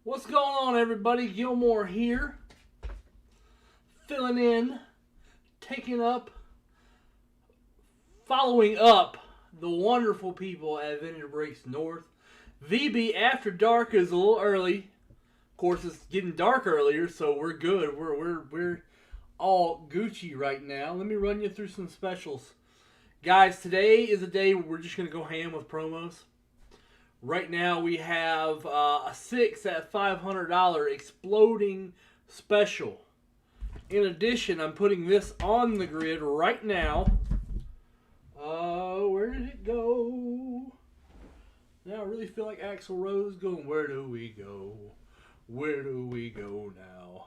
What's going on, everybody? Gilmore here, filling in, following up the wonderful people at Vintage Breaks North. VB After Dark is a little early. Of course, it's getting dark earlier, so we're good. We're all Gucci right now. Let me run you through some specials. Guys, today is a day where we're just going to go ham with promos. Right now we have a 6 at $500 exploding special. In addition, I'm putting this on the grid right now. Where did it go? Now I really feel like Axl Rose going, where do we go? Where do we go now?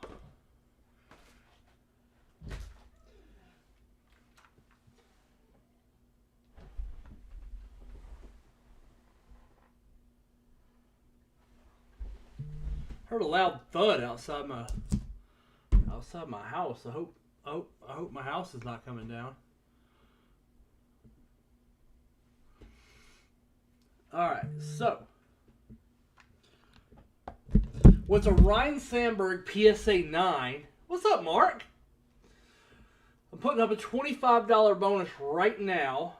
Heard a loud thud outside my house. I hope my house is not coming down. All right, so what's a Ryan Sandberg PSA 9? What's up, Mark? I'm putting up a $25 bonus right now.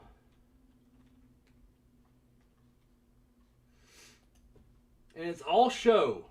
And it's all show.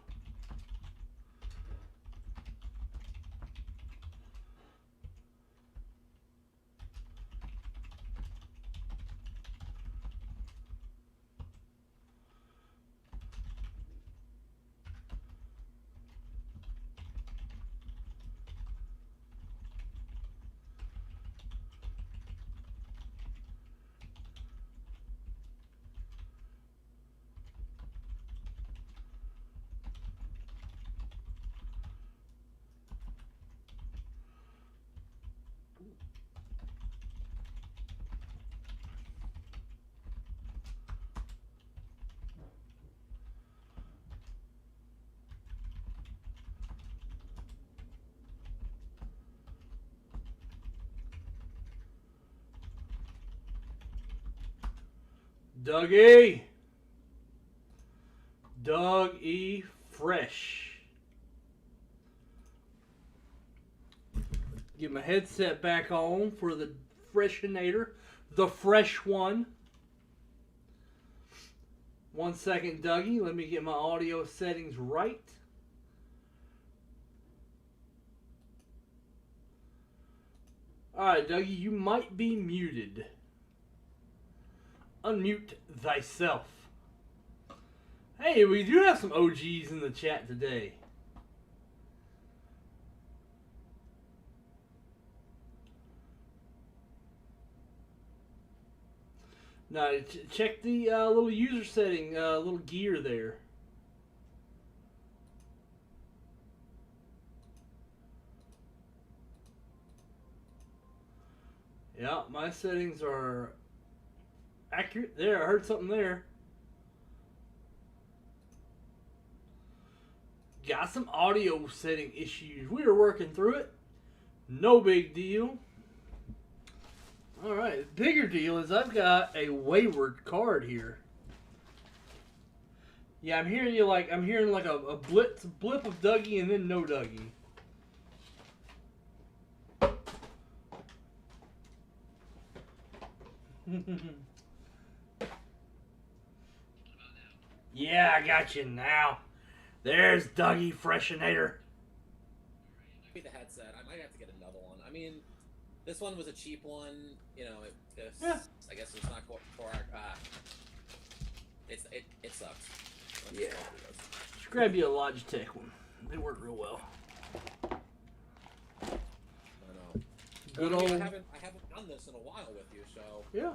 Doug E. Fresh. Get my headset back on for the Freshinator. The fresh one. 1 second, Dougie. Let me get my audio settings right. Alright, Dougie, you might be muted. Unmute thyself. Hey, we do have some OGs in the chat today. Now, check the little user setting, little gear there. Yeah, my settings are accurate there. I heard something there. Got some audio setting issues. We are working through it. No big deal. Alright, bigger deal is I've got a wayward card here. Yeah, I'm hearing like a blip of Dougie and then no Dougie. Yeah, I got you now. There's Dougie Freshinator. The headset. I might have to get another one. I mean, this one was a cheap one. You know, yeah. I guess it's not it sucks. Yeah. Just grab you a Logitech one. They work real well. I know. Good old. old. I haven't done this in a while with you, so. Yeah.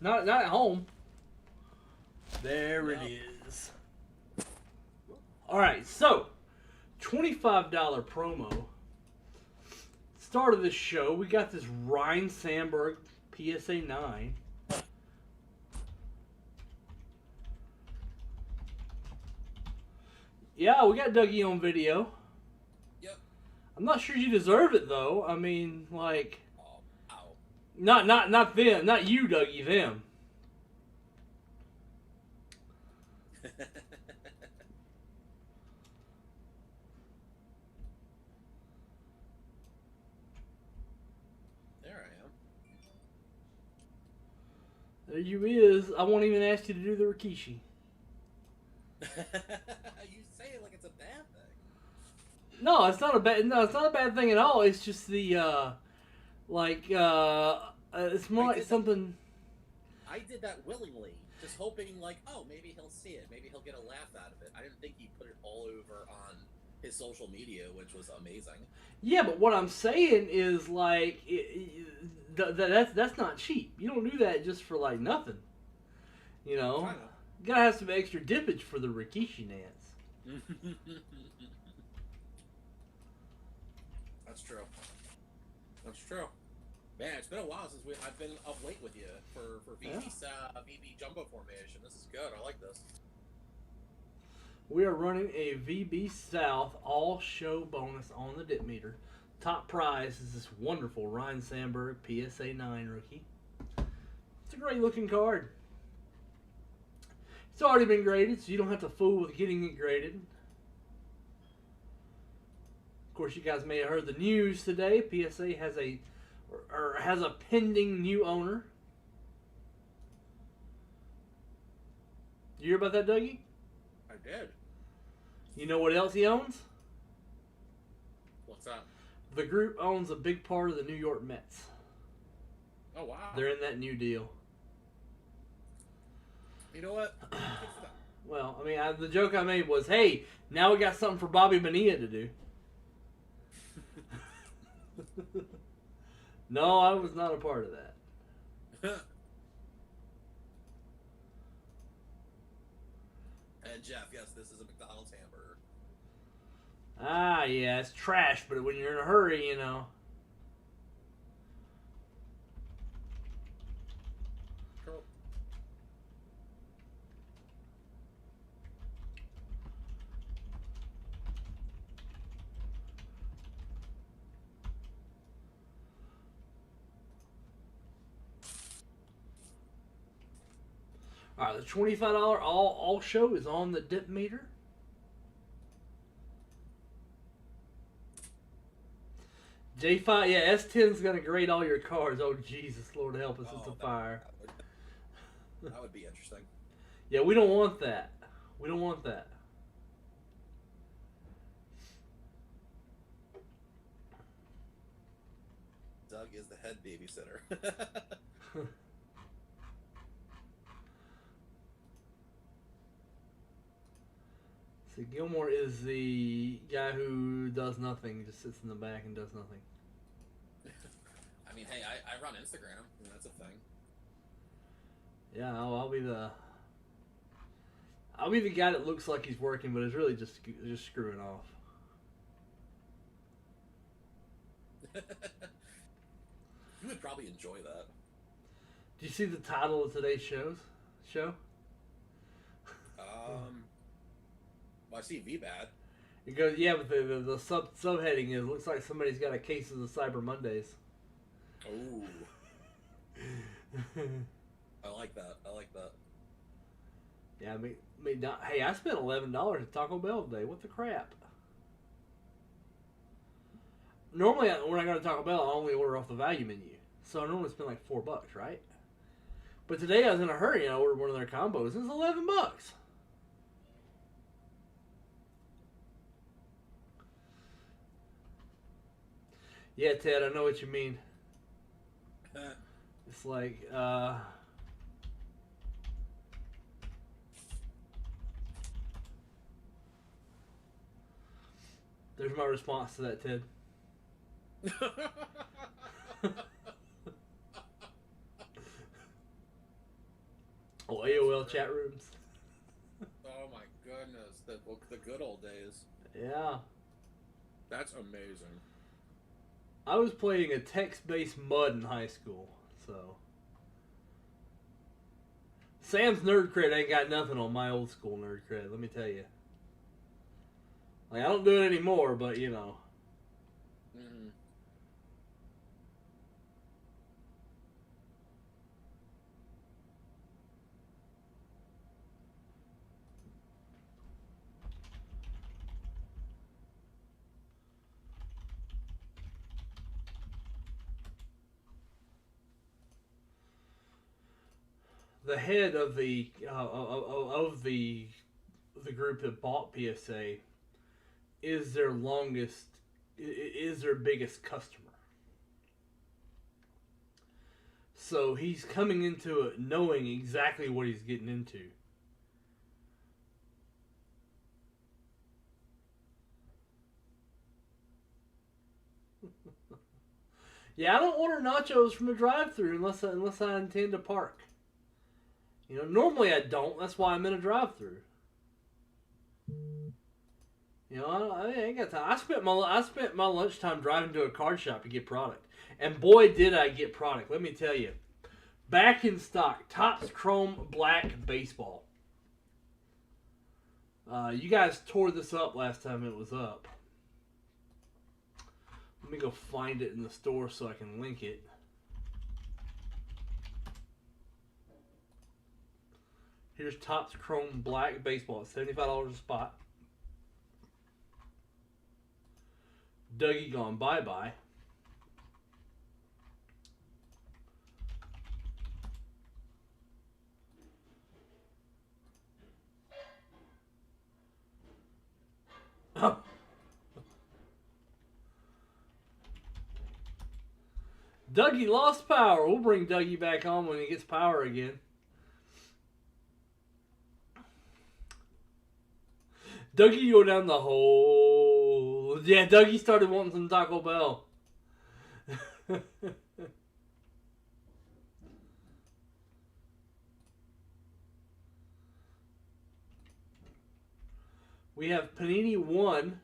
Not at home. There it is. Alright, so $25 promo. Start of this show, we got this Ryan Sandberg PSA 9. Yeah, we got Dougie on video. Yep. I'm not sure you deserve it though. I mean, like, ow. not them, not you, Dougie, them. There you is. I won't even ask you to do the Rikishi. You say it like it's a bad thing. No, it's not a bad. No, it's not a bad thing at all. It's just the it's more like something. I did that willingly, just hoping like, oh, maybe he'll see it, maybe he'll get a laugh out of it. I didn't think he put it all over on his social media, which was amazing. Yeah, but what I'm saying is like that's not cheap. You don't do that just for like nothing. You know, you gotta have some extra dippage for the Rikishi dance. That's true. That's true. Man, it's been a while since I've been up late with you for VB Jumbo Formation. This is good. I like this. We are running a VB South all-show bonus on the dip meter. Top prize is this wonderful Ryan Sandberg PSA 9 rookie. It's a great-looking card. It's already been graded, so you don't have to fool with getting it graded. Of course, you guys may have heard the news today. PSA has a pending new owner. You hear about that, Dougie? I did. You know what else he owns? What's that? The group owns a big part of the New York Mets. Oh, wow. They're in that new deal. You know what? Well, I mean, the joke I made was, hey, now we got something for Bobby Bonilla to do. No, I was not a part of that. And Jeff, yes, this is a McDonald's hamburger. Ah, yeah, it's trash, but when you're in a hurry, you know. Cool. All right, the $25 all show is on the dip meter. J5, yeah, S10's gonna grade all your cards. Oh Jesus, Lord help us, it's a fire. That would be interesting. Yeah, we don't want that. We don't want that. Doug is the head babysitter. See, Gilmore is the guy who does nothing, just sits in the back and does nothing. I mean, hey, I run Instagram. I mean, that's a thing. Yeah, I'll be the guy that looks like he's working, but is really just screwing off. You would probably enjoy that. Do you see the title of today's show? Well, I see VBAD. It goes, yeah, but the subheading is, looks like somebody's got a case of the Cyber Mondays. Oh. I like that. I like that. Yeah, hey, I spent $11 at Taco Bell today. What the crap? Normally, when I go to Taco Bell, I only order off the value menu. So I normally spend like $4, right? But today I was in a hurry and I ordered one of their combos. And it's $11. Yeah, Ted, I know what you mean. It's like, there's my response to that, Ted. Oh, AOL chat rooms. Oh my goodness, the good old days. Yeah. That's amazing. I was playing a text-based MUD in high school, so. Sam's nerd cred ain't got nothing on my old school nerd cred, let me tell you. Like, I don't do it anymore, but you know. Mm-hmm. the head of the group that bought PSA is their biggest customer. So he's coming into it knowing exactly what he's getting into. Yeah, I don't order nachos from the drive-thru unless I intend to park. You know, normally I don't. That's why I'm in a drive-thru. You know, I ain't got time. I spent my lunchtime driving to a card shop to get product, and boy, did I get product. Let me tell you, back in stock, Topps Chrome Black Baseball. You guys tore this up last time it was up. Let me go find it in the store so I can link it. Here's Topps Chrome Black Baseball at $75 a spot. Dougie gone bye-bye. Dougie lost power. We'll bring Dougie back on when he gets power again. Dougie go down the hole. Yeah, Dougie started wanting some Taco Bell. We have Panini 1.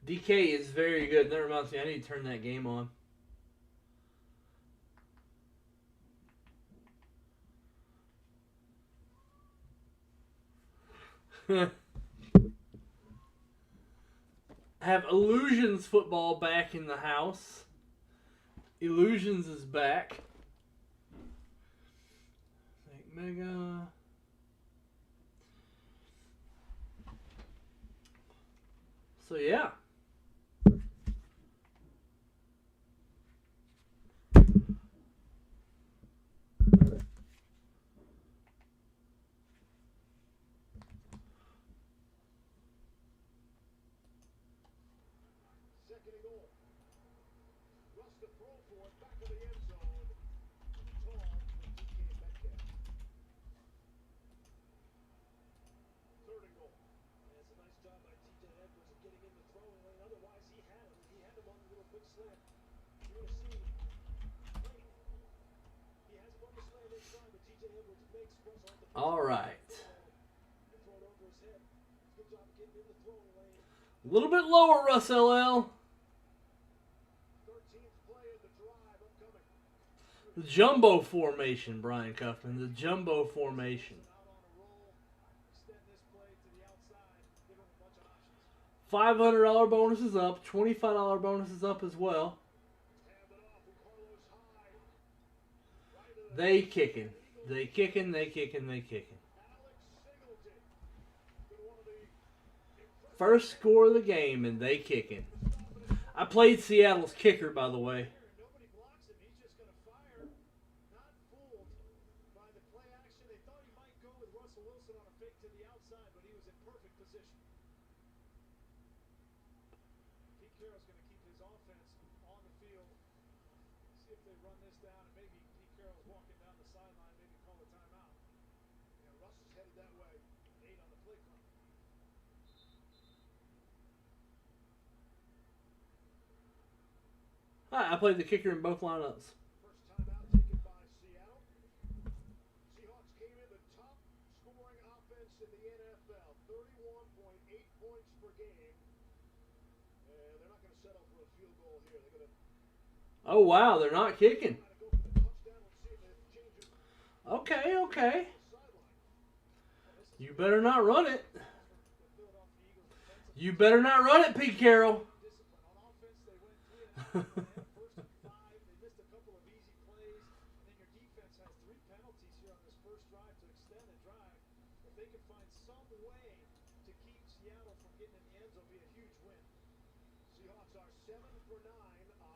DK is very good. That reminds me, I need to turn that game on. Have Illusions football back in the house. Illusions is back. Mega. So yeah. All right. A little bit lower, Russ LL. The jumbo formation, Brian Cuffman. The jumbo formation. $500 bonus is up. $25 bonus is up as well. They kicking. They kicking, they kicking, they kicking. First score of the game, and they kicking. I played Seattle's kicker, by the way. I played the kicker in both lineups. First time out taken by Seattle. Seahawks came in the top scoring offense in the NFL, 31.8 points per game. And they're not going to settle for a field goal here. They're going to. Oh wow, they're not kicking. Okay, okay. You better not run it. You better not run it, Pete Carroll.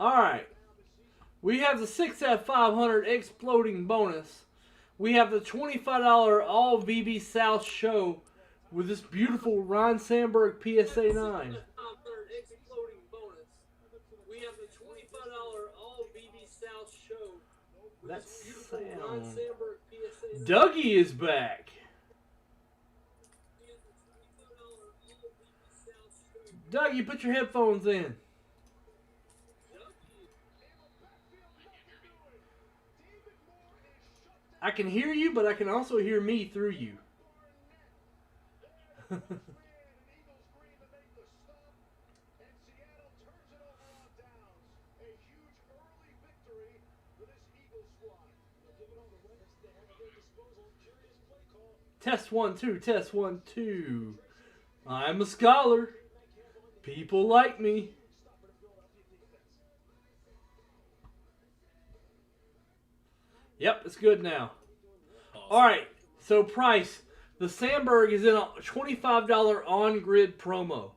Alright. We have the 6F500 exploding bonus. We have the $25 all VB South show with this beautiful Ron Sandberg PSA 9. That sound. Dougie is back. Dougie, put your headphones in. I can hear you, but I can also hear me through you. Test 1, 2, test 1, 2. I'm a scholar. People like me. Yep, it's good now. Alright, so price. The Sandberg is in a $25 on-grid promo.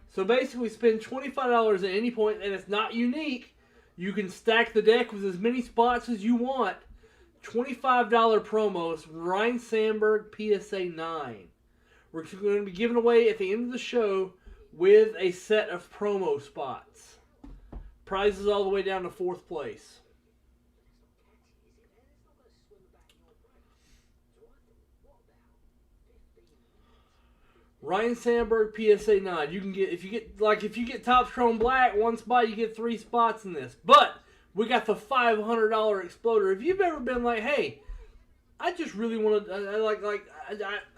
So basically spend $25 at any point, and it's not unique. You can stack the deck with as many spots as you want. $25 promos, Ryan Sandberg PSA 9. We're going to be giving away at the end of the show with a set of promo spots. Prizes all the way down to 4th place. Ryan Sandberg PSA 9. You can get if you get Top Chrome Black, 1 spot, you get 3 spots in this. But we got the $500 exploder. If you've ever been like, hey, I just really want to,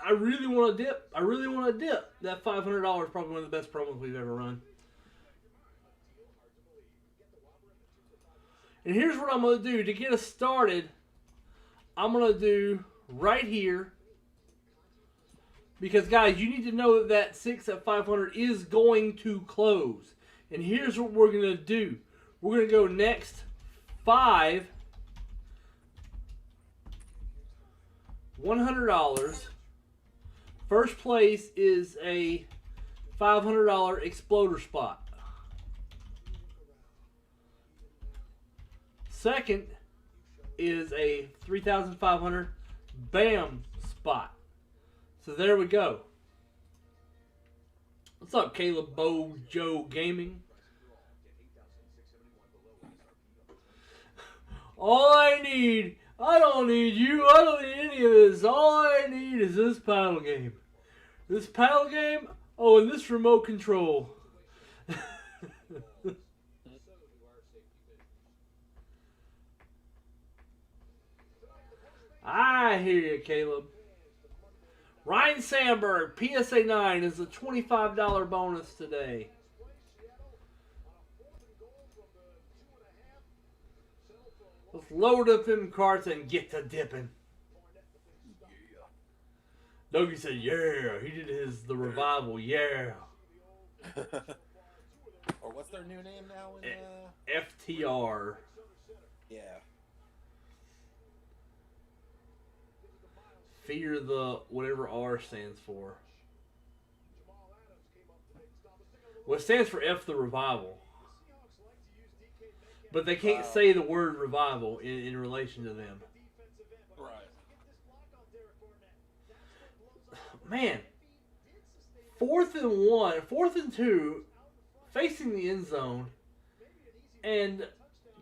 I really want to dip. I really want to dip. That $500 is probably one of the best promos we've ever run. And here's what I'm going to do. To get us started, I'm going to do right here. Because, guys, you need to know that 6F500 is going to close. And here's what we're going to do. We're going to go next 5, $100. First place is a $500 exploder spot. Second is a $3,500 BAM spot. So there we go. What's up, Caleb Bojo Gaming? All I need, I don't need you, I don't need any of this. All I need is this paddle game. This paddle game, oh, and this remote control. I hear you, Caleb. Ryan Sandberg, PSA 9 is a $25 bonus today. Let's load up them carts and get to dipping. Dougie said, yeah. He did the revival, yeah. Or what's their new name now? FTR. Yeah. Fear the whatever R stands for. Well, it stands for F the Revival. But they can't say the word revival in relation to them. Right. Man. 4th and 1, 4th and 2, facing the end zone. And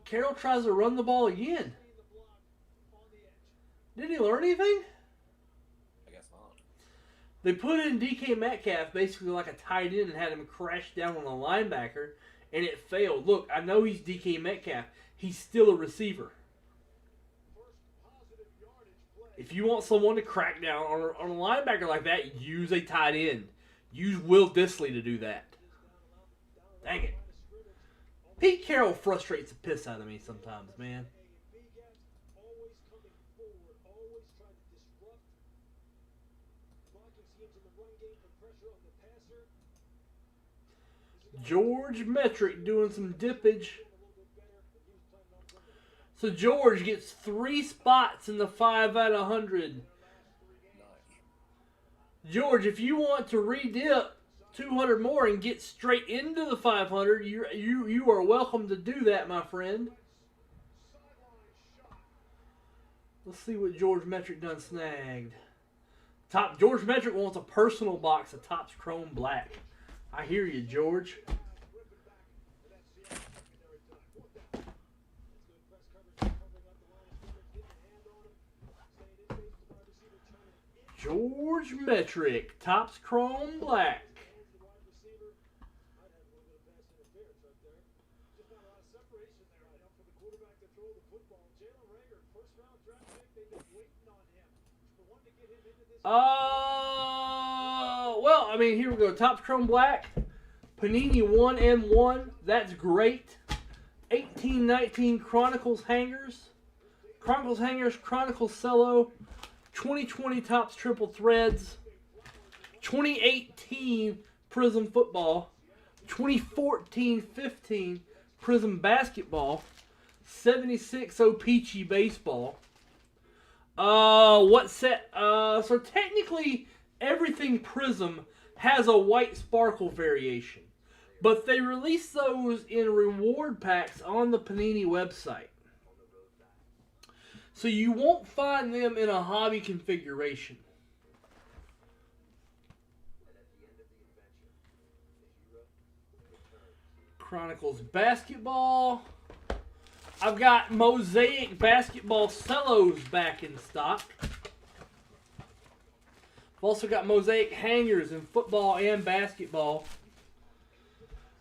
Carroll tries to run the ball again. Did he learn anything? They put in DK Metcalf basically like a tight end and had him crash down on a linebacker, and it failed. Look, I know he's DK Metcalf. He's still a receiver. If you want someone to crack down on a linebacker like that, use a tight end. Use Will Dissly to do that. Dang it. Pete Carroll frustrates the piss out of me sometimes, man. George Metric doing some dippage. So George gets 3 spots in the 5 out of 100. George, if you want to re-dip 200 more and get straight into the 500, you are welcome to do that, my friend. Let's see what George Metric done snagged. George Metric wants a personal box of Topps Chrome Black. I hear you, George. George Metric, Topps Chrome Black. Well, I mean, here we go. Topps Chrome Black. Panini 1M1. That's great. 1819 Chronicles Hangers. Chronicles Cello. 2020 Topps Triple Threads. 2018 Prism Football. 2014-15 Prism Basketball. 76 O-Peachy Baseball. What set? So technically, everything Prism has a white sparkle variation. But they release those in reward packs on the Panini website. So you won't find them in a hobby configuration. Chronicles Basketball. I've got Mosaic Basketball Cellos back in stock. I've also got Mosaic Hangers in football and basketball.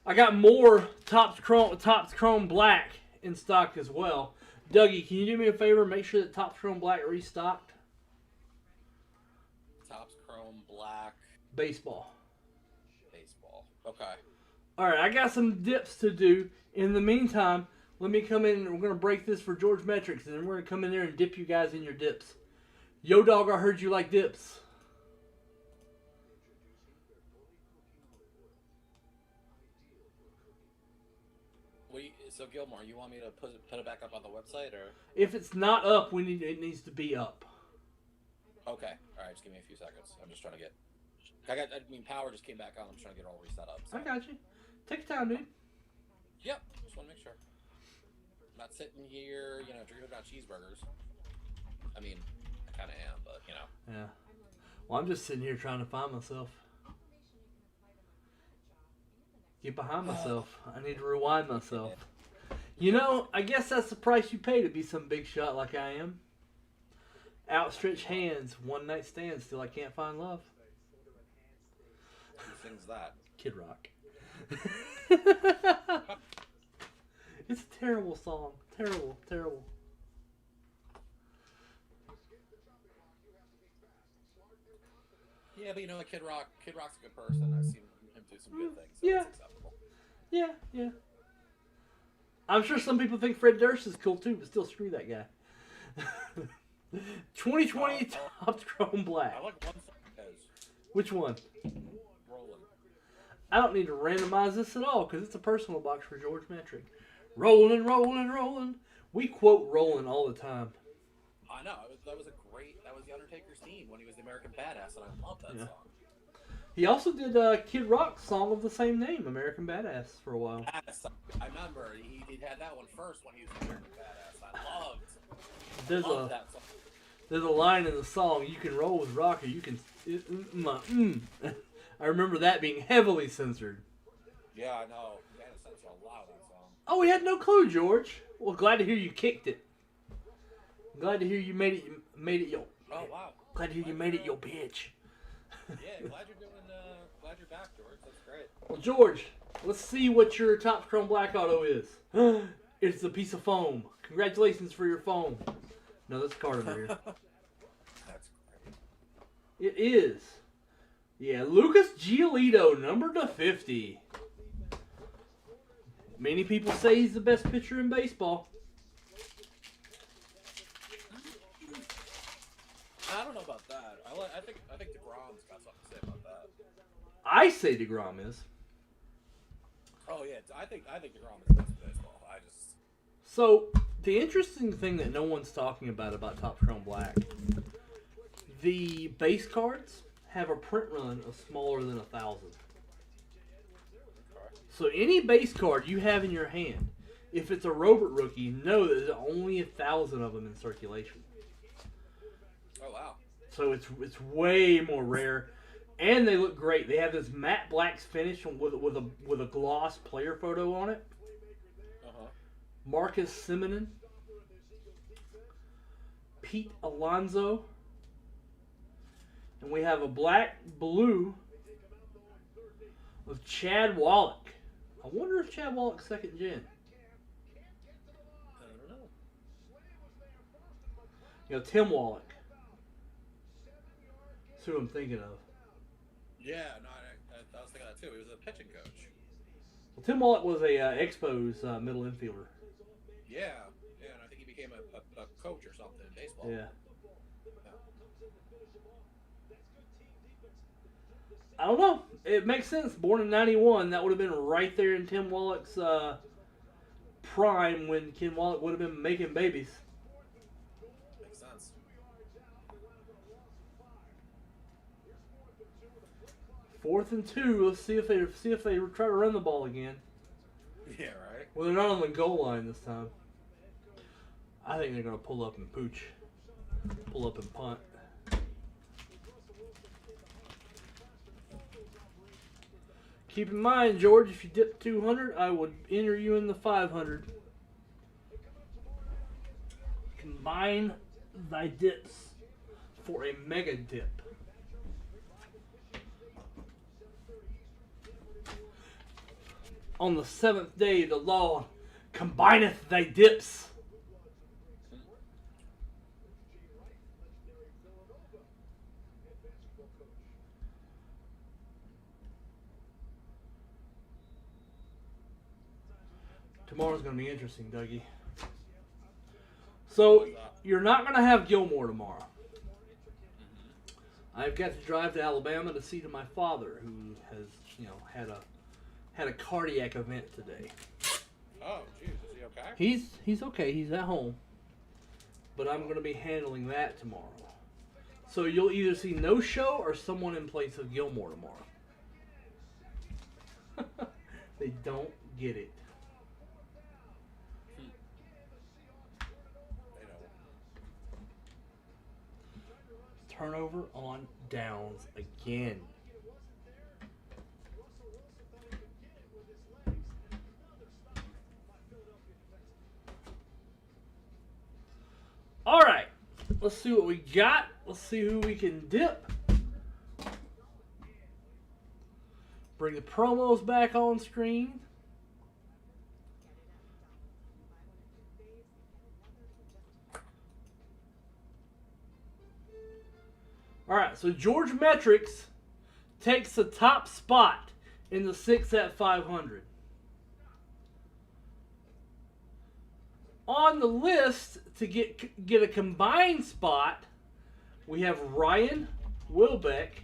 I got more Topps Chrome Black in stock as well. Dougie, can you do me a favor? Make sure that Topps Chrome Black restocked. Topps Chrome Black. Baseball. Okay. Alright, I got some dips to do. In the meantime, let me come in and we're going to break this for George Metrics, and then we're going to come in there and dip you guys in your dips. Yo, dog, I heard you like dips. So Gilmore, you want me to put it back up on the website, or? If it's not up, it needs to be up. Okay. All right. Just give me a few seconds. I'm just trying to get. Power just came back on. I'm just trying to get it all reset up. So. I got you. Take your time, dude. Yep. Just want to make sure. I'm not sitting here, dreaming about cheeseburgers. I mean, I kind of am, but Yeah. Well, I'm just sitting here trying to find myself. Get behind myself. I need to rewind myself. I guess that's the price you pay to be some big shot like I am. Outstretched hands, one night stand, still I can't find love. Who sings that? Kid Rock. It's a terrible song. Terrible, terrible. Yeah, but Kid Rock's a good person. I've seen him do some good things. So Yeah. it's acceptable. Yeah. I'm sure some people think Fred Durst is cool too, but still screw that guy. 2020 Topps Chrome Black. I like one song because Which one? Rolling. I don't need to randomize this at all because it's a personal box for George Metric. Rolling, rolling, rolling. We quote Rolling all the time. I know. That was the Undertaker's theme when he was the American Badass, and I love that song. He also did Kid Rock's song of the same name, American Badass, for a while. Yes, I remember he had that one first when he was the American Badass. I loved that song. There's a line in the song, "You can roll with Rocker, you can..." I remember that being heavily censored. Yeah, I know. They had to censor a lot of that song. Oh, we had no clue, George. Well, glad to hear you kicked it. Glad to hear you made it yo. Oh, wow. Glad to hear you made it yo bitch. Yeah, glad you're back, George. That's great. Well, George, let's see what your Topps Chrome Black Auto is. It's a piece of foam. Congratulations for your foam. No, that's a card over here. That's great. It is. Yeah, Lucas Giolito, number to 50. Many people say he's the best pitcher in baseball. I don't know about that. I think DeGrom's got something to say about that. I say DeGrom is. Oh yeah, I think DeGrom is the best in baseball. So the interesting thing that no one's talking about Topps Chrome Black, the base cards have a print run of smaller than 1,000. So any base card you have in your hand, if it's a Robert rookie, know that there's only 1,000 of them in circulation. Oh wow. So it's way more rare, and they look great. They have this matte blacks finish with a gloss player photo on it. Marcus Simonin, Pete Alonso, and we have a black blue of Chad Wallach. I wonder if Chad Wallach's second gen. I don't know. You know, Tim Wallach. That's who I'm thinking of. Yeah, no, I was thinking that too. He was a pitching coach. Well, Tim Wallach was a Expos middle infielder. Yeah, and I think he became a coach or something in baseball. Yeah. I don't know. It makes sense. Born in '91, that would have been right there in Tim Wallach's prime when Ken Wallach would have been making babies. Makes sense. 4th and 2. Let's see if they try to run the ball again. Yeah, right. Well, they're not on the goal line this time. I think they're going to pull up and pooch. Pull up and punt. Keep in mind, George, if you dip 200, I would enter you in the 500. Combine thy dips for a mega dip. On the 7th day, the law combineth thy dips. Tomorrow's going to be interesting, Dougie. So, you're not going to have Gilmore tomorrow. I've got to drive to Alabama to see to my father, who has, had a cardiac event today. Oh, jeez, is he okay? He's okay. He's at home. But I'm going to be handling that tomorrow. So you'll either see no show or someone in place of Gilmore tomorrow. They don't get it. Turnover on downs again. All right, let's see what we got. Let's see who we can dip. Bring the promos back on screen. All right, so George Metrics takes the top spot in the 6 at 500. On the list to get a combined spot, we have Ryan Wilbeck,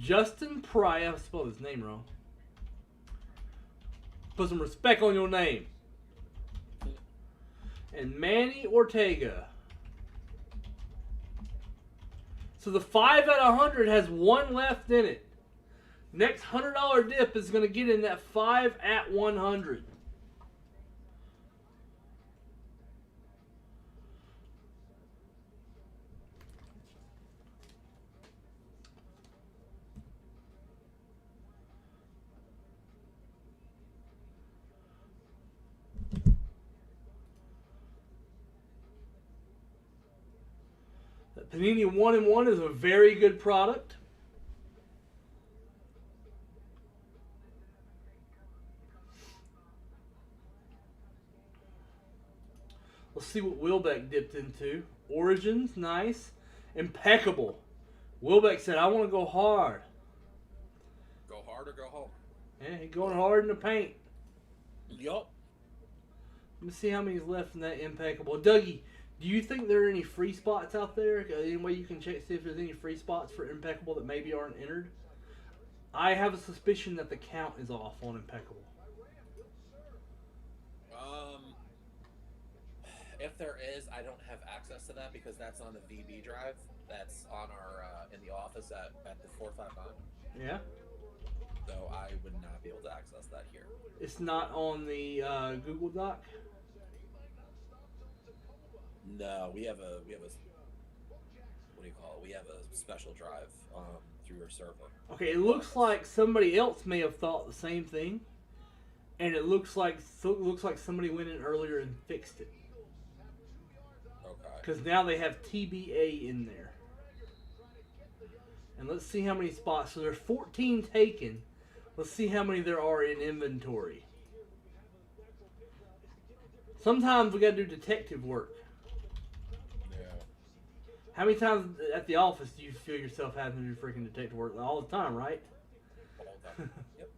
Justin Pry. I spelled his name wrong. Put some respect on your name. And Manny Ortega. So the 5 at 100 has one left in it. Next $100 dip is going to get in that 5 at 100. That Panini 1-in-1 is a very good product. Let's see what Wilbeck dipped into. Origins, nice. Impeccable. Wilbeck said, I want to go hard. Go hard or go home. Yeah, he's going hard in the paint. Yup. Let me see how many's left in that Impeccable. Dougie, do you think there are any free spots out there? Any way you can check, see if there's any free spots for Impeccable that maybe aren't entered? I have a suspicion that the count is off on Impeccable. If there is, I don't have access to that because that's on the VB drive. That's on our in the office at the 459. Yeah. So I would not be able to access that here. It's not on the Google Doc. No, we have a what do you call it? We have a special drive through our server. Okay, it looks like somebody else may have thought the same thing, and it looks like somebody went in earlier and fixed it. Okay. Because now they have TBA in there. And let's see how many spots. So there's 14 taken. Let's see how many there are in inventory. Sometimes we gotta do detective work. Yeah. How many times at the office do you feel yourself having to do freaking detective work? All the time, right? All the time. Yep.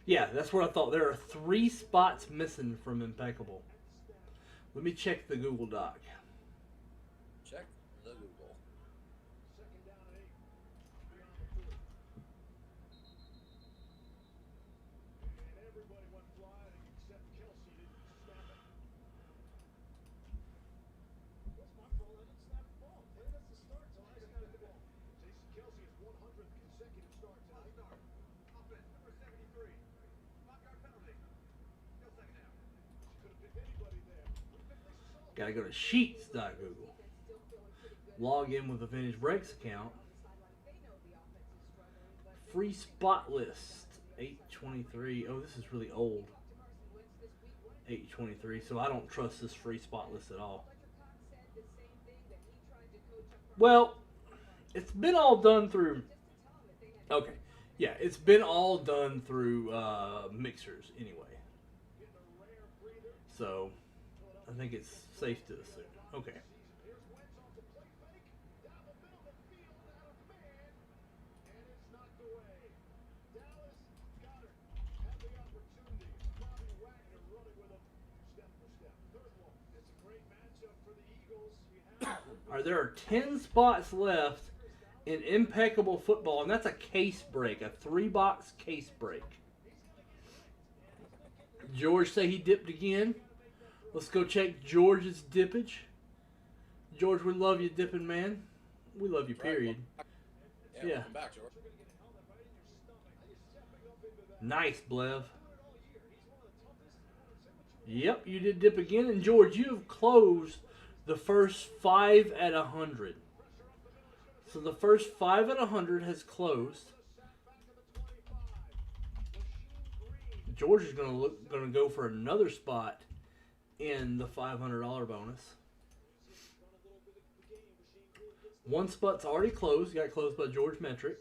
Yeah, that's what I thought. There are 3 spots missing from Impeccable. Let me check the Google Doc. Check the Google. And everybody went flying except Kelsey didn't snap it. That's my fault. I didn't snap the ball. Hey, that's the start till I snap the ball. Jason Kelsey is 100th consecutive start tonight. Offense number 73. 5-yard penalty. No second down. Could have picked anybody there. Gotta go to sheets.google. Log in with a Vintage Breaks account. Free spot list. 823. Oh, this is really old. 823. So I don't trust this free spot list at all. Well, it's been all done through. Okay. Yeah, it's been all done through mixers anyway. So I think it's safe to assume. Okay. Here's Wentz off the play fake. Down the middle of the field, out of man. And it's knocked away. Dallas Goddard had the opportunity. Bobby Wagner running with him step for step. Third one. It's a great matchup for the Eagles. We have All right, there are 10 spots left in Impeccable Football, and that's a case break, a 3-box case break. George say he dipped again. Let's go check George's dippage. George, we love you, dipping man. We love you, period. Yeah. Welcome back, George. Nice, Blev. Yep, you did dip again. And George, you have closed the first 5 at 100. So the first 5 at 100 has closed. George is gonna go for another spot in the $500 bonus. One spot's already closed. Got closed by George Metric.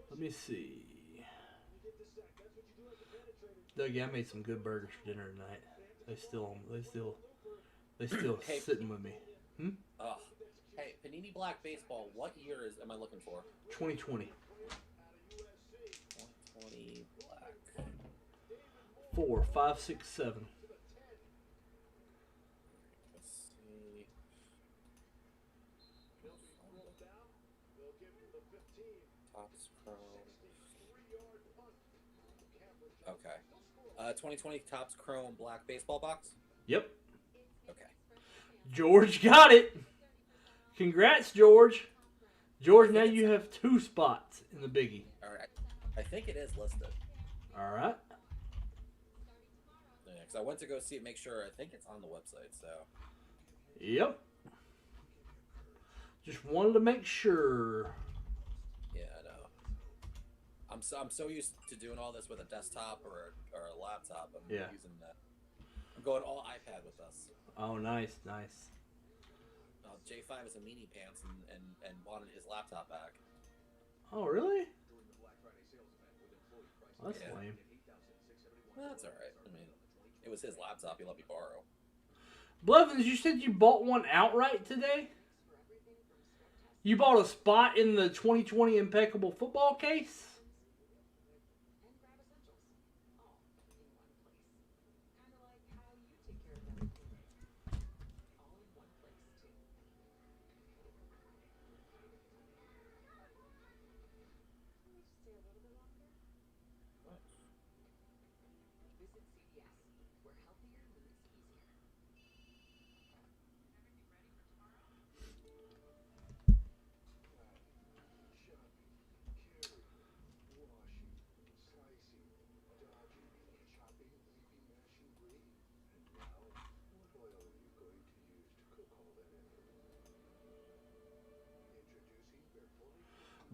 Let me see. Dougie, I made some good burgers for dinner tonight. They still Hey. sitting with me. Hey, Panini Black Baseball. What year am I looking for? 2020. 20 Black. 4, 5, 6, 7. Let's see. Topps Chrome. Okay. 2020 Topps Chrome Black Baseball box. Yep. Okay. George got it. Congrats, George. George, now you have 2 spots in the biggie. All right. I think it is listed. All right. Yeah, because I went to go see it, make sure. I think it's on the website. So. Yep. Just wanted to make sure. Yeah, I know. I'm so used to doing all this with a desktop or a laptop. I'm Yeah. using that. I'm going all iPad with us. Oh, nice, nice. J5 is a meanie pants and wanted his laptop back. Oh, really? Well, that's Yeah. lame. Well, that's all right. I mean, it was his laptop. He let me borrow. Blevins, you said you bought one outright today? You bought a spot in the 2020 Impeccable Football case?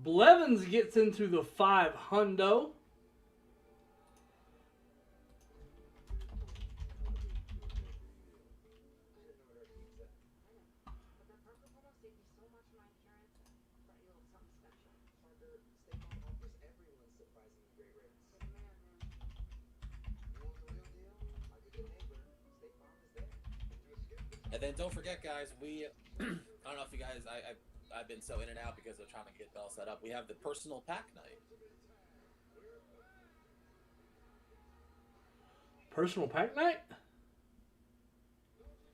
Blevins gets into the 5 hundo. And then don't forget, guys, we I don't know if you guys I've been so in and out because of trying to get it all set up. We have the personal pack night. Personal pack night?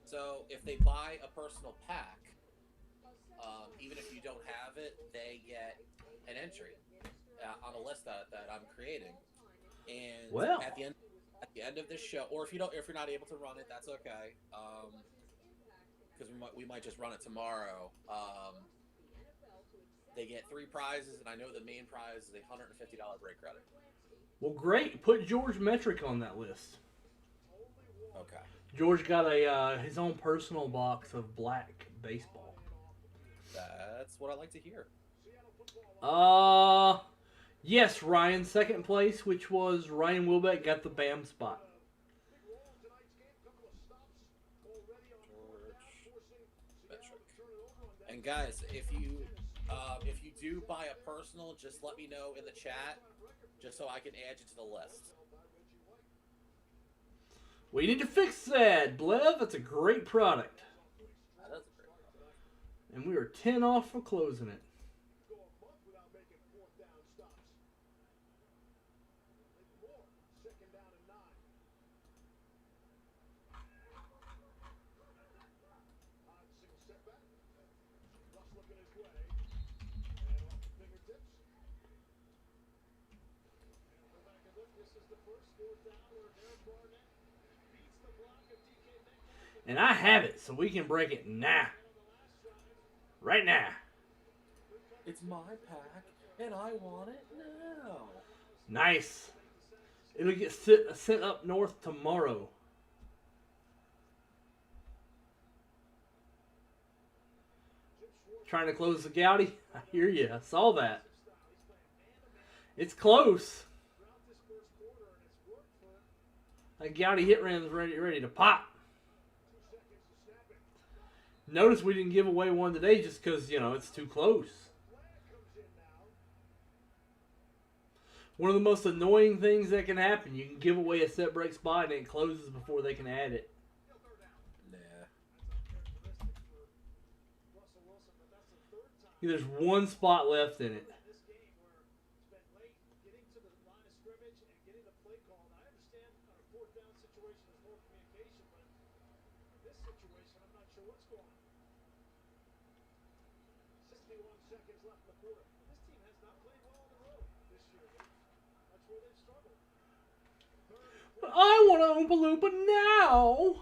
So if they buy a personal pack, even if you don't have it, they get an entry on a list that I'm creating. And Well, at the end of this show, or if you're not able to run it, that's okay. Because we might just run it tomorrow. They get 3 prizes, and I know the main prize is a $150 break credit. well, great. Put George Metric on that list. Okay. George got a his own personal box of black baseball. That's what I like to hear. Yes, Ryan, second place, which was Ryan Wilbeck, got the BAM spot. And guys, if you do buy a personal, just let me know in the chat, just so I can add you to the list. We need to fix that, Blev. That's a great product. That is a great product. And we are 10 off for closing it. And I have it, so we can break it now. Right now. It's my pack, and I want it now. Nice. It'll get sent up north tomorrow. Trying to close the Gouty? I hear you. I saw that. It's close. That Gouty hit ram's ready to pop. Notice we didn't give away one today just because, it's too close. One of the most annoying things that can happen, you can give away a set break spot and it closes before they can add it. There's one spot left in it. But I want an Oompa Loompa now.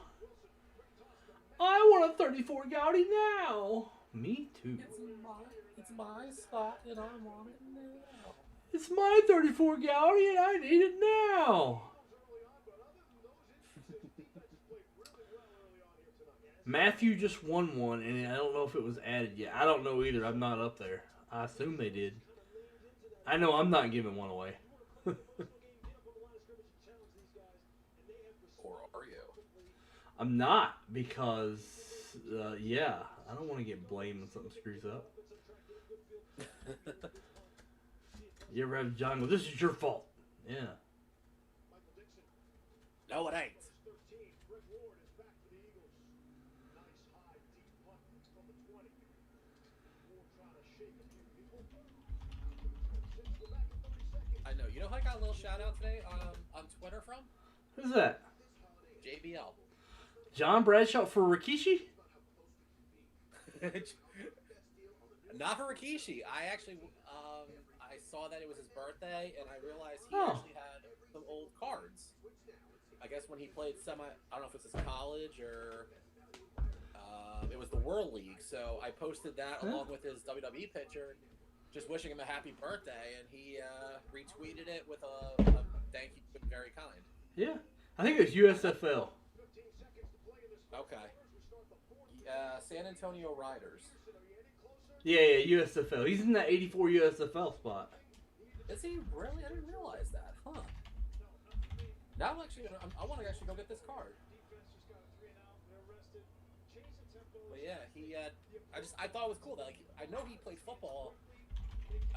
I want a 34 Gouty now. Me too. It's my spot, and I want it now. It's my 34 Gouty, and I need it now. Matthew just won one, and I don't know if it was added yet. I don't know either. I'm not up there. I assume they did. I know I'm not giving one away. Or are you? I'm not, because, I don't want to get blamed when something screws up. You ever have John go, this is your fault? Yeah. No, it ain't. I know. You know who I got a little shout out today on Twitter from? Who's that? JBL. John Bradshaw for Rikishi? Not for Rikishi. I actually I saw that it was his birthday, and I realized he Oh. actually had some old cards. I guess when he played I don't know if it's his college or it was the World League. So I posted that along with his WWE picture, just wishing him a happy birthday, and he retweeted it with a thank you, very kind. Yeah. I think it was USFL. Okay. San Antonio Riders. Yeah, USFL. He's in that 84 USFL spot. Is he really? I didn't realize that. Huh. Now I'm actually gonna. I want to actually go get this card. But yeah, he had. I thought it was cool that like I know he played football,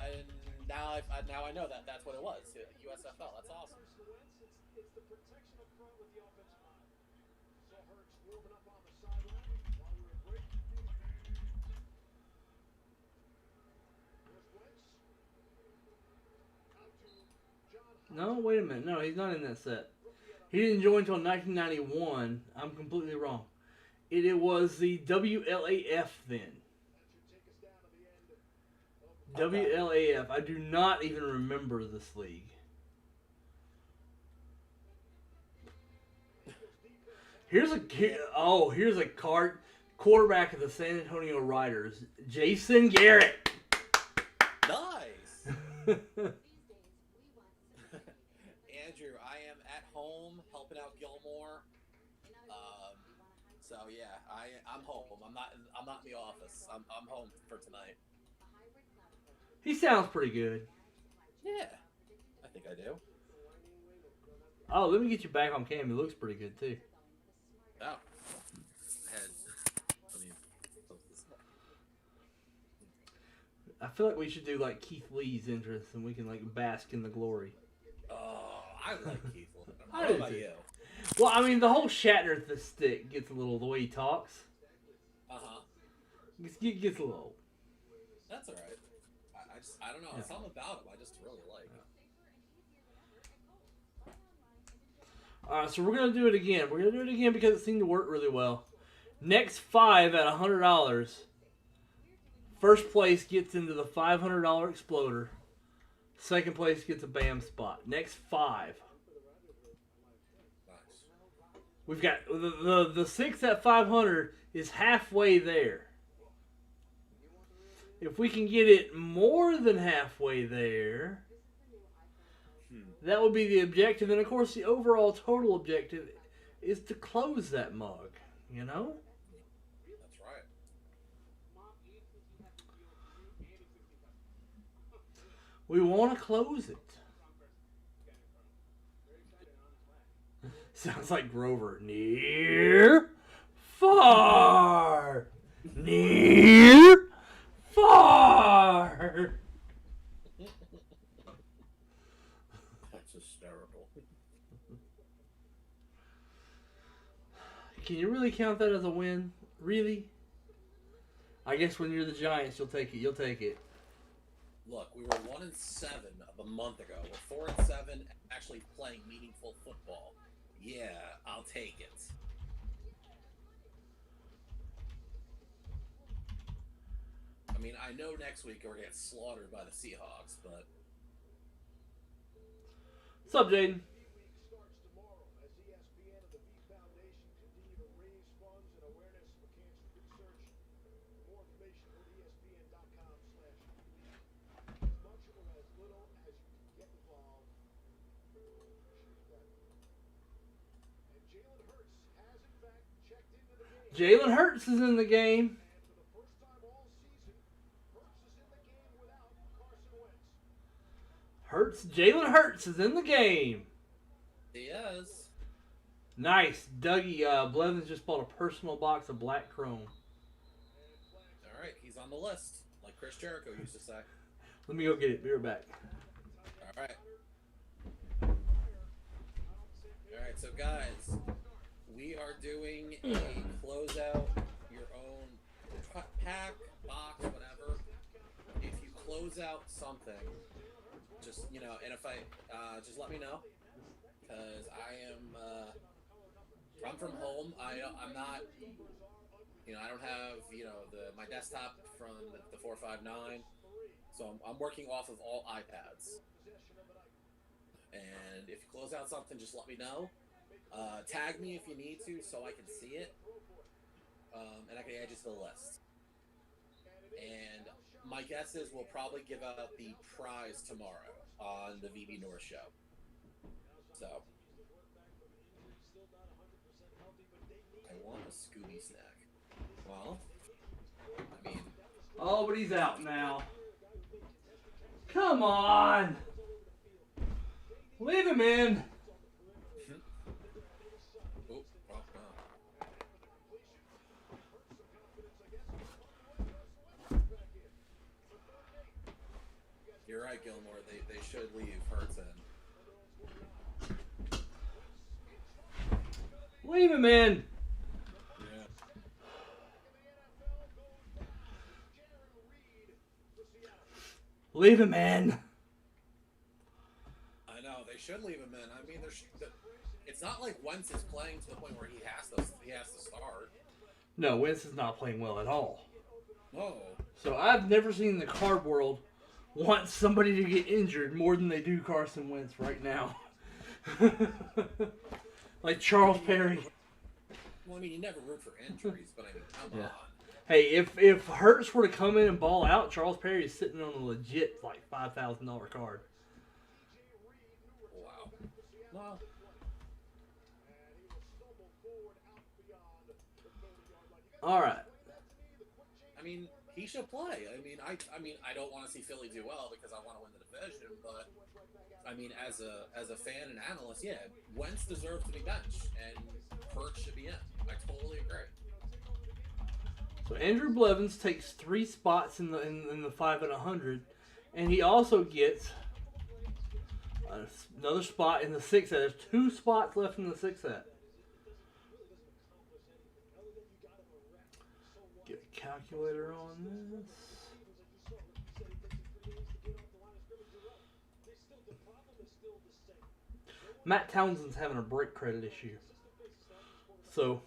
and now I know that that's what it was. USFL. That's awesome. It's the protection up front with the offensive line. Saw Hurts warming up on the sideline while we were break. Here's Wentz. Out to John. No, wait a minute. No, he's not in that set. He didn't join until 1991. I'm completely wrong. It was the WLAF then. WLAF. I do not even remember this league. Here's a card quarterback of the San Antonio Riders, Jason Garrett. Nice. Andrew, I am at home helping out Gilmore. So yeah, I'm home. I'm not in the office. I'm home for tonight. He sounds pretty good. Yeah, I think I do. Oh, let me get you back on cam. He looks pretty good too. Oh. I feel like we should do like Keith Lee's entrance and we can like bask in the glory. Oh, I like Keith Lee. I How do about too. you? Well, I mean, the whole Shatner stick gets a little the way he talks. Gets a little. That's all right. I don't know. Yeah. Something about him I just really like. All right, so we're gonna do it again. We're gonna do it again because it seemed to work really well. Next 5 at $100. First place gets into the $500 exploder. Second place gets a BAM spot. Next 5. Nice. We've got the 6 at 500 is halfway there. If we can get it more than halfway there, that would be the objective. And of course, the overall total objective is to close that mug. You know? That's right. We want to close it. Sounds like Grover. Near, far, near, far. That's hysterical. Can you really count that as a win? Really? I guess when you're the Giants, you'll take it. You'll take it. Look, we were 1-7 a month ago. We're 4-7, actually playing meaningful football. Yeah, I'll take it. I mean, I know next week we're gonna get slaughtered by the Seahawks, but What's up, Jaden? Starts tomorrow as ESPN and the V Foundation continue to raise funds and awareness for cancer research. For more information, go to ESPN.com/VBAD. As much or as little as you can get involved. And Jalen Hurts has in fact checked into the game. Jalen Hurts is in the game. And for the first time all season, Hurts is in the game without Carson Wentz. Jalen Hurts is in the game. he is. Nice. Dougie Blevins just bought a personal box of Black Chrome. All right, he's on the list, like Chris Jericho used to say. Let me go get it. Be right back. All right. All right, so guys, we are doing a closeout your own pack, box, whatever. If you close out something, just, and if I, just let me know, because I'm from home. I'm not, I don't have, my desktop from the 459, so I'm working off of all iPads. And if you close out something, just let me know. Tag me if you need to so I can see it. And I can add you to the list. And my guess is we'll probably give out the prize tomorrow on the VB North show. So, I want a Scooby snack. Well, I mean, Oh, but he's out now. Come on. Leave him in. Oh, well, you're right, Gilmore. They should leave Hurts in. Leave him in. Yeah. Leave him in. I know they should leave him in. I mean, it's not like Wentz is playing to the point where he has to start. No, Wentz is not playing well at all. No. So I've never seen the card world want somebody to get injured more than they do Carson Wentz right now. Like Charles Perry. Well, I mean, you never root for injuries, but I mean, come on. Hey, if Hurts were to come in and ball out, Charles Perry is sitting on a legit like $5,000 card. Wow. Well, all right. I mean, he should play. I mean, I don't want to see Philly do well because I want to win the division, but I mean, as a fan and analyst, yeah, Wentz deserves to be benched, and Hurts should be in. I totally agree. So Andrew Blevins takes 3 spots in the 5 and 100, and he also gets another spot in the 6 set. There's 2 spots left in the 6 set. Get a calculator on this. Matt Townsend's having a break credit issue. So,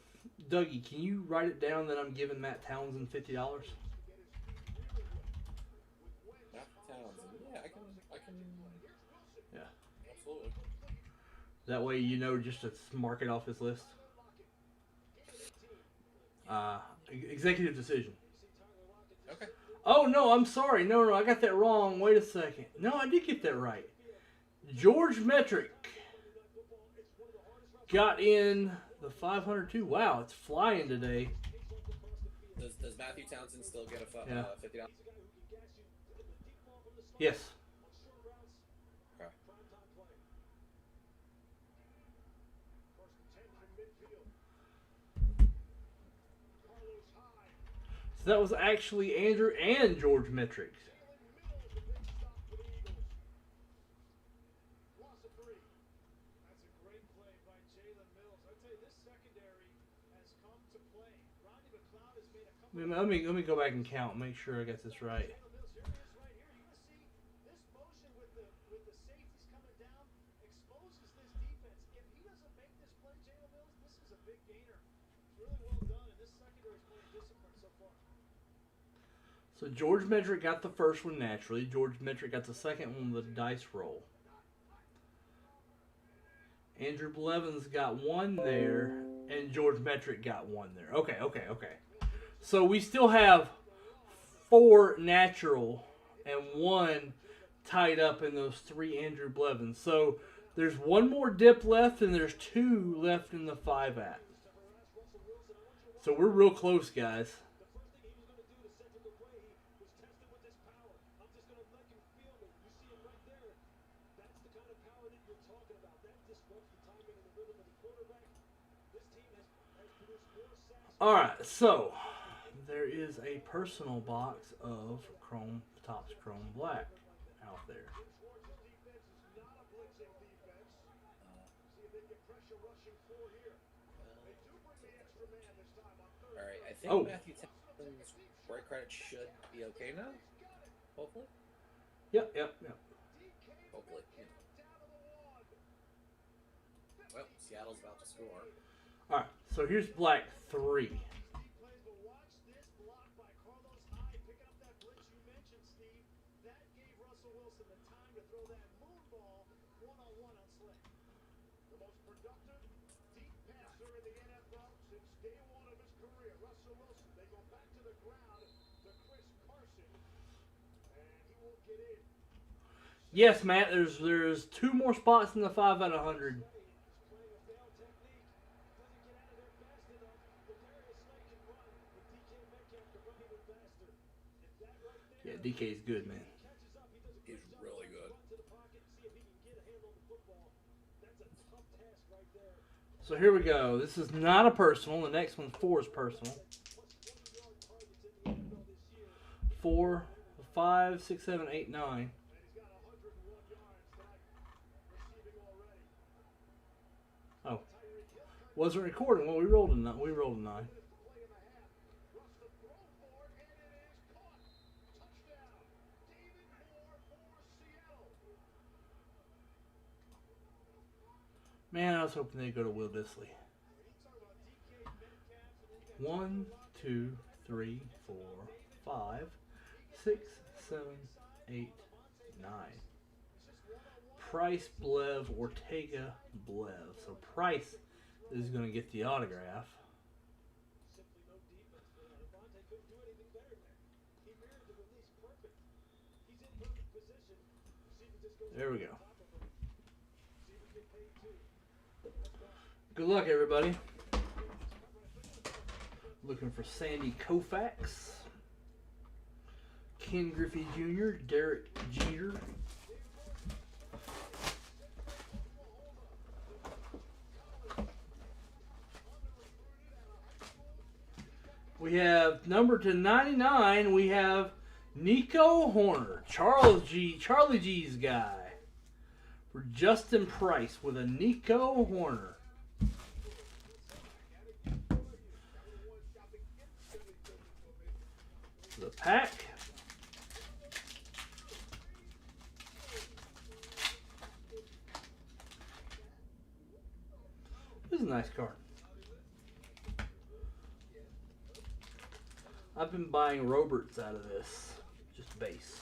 Dougie, can you write it down that I'm giving Matt Townsend $50? Matt Townsend. Yeah, I can. Yeah. Absolutely. That way you know just to mark it off his list. Executive decision. Okay. Oh, no, I'm sorry. No, I got that wrong. Wait a second. No, I did get that right. George Metric got in the 502. Wow, it's flying today. Does Matthew Townsend still get a $50? Yes. Okay. So that was actually Andrew and George Metric. Let me go back and count. Make sure I got this right. So George Metric got the first one naturally. George Metric got the second one with a dice roll. Andrew Blevins got one there, and George Metric got one there. Okay. So we still have 4 natural and 1 tied up in those 3 Andrew Blevins. So there's 1 more dip left, and there's 2 left in the 5 at. So we're real close, guys. All right, so there is a personal box of Topps Chrome Black out there. All right, I think Matthew Townsend's break credit should be okay now. Hopefully. Yep. Hopefully. Yeah. Well, Seattle's about to score. All right, so here's Black 3. Yes, Matt. There's 2 more spots in the 5 out of 100. DK's good, man. He's really good. So here we go. This is not a personal. The next one's 4 is personal. 4, 5, 6, 7, 8, 9. Oh, wasn't recording. Well, we rolled a 9. We rolled a 9. Man, I was hoping they'd go to Will Disley. 1, 2, 3, 4, 5, 6, 7, 8, 9. Price, Blev, Ortega, Blev. So Price is going to get the autograph. There we go. Good luck, everybody. Looking for Sandy Koufax, Ken Griffey Jr., Derek Jeter. We have number to 99. We have Nico Horner, Charlie G's guy, for Justin Price with a Nico Horner. The pack. This is a nice card. I've been buying Roberts out of this. Just base.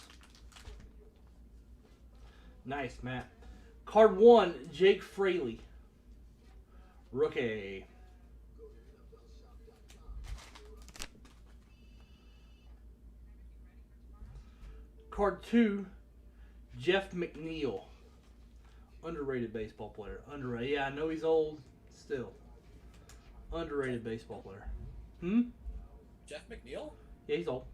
Nice, Matt. Card 1, Jake Fraley. Rookie. Card 2, Jeff McNeil. Underrated baseball player. Underrated. Yeah, I know he's old. Still. Underrated baseball player. Jeff McNeil? Yeah, he's old.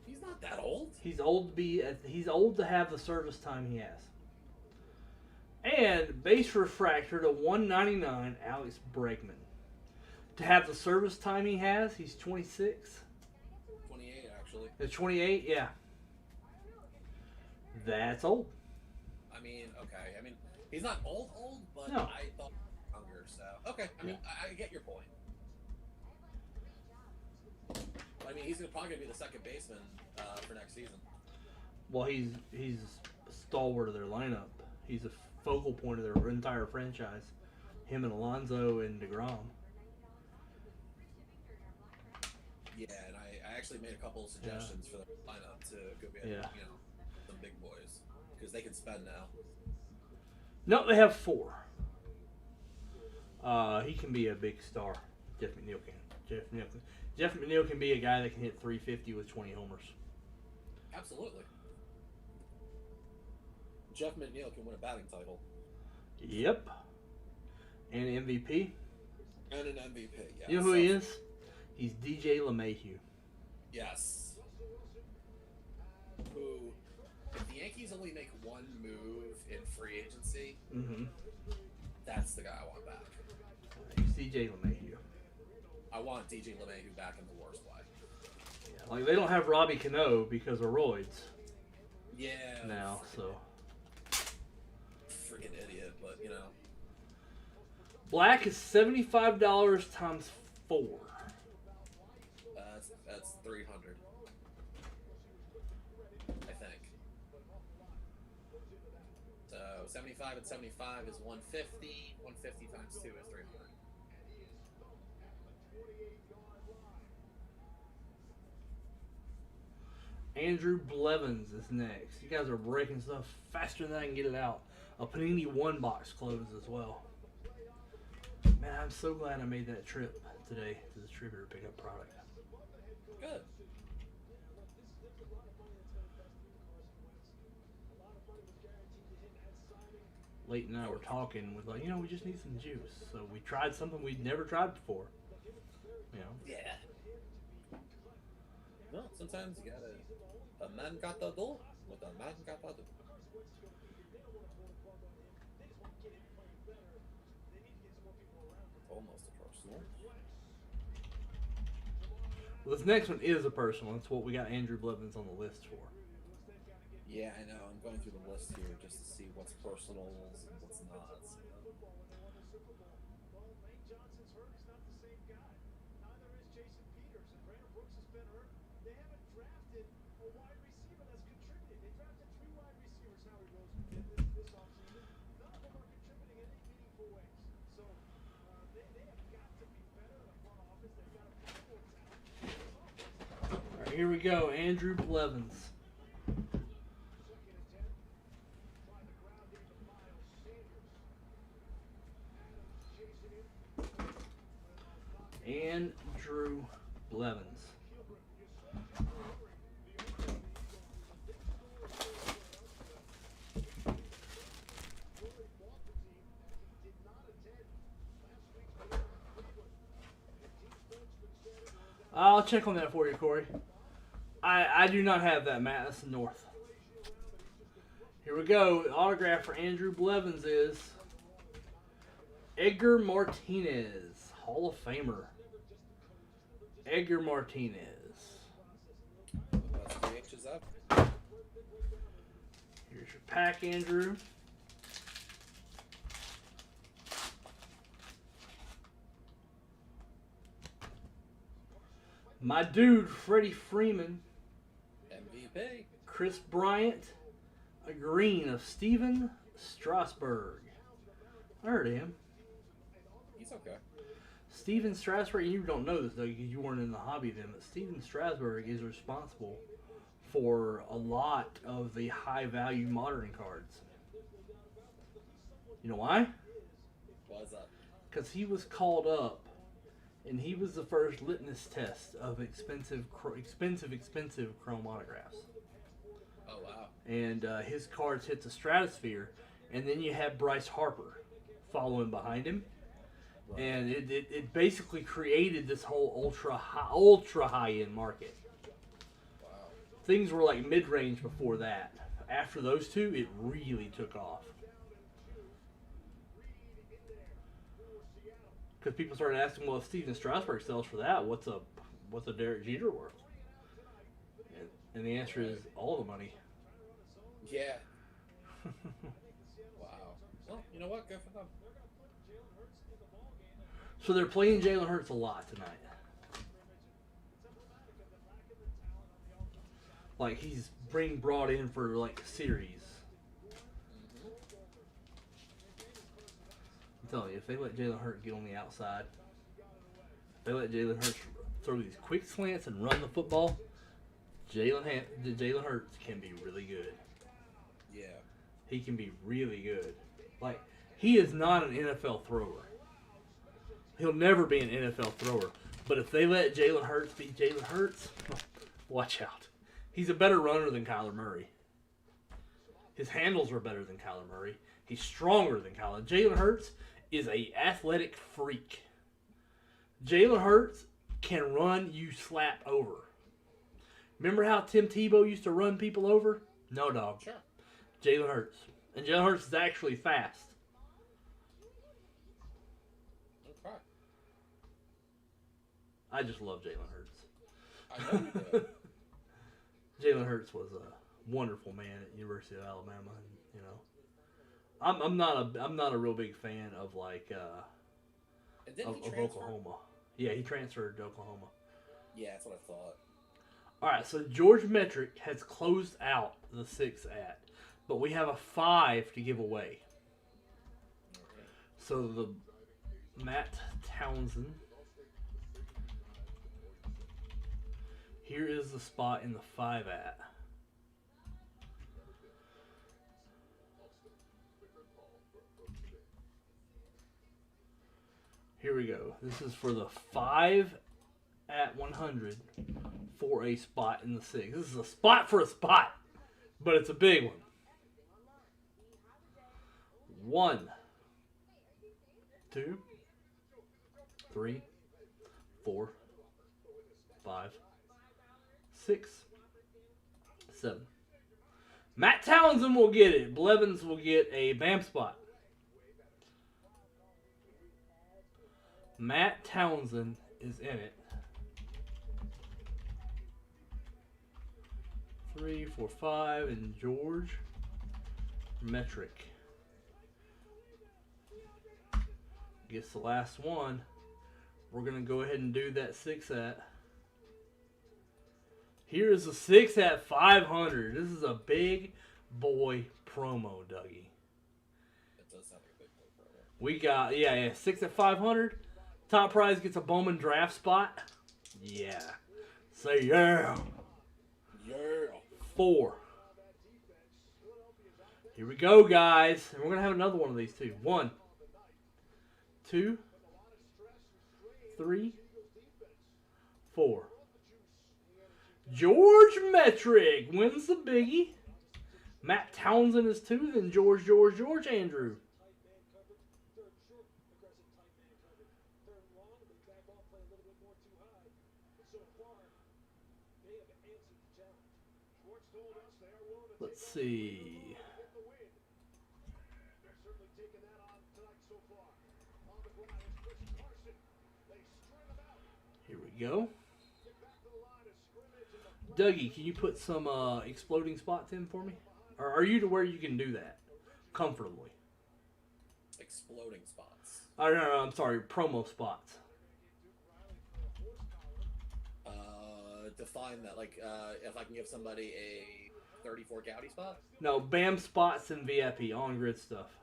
He's not that old. He's old to be. He's old to have the service time he has. And base refractor to 199, Alex Bregman. To have the service time he has, he's 26. 28, actually. It's 28, yeah. That's old. I mean, okay. I mean, he's not old, but No. I thought younger, so. Okay, I mean, I get your point. I mean, he's probably going to be the second baseman for next season. Well, he's a stalwart of their lineup. He's a focal point of their entire franchise. Him and Alonso and DeGrom. Yeah, and I actually made a couple of suggestions for the lineup to go get, some big boys. Because they can spend now. No, they have 4. He can be a big star. Jeff McNeil can. Jeff McNeil can be a guy that can hit 350 with 20 homers. Absolutely. Jeff McNeil can win a batting title. Yep. And MVP. And an MVP, yeah. You know who he is? He's DJ LeMahieu. Yes. Who, if the Yankees only make one move in free agency, that's the guy I want back. He's DJ LeMahieu. I want DJ LeMahieu back in the worst way. Yeah, like, they don't have Robbie Cano because of roids. Yeah. Now, so. Freaking idiot, but, you know. Black is $75 times 4. That's 300. I think. So 75 and 75 is 150. 150 times 2 is 300. Andrew Blevins is next. You guys are breaking stuff faster than I can get it out. A Panini 1 box closed as well. Man, I'm so glad I made that trip today to the distributor to pick up product. Good. Leighton and I were talking with like, we just need some juice. So we tried something we'd never tried before. Yeah. Well, sometimes you gotta A man got a do what a man got a do. Almost a personal. Well, this next one is a personal. That's what we got Andrew Blevins on the list for. Yeah, I know. I'm going through the list here just to see what's personals and what's not. So. All right, here we go. Andrew Blevins. Andrew Blevins. I'll check on that for you, Corey. I do not have that, Matt. That's the North. Here we go. The autograph for Andrew Blevins is Edgar Martinez, Hall of Famer. Edgar Martinez. Let's the H's up. Here's your pack, Andrew. My dude, Freddie Freeman. MVP. Chris Bryant. A green of Steven Strasburg. I heard of him. He's okay. Steven Strasburg, you don't know this though because you weren't in the hobby then, but Steven Strasburg is responsible for a lot of the high value modern cards. You know why? Why's that? Because he was called up and he was the first litmus test of expensive chrome autographs. Oh, wow. And his cards hit the stratosphere, and then you had Bryce Harper following behind him. Right. And it basically created this whole ultra high end market. Wow. Things were like mid range before that. After those two, it really took off. Because people started asking, well, if Steven Strasburg sells for that, what's a Derek Jeter worth? And the answer is all the money. Yeah. Wow. Well, you know what? Good for them. So they're playing Jalen Hurts a lot tonight. Like he's being brought in for like series. I'm telling you, if they let Jalen Hurts get on the outside, if they let Jalen Hurts throw these quick slants and run the football, Jalen Hurts can be really good. Yeah. He can be really good. Like, he is not an NFL thrower. He'll never be an NFL thrower. But if they let Jalen Hurts be Jalen Hurts, watch out. He's a better runner than Kyler Murray. His handles are better than Kyler Murray. He's stronger than Kyler. Jalen Hurts is a athletic freak. Jalen Hurts can run you slap over. Remember how Tim Tebow used to run people over? No, dog. Sure. Jalen Hurts. And Jalen Hurts is actually fast. Okay. I just love Jalen Hurts. I know you do. Jalen Hurts was a wonderful man at University of Alabama. You know, I'm not a real big fan of like And didn't he of transfer? Oklahoma. Yeah, he transferred to Oklahoma. Yeah, that's what I thought. All right, so George Metric has closed out the 6 at, but we have a 5 to give away. Okay. So the Matt Townsend. Here is the spot in the 5 at. Here we go. This is for the 5 at 100 for a spot in the 6. This is a spot for a spot, but it's a big one. 1, 2, 3, 4, 5, 6, 7. Matt Townsend will get it. Blevins will get a BAM spot. Matt Townsend is in it. 3, 4, 5, and George Metric gets the last one. We're going to go ahead and do that 6 at. Here's a 6 at 500. This is a big boy promo, Dougie. That does sound like a big boy promo. We got, 6 at 500. Top prize gets a Bowman draft spot. Yeah. Say yeah. Yeah. 4. Here we go, guys. And we're going to have another one of these, too. 1, 2, 3, 4. George Metric wins the biggie. Matt Townsend is 2. Then George Andrew. Let's see. Here we go. Dougie, can you put some exploding spots in for me? Or are you to where you can do that comfortably? Exploding spots. I don't know. I'm sorry. Promo spots. Define that. Like, if I can give somebody a 34 Gowdy spot? No, BAM spots and VIP on grid stuff.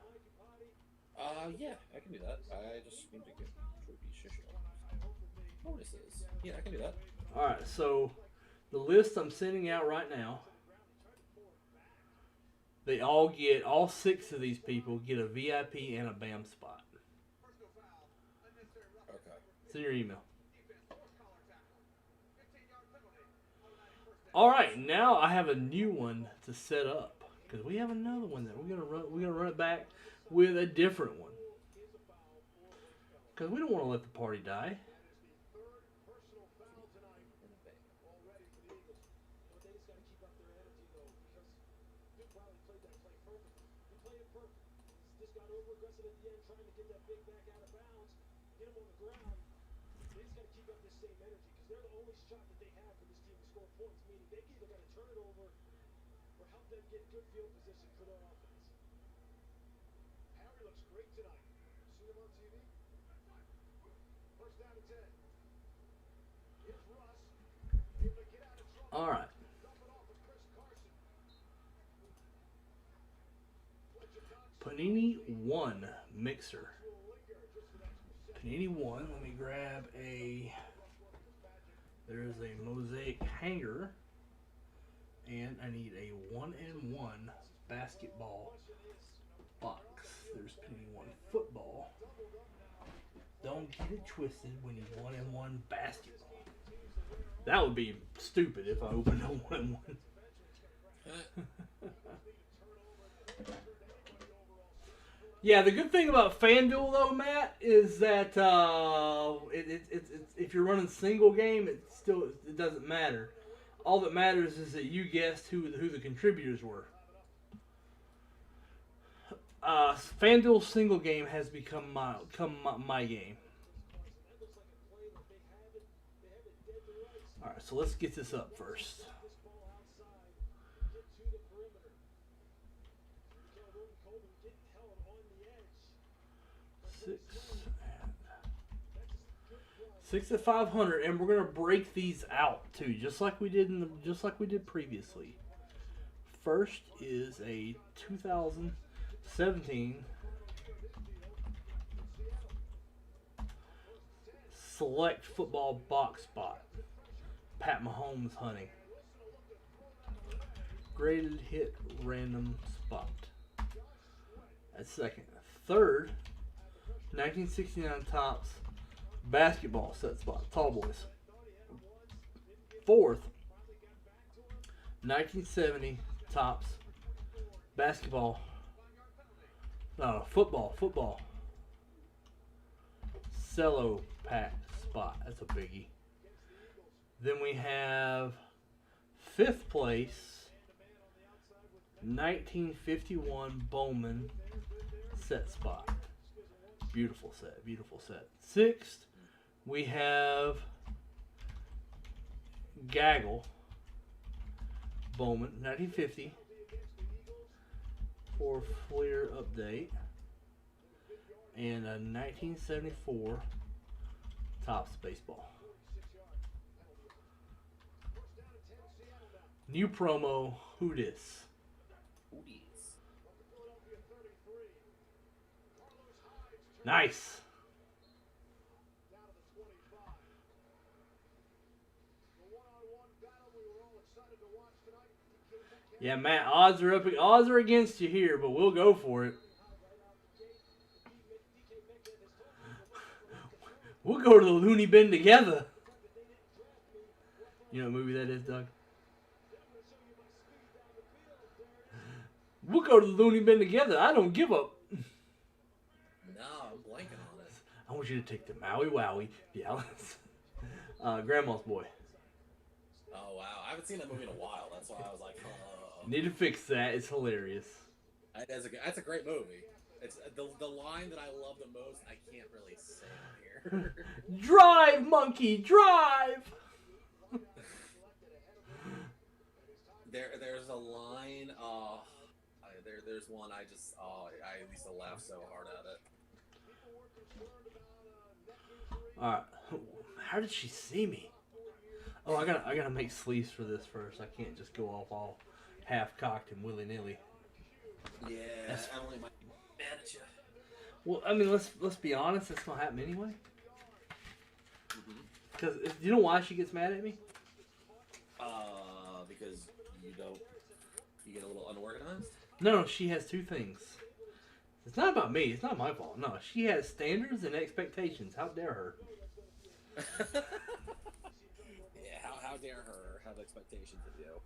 Yeah, I can do that. I just need to get Droopy Shisho. Bonuses. Yeah, I can do that. Alright, so the list I'm sending out right now, they all get, all 6 of these people get a VIP and a BAM spot. Okay. It's in your email. Alright, now I have a new one to set up. Because we have another one that we're gonna run it back with a different one. Because we don't want to let the party die. All right. Panini 1 mixer. Panini 1. Let me grab a. There's a mosaic hanger. And I need a 1-and-1 basketball box. There's Panini 1 football. Don't get it twisted. We need 1-and-1 basketball. That would be stupid if I opened a 1-and-1. Yeah, the good thing about FanDuel though, Matt, is that if you're running single game, it doesn't matter. All that matters is that you guessed who the contributors were. FanDuel single game has become my game. All right, so let's get this up first. Six at 500, and we're gonna break these out too, just like we did previously. First is a 2017 select football box spot. Pat Mahomes hunting. Graded hit random spot. That's second. Third, 1969 Topps basketball set spot. Tall boys. Fourth, 1970 Topps basketball. No, football. Cello pack spot. That's a biggie. Then we have 5th place 1951 Bowman set spot. Beautiful set. Beautiful set. Sixth, we have Gaggle Bowman 1950 for Fleer update. And a 1974 Topps baseball. New promo, who dis? Hooties. Nice. Yeah, Matt, odds are against you here, but we'll go for it. We'll go to the loony bin together. You know what movie that is, Doug? We'll go to the loony bin together. I don't give up. No, I'm blanking on it. I want you to take the Maui Wowie, the Alice, Grandma's Boy. Oh wow, I haven't seen that movie in a while. That's why I was like, Need to fix that. It's hilarious. That's a great movie. It's the line that I love the most. I can't really say it here. Drive, monkey, drive. There's a line. There's one. I used to laugh so hard at it. All right. How did she see me? Oh, I gotta make sleeves for this first. I can't just go off all half cocked and willy nilly. Yeah, Emily might be mad at you. Well, I mean, let's be honest. That's gonna happen anyway. Because you know why she gets mad at me? Because you get a little unorganized. No, she has two things. It's not about me. It's not my fault. No, she has standards and expectations. How dare her? Yeah, how dare her have expectations of you?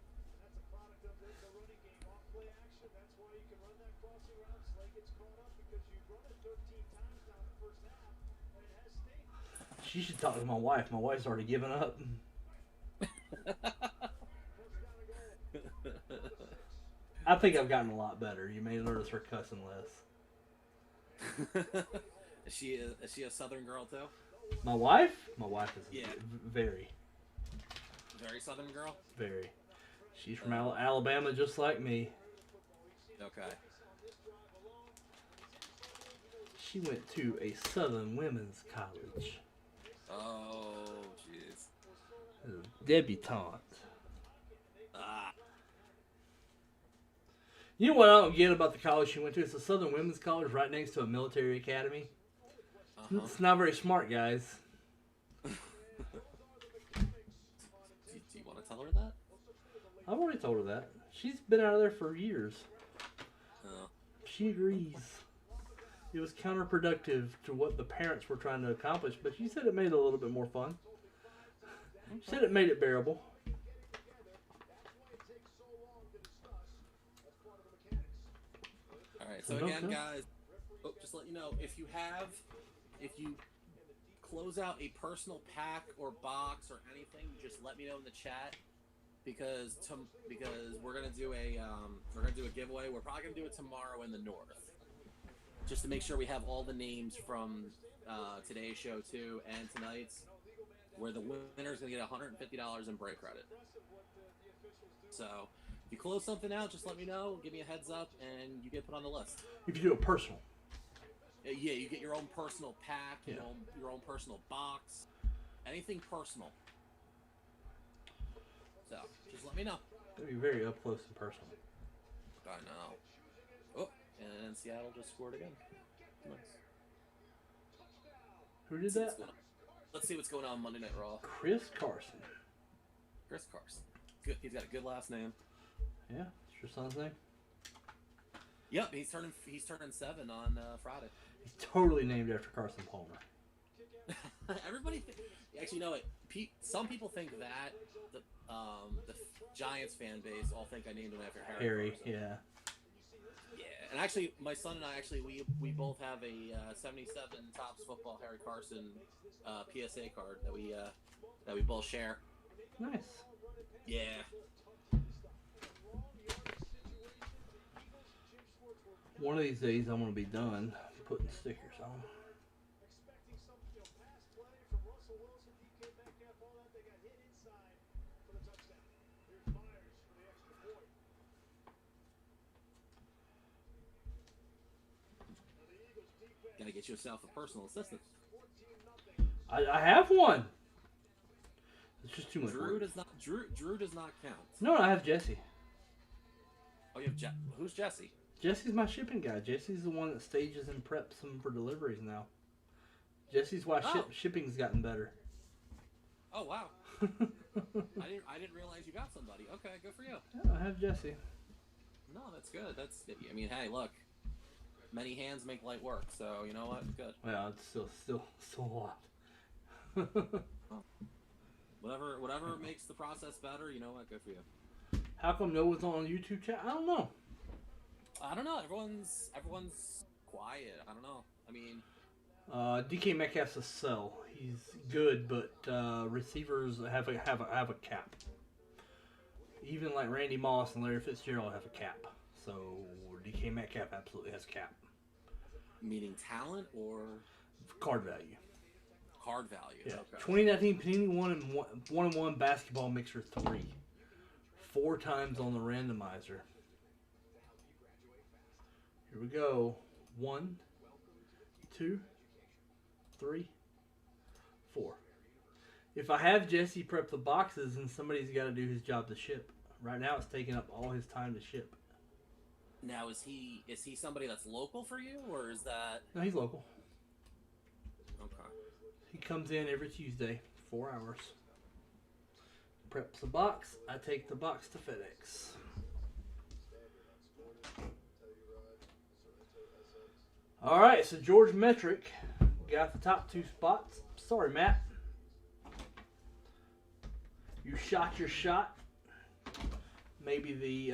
She should talk to my wife. My wife's already given up. I think I've gotten a lot better. You may notice her cussing less. Is she a Southern girl too? My wife? My wife is Yeah. Very. Very Southern girl? Very. She's from Alabama just like me. Okay. She went to a Southern women's college. Oh, jeez. A debutante. Ah. You know what I don't get about the college she went to? It's a Southern women's college right next to a military academy. Uh-huh. It's not very smart, guys. Do you want to tell her that? I've already told her that. She's been out of there for years. Oh. She agrees. It was counterproductive to what the parents were trying to accomplish, but she said it made it a little bit more fun. She said it made it bearable. Alright, so again, guys, just to let you know, if you close out a personal pack or box or anything, just let me know in the chat. Because we're gonna do a giveaway. We're probably gonna do it tomorrow in the north, just to make sure we have all the names from today's show too and tonight's, where the winner's gonna get $150 in break credit. So if you close something out, just let me know, give me a heads up, and you get put on the list. If you do it personal. Yeah, you get your own personal pack, Yeah. your own personal box, anything personal. So, just let me know. That'd be very up close and personal. I know. Oh, and Seattle just scored again. Nice. Who did that? Let's see what's going on Monday Night Raw. Chris Carson. Chris Carson. Good. He's got a good last name. Yeah, it's your son's name? Yep, he's turning 7 on Friday. He's totally named after Carson Palmer. Everybody, actually, you know what? Some people think that the Giants fan base all think I named him after Harry. Carson. Yeah. Yeah, and actually, my son and I we both have a 77 Topps football Harry Carson PSA card that we both share. Nice. Yeah. One of these days, I'm gonna be done putting stickers on. Expecting some, pass play from Russell Wilson, DK Metcalf, all that. They got hit inside for the touchdown. Here's Myers for the extra point. Now the Eagles defense Gotta get yourself a personal assistant. 14-0. I have one. It's just too much Drew work. Drew does not count. No, I have Jesse. Oh, you have who's Jesse? Jesse's my shipping guy. Jesse's the one that stages and preps them for deliveries now. Jesse's why shipping's gotten better. Oh wow. I didn't realize you got somebody. Okay, good for you. Yeah, I have Jesse. No, that's good. I mean, hey, look. Many hands make light work, so you know what? Good. Well, it's still a lot. Whatever makes the process better, you know what? Good for you. How come no one's on YouTube chat? I don't know. I don't know. Everyone's quiet. I don't know. I mean, DK Metcalf's a sell. He's good, but receivers have a cap. Even like Randy Moss and Larry Fitzgerald have a cap. So DK Metcalf absolutely has a cap. meaning talent or Card value. card value? Yeah. Okay. 2019 Panini 1-1 Basketball Mixer 3. 4 times on the randomizer. Here we go. 1, 2, 3, 4. If I have Jesse prep the boxes, then somebody's got to do his job to ship. Right now, it's taking up all his time to ship. Now, is he somebody that's local for you, or is that? No, he's local. Okay. He comes in every Tuesday, 4 hours. Preps the box. I take the box to FedEx. All right, so George Metric got the top 2 spots. Sorry, Matt. You shot your shot. Maybe the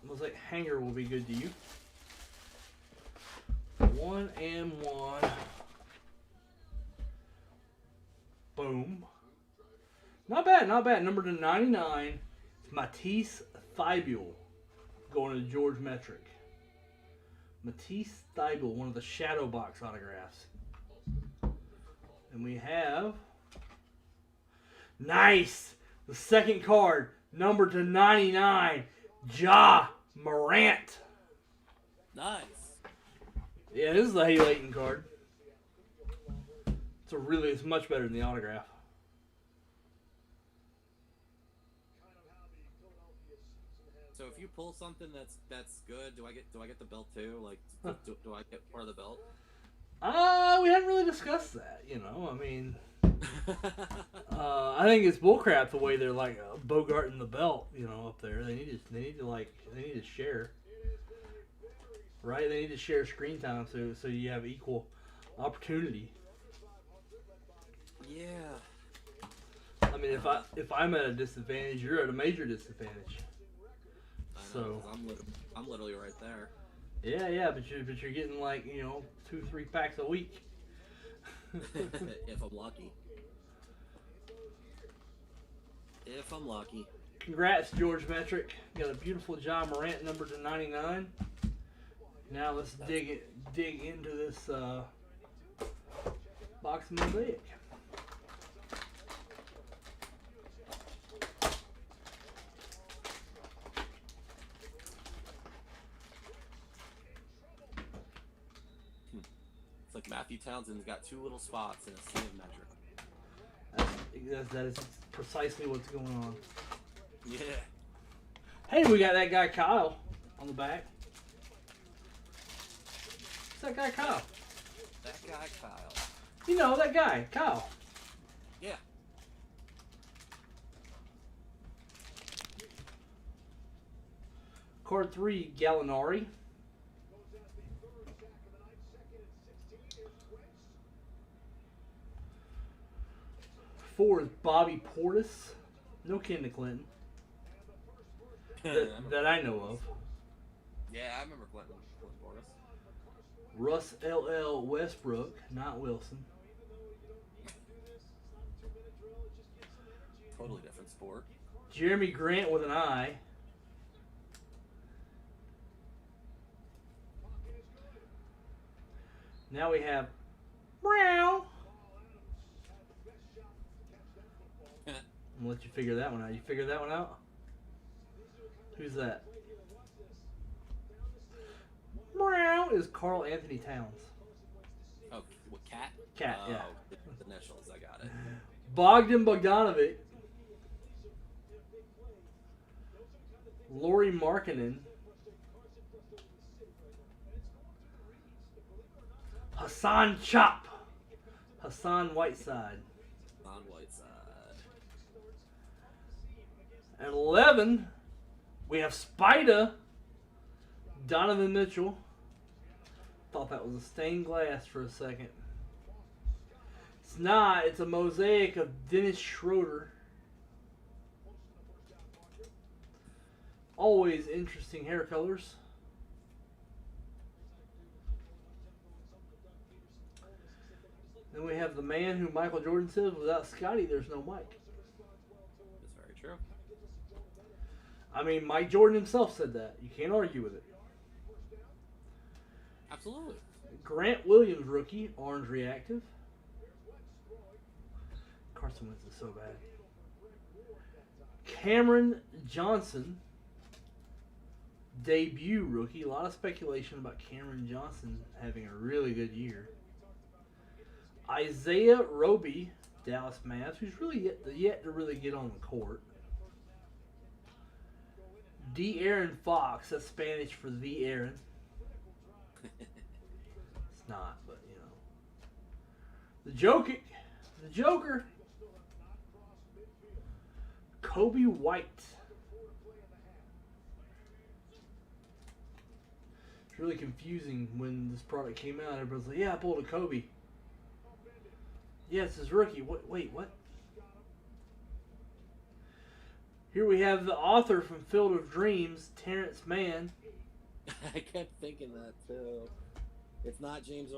mosaic hanger will be good to you. 1 and 1. Boom. Not bad, not bad. Number to 99. It's Matisse Thybulle going to George Metric. Matisse Thybulle, one of the shadow box autographs. And we have... Nice! The second card, number to 99, Ja Morant. Nice. Yeah, this is the Hay Layton card. It's much better than the autograph. So if you pull something that's good, do I get the belt too? Like, do I get part of the belt? We hadn't really discussed that, I mean, I think it's bullcrap the way they're like bogarting the belt, up there. They need to share, right? They need to share screen time so you have equal opportunity. Yeah. I mean, if I'm at a disadvantage, you're at a major disadvantage. I know, So 'cause I'm literally right there. yeah, but you're getting like 2-3 packs a week. If I'm lucky. If I'm lucky. Congrats, George Metric. Got a beautiful John Morant number to 99. Now let's dig into this box of mosaic. It's like Matthew Townsend's got 2 little spots in a sea of Metric. That is precisely what's going on. Yeah. Hey, we got that guy Kyle on the back. What's that guy Kyle? That guy Kyle. That guy Kyle. Yeah. Card 3, Gallinari. 4 is Bobby Portis. No kin to Clinton. That I know of. Yeah, I remember Clinton Portis. Russ L.L. Westbrook, not Wilson. Totally different sport. Jeremy Grant with an I. Now we have Meow. I'm gonna let you figure that one out. You figure that one out? Who's that? Meow is Carl Anthony Towns. Oh, what, Cat? Cat, yeah. The initials, I got it. Bogdan Bogdanovic. Lauri Markkanen. Hassan Chop. Hassan Whiteside. On Whiteside. At 11, we have Spida. Donovan Mitchell. Thought that was a stained glass for a second. It's not. It's a mosaic of Dennis Schroeder. Always interesting hair colors. Then we have the man who Michael Jordan says, without Scotty, there's no Mike. That's very true. I mean, Mike Jordan himself said that. You can't argue with it. Absolutely. Grant Williams, rookie, orange reactive. Carson Wentz is so bad. Cameron Johnson, debut rookie. A lot of speculation about Cameron Johnson having a really good year. Isaiah Roby, Dallas Mavs, who's really yet to really get on the court. De'Aaron Fox, that's Spanish for the Aaron. It's not, but you know. The Joker. Kobe White. It's really confusing when this product came out. Everybody's like, yeah, I pulled a Kobe. Yes, his rookie. Wait, what? Here we have the author from Field of Dreams, Terrence Mann. I kept thinking that too. It's not James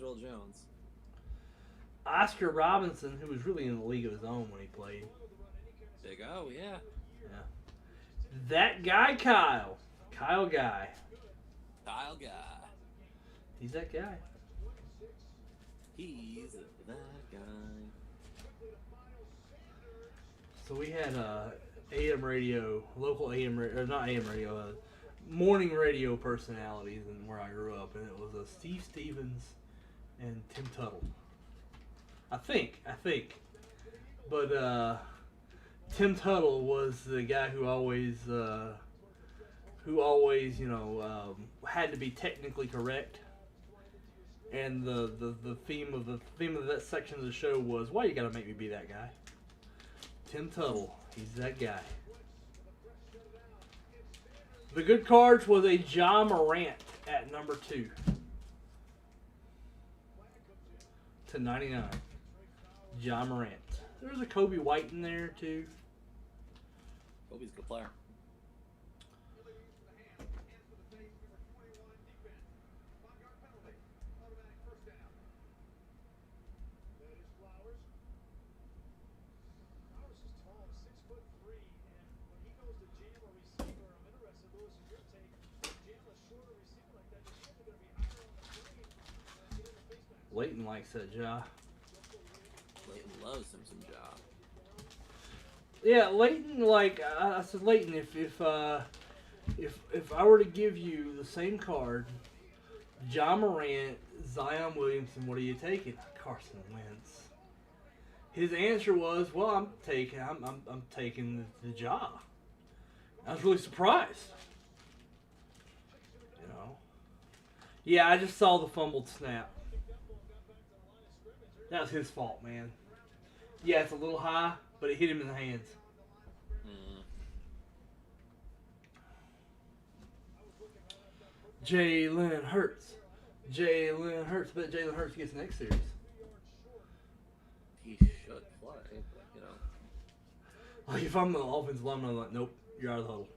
Earl Jones. Oscar Robinson, who was really in the league of his own when he played. Big O, yeah. Yeah. That guy, Kyle. Kyle Guy. Kyle Guy. He's that guy. He's that guy. So we had AM radio, local AM radio, or not AM radio, morning radio personalities in where I grew up, and it was Steve Stevens and Tim Tuttle. I think. But Tim Tuttle was the guy who always, had to be technically correct. And the theme of that section of the show was, why you gotta make me be that guy? Tim Tuttle, he's that guy. The good cards was a Ja Morant at number 2 to 99. Ja Morant. There's a Kobe White in there too. Kobe's a good player. Leighton likes that Ja. Leighton loves him some Ja. Yeah, Leighton. I said, Leighton, if I were to give you the same card, Ja Morant, Zion Williamson, what are you taking? Carson Wentz. His answer was, well, I'm taking the Ja. I was really surprised. You know. Yeah, I just saw the fumbled snap. That was his fault, man. Yeah, it's a little high, but it hit him in the hands. Jalen Hurts. Jalen Hurts. Bet Jalen Hurts gets next series. He should play, but, you know. Like, if I'm the offensive lineman, I'm like, nope, you're out of the huddle.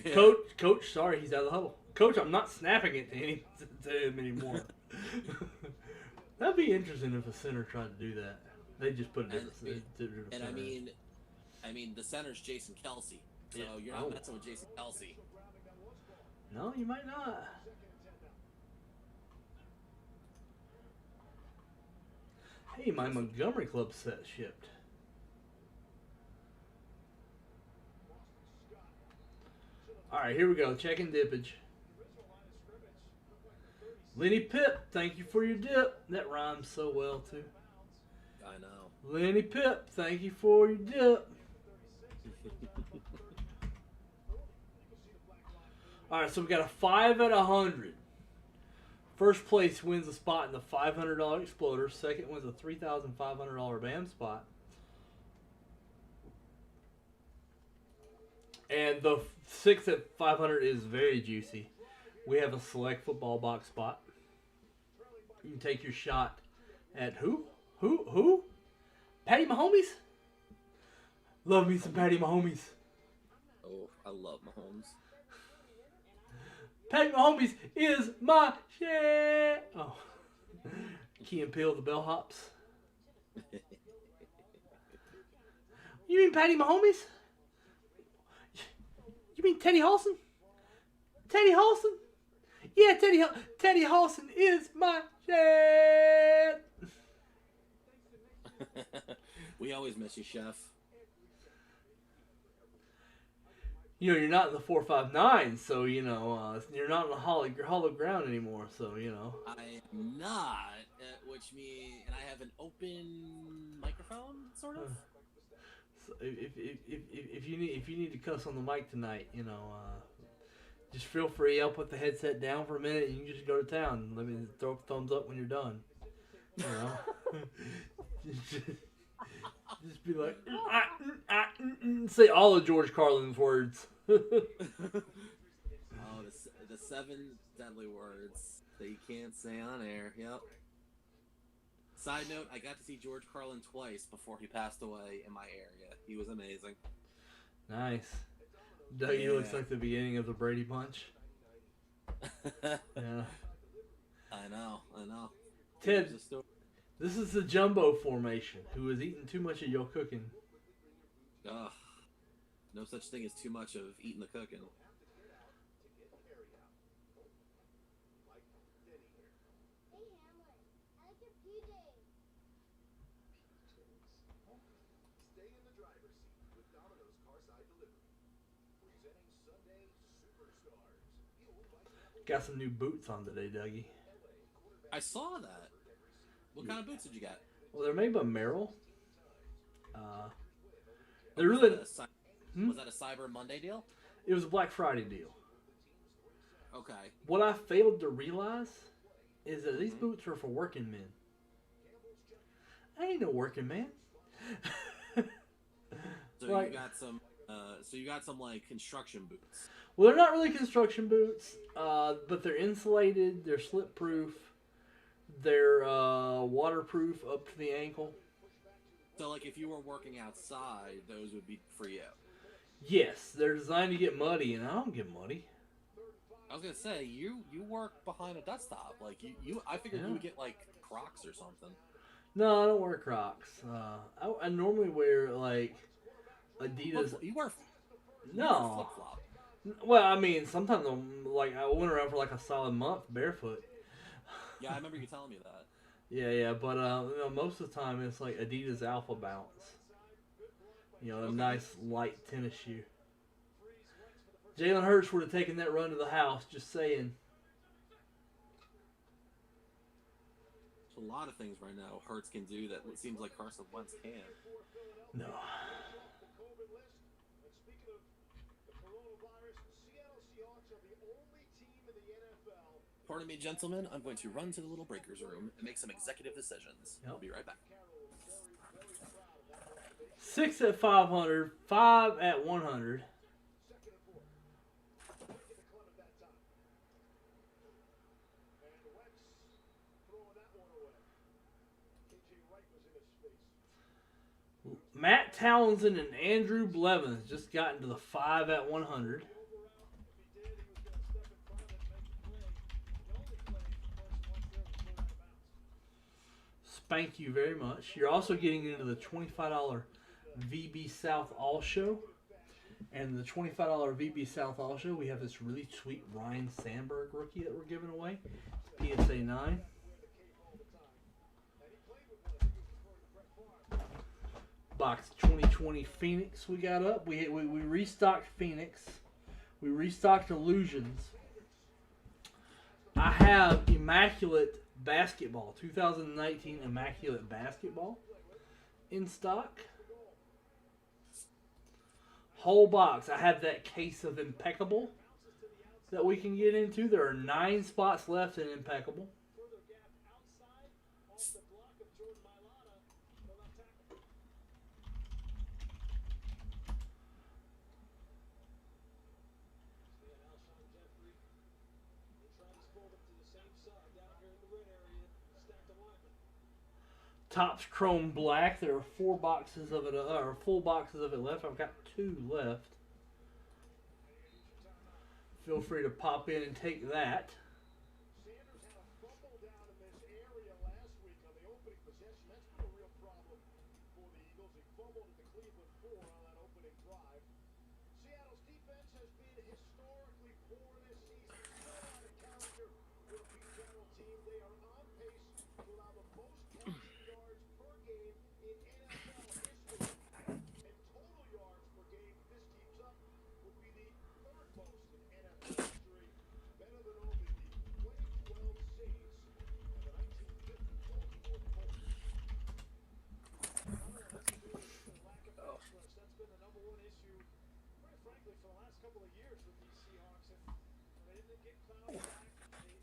Yeah. Coach, sorry, he's out of the huddle. Coach, I'm not snapping it to him anymore. That'd be interesting if a center tried to do that. They just put a different And center. I mean, the center's Jason Kelsey, so Yeah. you're not messing with Jason Kelsey. No, you might not. Hey, my Montgomery Club set shipped. Alright, here we go. Checking dippage. Lenny Pip, thank you for your dip. That rhymes so well, too. I know. Lenny Pip, thank you for your dip. Alright, so we got a 5 at 100. First place wins a spot in the $500 Exploder. Second wins a $3,500 BAM spot. And the 6 at 500 is very juicy. We have a select football box spot. You can take your shot at who? Who? Patty Mahomes? Love me some Patty Mahomes. Oh, I love Mahomes. Patty Mahomes is my shit. Oh. Key and Peele, the bellhops. You mean Patty Mahomes? You mean Teddy Halson? Teddy Halson? Yeah, Teddy Halson is my shit. We always miss you, Chef. You know, you're not in the 459, so, you know, you're not in the hollow ground anymore, so, you know. I am not, which means, and I have an open microphone, sort of. So if you need to cuss on the mic tonight, you know, just feel free. I'll put the headset down for a minute, and you can just go to town. Let me throw a thumbs up when you're done. You know, just be like, say all of George Carlin's words. Oh, the 7 deadly words that you can't say on air. Yep. Side note, I got to see George Carlin twice before he passed away in my area. He was amazing. Nice. Dougie looks like the beginning of the Brady Bunch. Yeah. I know. Ted, this is the jumbo formation. Who has eaten too much of your cooking? Ugh. No such thing as too much of eating the cooking. Got some new boots on today, Dougie. I saw that. What kind of boots did you get? Well, they're made by Merrill. They're really. Was that a Cyber Monday deal? It was a Black Friday deal. Okay. What I failed to realize is that these boots are for working men. I ain't no working man. So Like- you got some. So you got some like construction boots. Well, they're not really construction boots, but they're insulated. They're slip proof. They're waterproof up to the ankle. So like if you were working outside, those would be for you. Yes, they're designed to get muddy, and I don't get muddy. I was gonna say you work behind a desktop. Like you I figured Yeah. you would get like Crocs or something. No, I don't wear Crocs. I normally wear like Adidas. You wear No. flip flop. Well, I mean, sometimes I went around for like a solid month barefoot. Yeah, I remember you telling me that. Yeah, but you know, most of the time it's like Adidas Alpha Bounce. You know, a nice light tennis shoe. Jalen Hurts would have taken that run to the house. Just saying. There's a lot of things right now Hurts can do that it seems like Carson Wentz can't. No. Pardon me, gentlemen. I'm going to run to the little breakers room and make some executive decisions. Yep. I'll be right back. 6 at 500, 5 at 100. Matt Townsend and Andrew Blevins just got into the 5 at 100. Thank you very much. You're also getting into the $25 VB South All Show. And the $25 VB South All Show, we have this really sweet Ryan Sandberg rookie that we're giving away. PSA 9. box 2020 Phoenix we got up. We restocked Phoenix. We restocked Illusions. I have Immaculate Basketball, 2019 Immaculate Basketball in stock. Whole box. I have that case of Impeccable that we can get into. There are 9 spots left in Impeccable. Topps Chrome Black. There are 4 boxes of it, or full boxes of it left. I've got 2 left. Feel free to pop in and take that. Sanders had a fumble down in this area last week on the opening possession. That's been a real problem for the Eagles. He fumbled at the Cleveland 4 on that opening drive. Seattle's defense has been historically poor this season. Still out of character for a Pete Carroll team. They are on pace to allow the most passing yards per game in NFL history. And total yards per game, if this keeps up, would be the 3rd most in NFL history. Better than only the 2012 Saints and the 1950 Baltimore Colts. Lack of pass rush, that's been the number 1 issue, quite frankly, for the last couple of years with these Seahawks. And they didn't get Clowney back.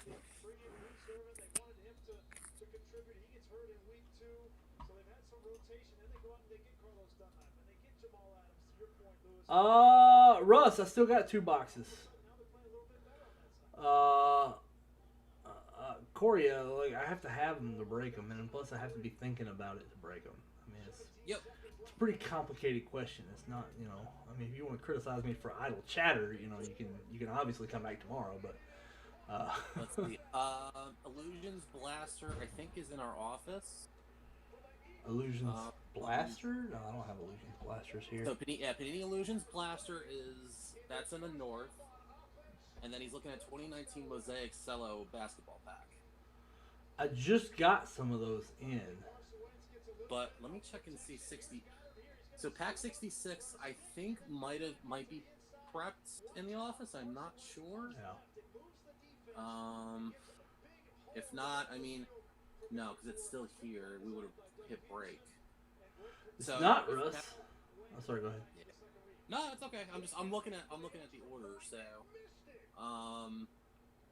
They bring in Servant. They wanted him to contribute. He gets hurt in week 2, so they've had some rotation. Then they go out and they get Carlos Dunlap and they get Jamal Adams. To your point, Lewis. Russ, I still got 2 boxes. Now they're playing a little bit better on that side. Corey, like I have to have them to break them, and plus I have to be thinking about it to break them. I mean, it's a pretty complicated question. It's not, I mean, if you want to criticize me for idle chatter, you can obviously come back tomorrow, but. Let's see. Illusions Blaster, I think, is in our office. Illusions Blaster? No, I don't have Illusions Blasters here. So Panini Illusions Blaster that's in the north, and then he's looking at 2019 Mosaic Cello basketball pack. I just got some of those in. But let me check and see 60. So pack 66, I think might be prepped in the office. I'm not sure. Yeah. If not, I mean, no, because it's still here. We would have hit break. It's not Russ. Oh, sorry. Go ahead. Yeah. No, it's okay. I'm looking at the order.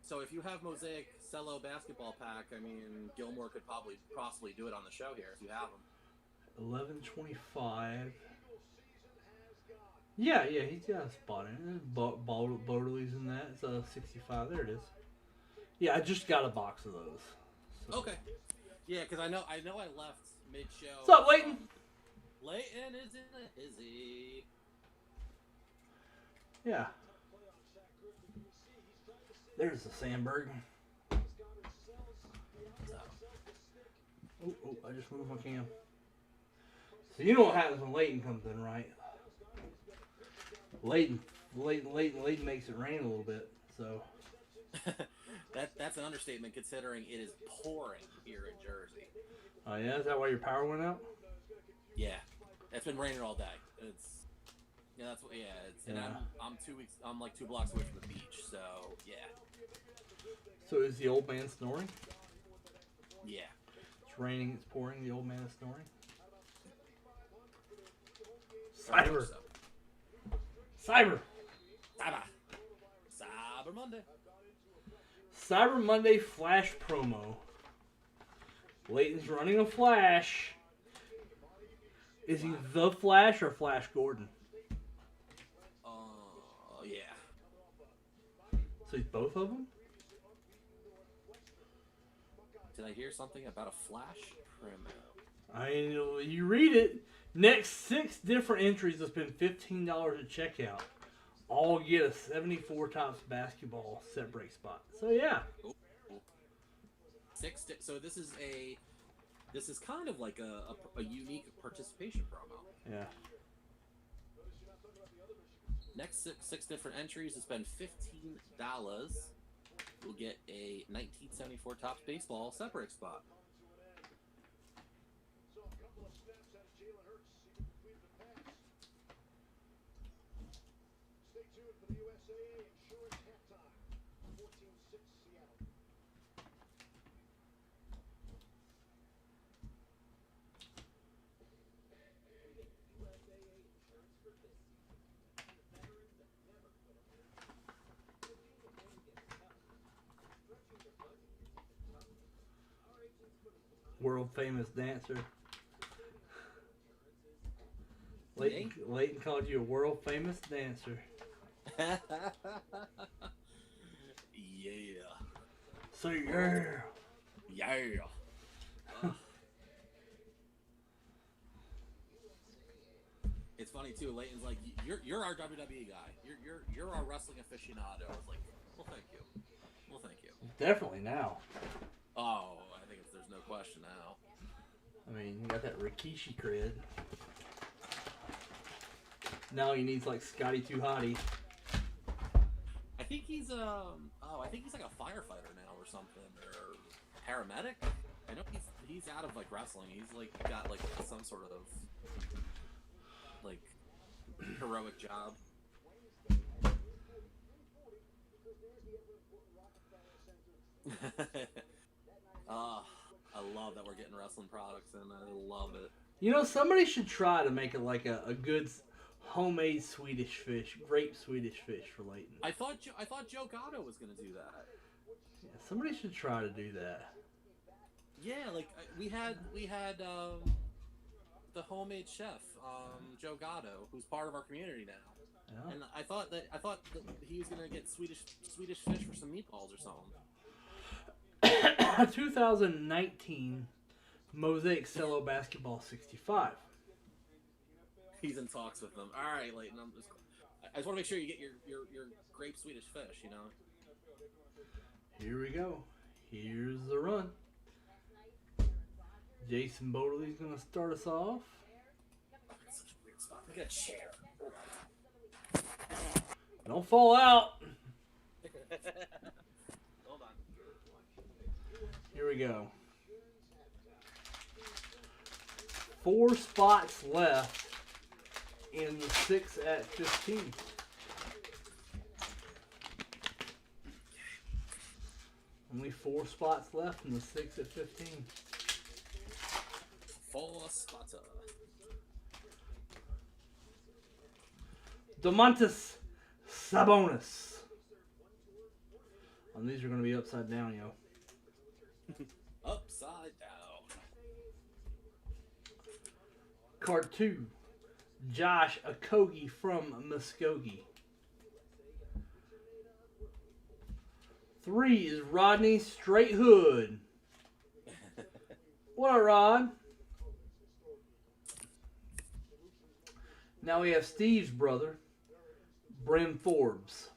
So if you have Mosaic Cello basketball pack, I mean, Gilmore could possibly do it on the show here if you have them. 1125. Yeah, he's got a spot in it. Boderly's in that. It's a 65. There it is. Yeah, I just got a box of those. So. Okay. Yeah, because I know I left mid-show. What's up, Leighton? Leighton is in a hizzy. Yeah. There's the Sandberg. Oh, I just moved my cam. So you know what happens when Leighton comes in, right? Leighton makes it rain a little bit, so. That's an understatement considering it is pouring here in Jersey. Oh yeah, is that why your power went out? Yeah, it's been raining all day. And I'm 2 weeks. I'm like 2 blocks away from the beach, so yeah. So is the old man snoring? Yeah. It's raining. It's pouring. The old man is snoring. Cyber. Cyber Monday. Cyber Monday Flash promo. Leighton's running a Flash. Is he the Flash or Flash Gordon? Yeah. So he's both of them? Did I hear something about a Flash promo? I know, you read it. Next 6 different entries will spend $15 at checkout. All get a 74 Topps basketball set break spot. So yeah. Ooh. So this is kind of like a unique participation promo. Yeah. Next six different entries to spend $15. We'll get a 1974 Topps baseball separate spot. World famous dancer. Leighton called you a world famous dancer. Yeah. So yeah. Yeah. It's funny too. Leighton's like, you're our WWE guy. You're our wrestling aficionado. I was like, well, thank you. Well, thank you. Definitely now. Oh, I think there's no question now. I mean, you got that Rikishi cred. Now he needs like Scotty Too Hottie. I think he's I think he's like a firefighter now or something, or paramedic. I know he's out of like wrestling. He's like got like some sort of like heroic job. I love that we're getting wrestling products, and I love it. You know, somebody should try to make it like a good homemade Swedish fish, grape Swedish fish for Leighton. I thought Joe Gatto was gonna do that. Yeah, somebody should try to do that. Yeah, like we had the homemade chef, Joe Gatto, who's part of our community now. Yeah. And I thought that he was gonna get Swedish fish for some meatballs or something. 2019 Mosaic Cello Basketball 65. He's in talks with them. All right, Leighton. I just want to make sure you get your grape Swedish fish. You know. Here we go. Here's the run. Jason Bodley's gonna start us off. It's such a weird spot. Look at a chair. Don't fall out. Hold on. Here we go. 4 spots left in the 6 at 15. Only 4 spots left in the 6 at 15. 4 spotter. Domantas Sabonis. And these are going to be upside down, yo. Upside down. Card 2. Josh Okogie from Muskogee. 3 is Rodney Straight Hood. What up, Rod? Now we have Steve's brother, Brim Forbes.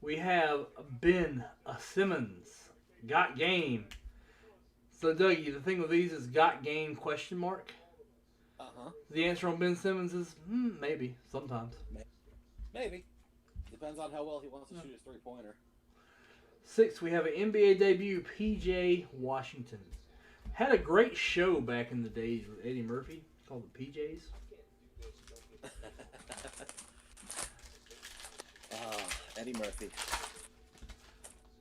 We have Ben Simmons. Got game. So, Dougie, the thing with these is got game question mark. Uh-huh. The answer on Ben Simmons is maybe, sometimes. Maybe. Depends on how well he wants to shoot his three-pointer. 6, we have an NBA debut, PJ Washington. Had a great show back in the days with Eddie Murphy called the PJs. Eddie Murphy.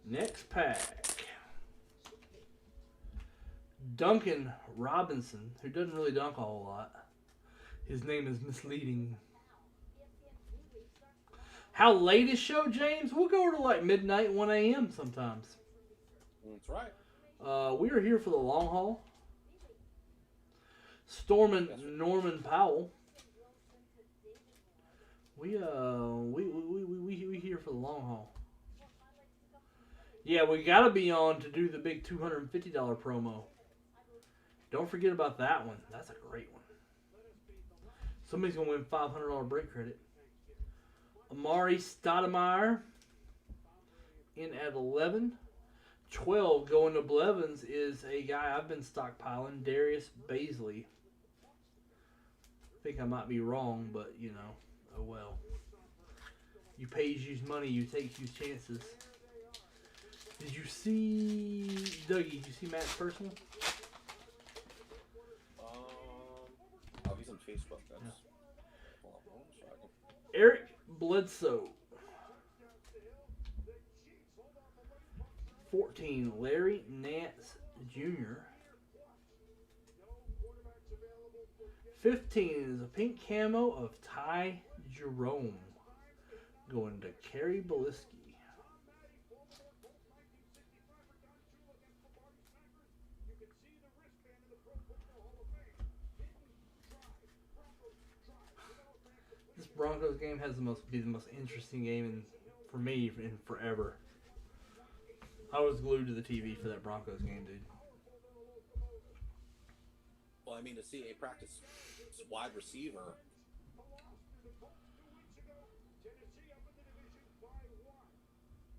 Next pack. Duncan Robinson, who doesn't really dunk a whole lot. His name is misleading. How late is show, James? We'll go to like midnight, 1 a.m. sometimes. That's right. We are here for the long haul. Stormin' Norman Powell. We here for the long haul. Yeah, we gotta be on to do the big $250 promo. Don't forget about that one. That's a great one. Somebody's gonna win $500 break credit. Amari Stoudemire in at 11. 12 going to Blevins is a guy I've been stockpiling, Darius Baisley. I think I might be wrong, but you know, oh well. You pays use money, you take use chances. Did you see, Dougie, did you see Matt's personal? Oh, he's on Facebook. That's... Yeah. Hold on one second. Eric Bledsoe. 14, Larry Nance Jr. 15 is a pink camo of Ty Jerome. Going to Kerry Beliski. Broncos game has the most interesting game for me in forever. I was glued to the TV for that Broncos game, dude. Well, I mean, to see a practice wide receiver. Tennessee up in the division by one.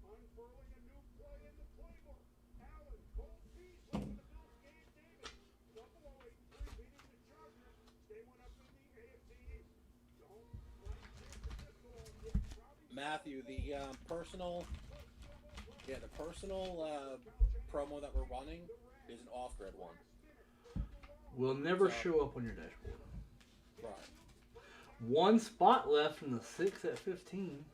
Unfurling a new play in the playbook. Allen, Cole Beasley for the Bills, Gabe Davis. Buffalo 8-3 beating the Chargers. They went up in the AFC East. Don't like San Francisco yet. Matthew, the personal promo that we're running is an off-grid one. Will never show up on your dashboard. Right. One spot left from the 6 at 15.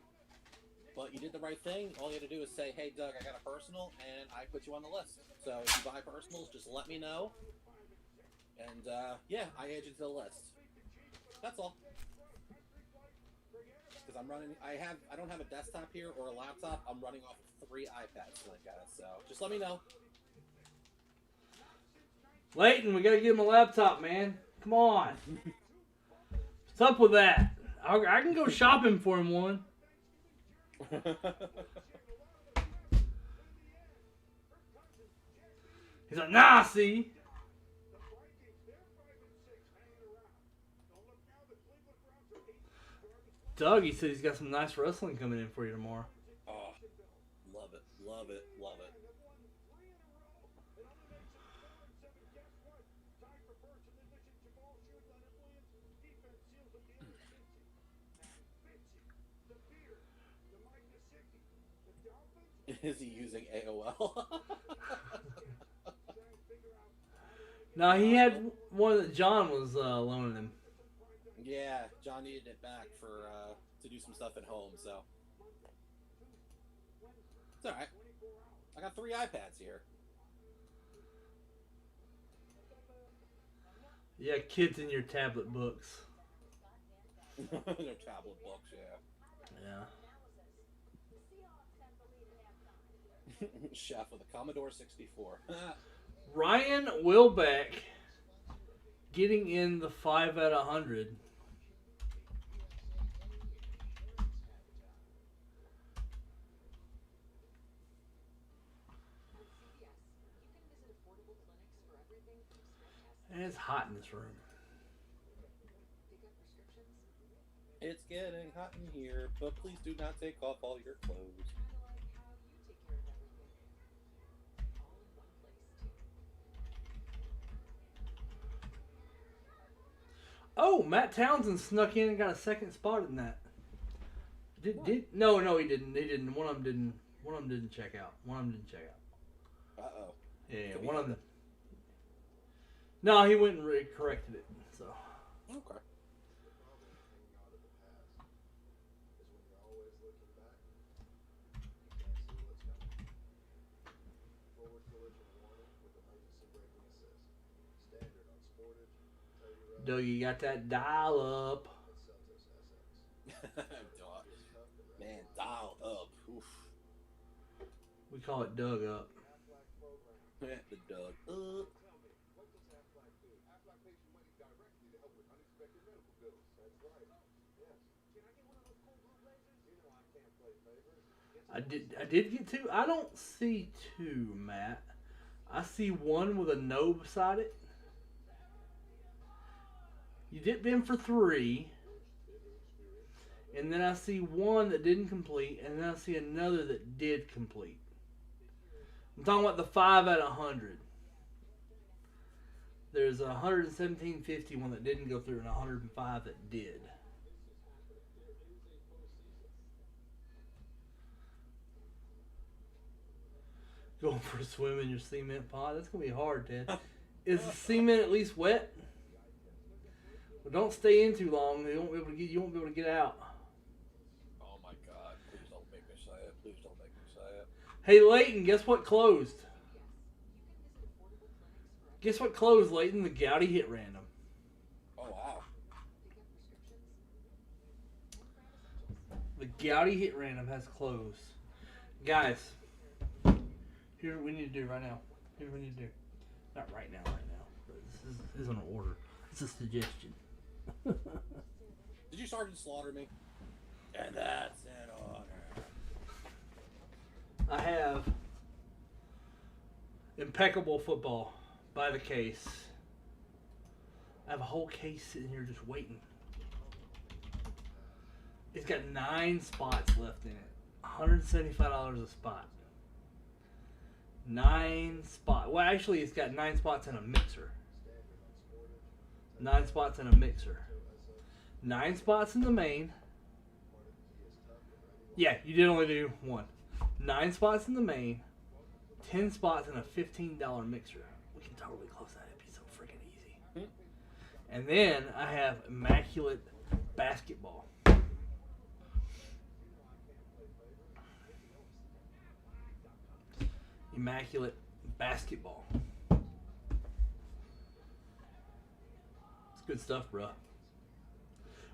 But you did the right thing. All you had to do is say, hey, Doug, I got a personal, and I put you on the list. So if you buy personals, just let me know. And, yeah, I add you to the list. That's all. Because I'm running, I don't have a desktop here or a laptop. I'm running off of 3 iPads tonight, guys. So just let me know. Leighton, we gotta give him a laptop, man. Come on. What's up with that? I can go shopping for him one. He's like, nah, see? Doug, he said he's got some nice wrestling coming in for you tomorrow. Oh, love it, love it, love it. Is he using AOL? No, he had one that John was loaning him. Yeah, John needed it back for to do some stuff at home, so it's all right. I got 3 iPads here. Yeah, kids in your tablet books. They're tablet books, yeah. Yeah. Chef with a Commodore 64. Ryan Wilbeck getting in the 5 out of 100. And it's hot in this room. It's getting hot in here, but please do not take off all your clothes. Oh, Matt Townsend snuck in and got a second spot in that. No, he didn't. He didn't. One of them didn't check out. Uh-oh. Yeah, one of them. No, he went and corrected it. So. Okay. Doug, you got that dial up. Man, dial up. Oof. We call it Doug up. The Doug up. I did get 2. I don't see 2, Matt. I see 1 with a no beside it. You dipped in for 3. And then I see 1 that didn't complete. And then I see another that did complete. I'm talking about the 5 out of 100. There's a 117.50 one that didn't go through and 105 that did. Going for a swim in your cement pot? That's going to be hard, Ted. Is the cement at least wet? Well, don't stay in too long. You won't be able to get out. Oh my God! Please don't make me say it. Please don't make me say it. Hey, Leighton, guess what closed? Guess what closed, Leighton? The Gowdy Hit Random. Oh wow! The Gowdy Hit Random has closed. Guys, here's what we need to do right now. Here's what we need to do. Not right now. But this isn't an order. It's a suggestion. Did Did you Sergeant Slaughter me? And that's an honor. I have Impeccable Football by the case. I have a whole case sitting here just waiting. It's got 9 spots left in it. $175 a spot. 9 spots. Well, actually, it's got 9 spots in a mixer. 9 spots in a mixer. 9 spots in the main. Yeah, you did only do 1. 9 spots in the main. 10 spots in a $15 mixer. We can totally close that. It'd be so freaking easy. And then I have Immaculate Basketball. Immaculate Basketball. It's good stuff, bro.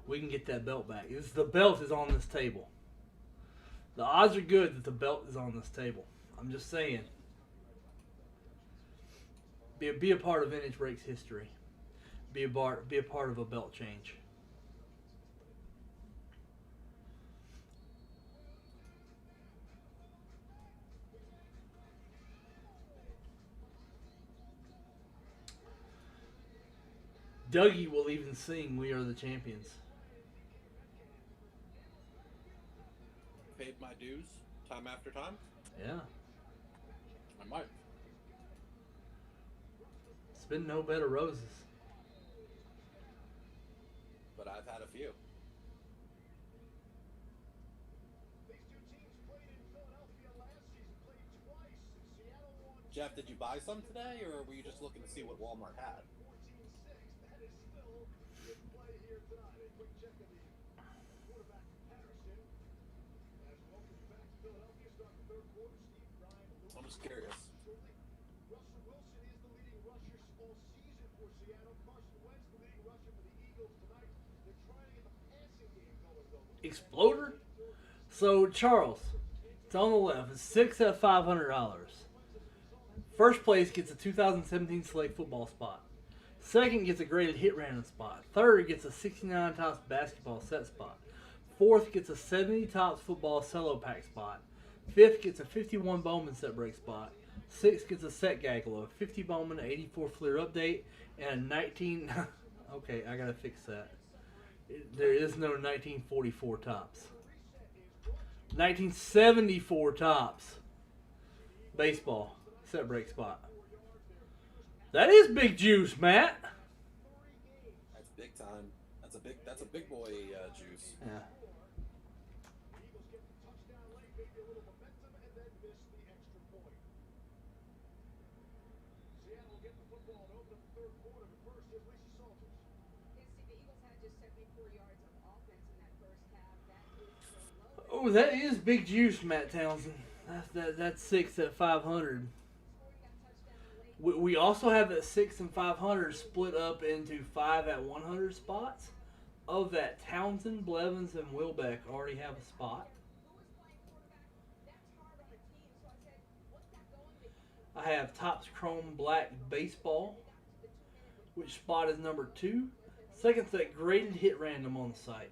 We can get that belt back. The belt is on this table. The odds are good that the belt is on this table. I'm just saying. Be a part of Vintage Breaks history. Be a part of a belt change. Dougie will even sing "We Are the Champions." Paid my dues time after time. Yeah. I might. It's been no bed of roses. But I've had a few. These two teams played in Philadelphia last season, played twice. Seattle won Jeff, did you buy some today, or were you just looking to see what Walmart had? 14-6. That is still in play here tonight. A quick check of the quarterback comparison. As welcome back to Philadelphia, start the third quarter. Steve Ryan. I'm just curious. Russell Wilson is the leading rusher all season for Seattle. Carson Wentz, the leading rusher for the Eagles tonight. They're trying to get the passing game going, though. Exploder? So, Charles, it's on the left. It's 6 at $500. First place gets a 2017 Select Football spot. Second gets a graded hit random spot. Third gets a 69 Tops basketball set spot. Fourth gets a 70 Tops football cello pack spot. Fifth gets a 51 Bowman set break spot. Sixth gets a set gaggle, a 50 Bowman, 84 Fleer update, and a 19... Okay, I gotta fix that. There is no 1944 Tops. 1974 Tops baseball set break spot. That is big juice, Matt. That's big time. That's a big boy juice. Yeah. Eagles get the touchdown late, maybe a little momentum, and then miss the extra point. Seattle get the football and open up the third quarter, but first is Lisa Salters. Yes, Steve, the Eagles had just 74 yards of offense in that first half. That is the lowest. Oh, that is big juice, Matt Townsend. That's 6 at 500. Scoring that touchdown late. We also have that 6 and 500 split up into 5 at 100 spots. Of that, Townsend, Blevins, and Wilbeck already have a spot. Lewis playing quarterback. That's hard on a team. So I said, what's that going to I have Topps Chrome Black Baseball, which spot is number 2. Second's that graded hit random on the site.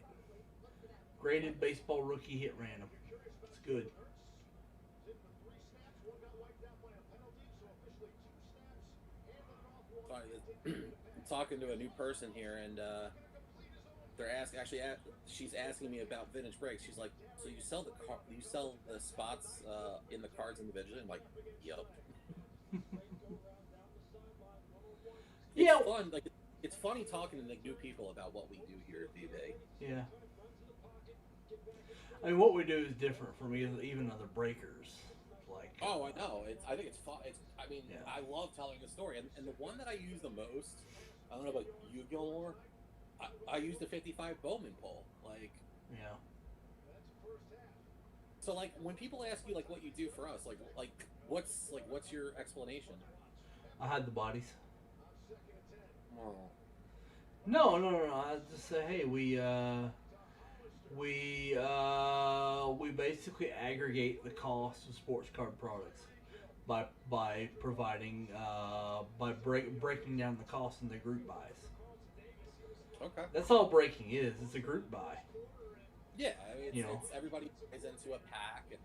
Graded baseball rookie hit random. It's good. Did for 3 snaps, one got wiped out by a penalty, so officially 2 snaps, handed it off one. Sorry, I'm talking to a new person here, and she's asking me about Vintage Breaks. She's like, so you sell the spots in the cards individually? I'm like, yup. Yeah. It's fun. Like, it's funny talking to like new people about what we do here at VBAD. Yeah. I mean, what we do is different from even other breakers. Like, Oh, I know. I think it's fun. Yeah. I love telling a story, and the one that I use the most. I don't know about you, Gilmore. I use the 55 Bowman poll. Like, yeah. so like when people ask you like what you do for us, like what's your explanation? I hide the bodies. Oh. No. I just say, hey, we basically aggregate the cost of sports card products by providing breaking down the cost into group buys. Okay. That's all breaking is. It's a group buy. Yeah, I mean, You know. it's everybody is into a pack, and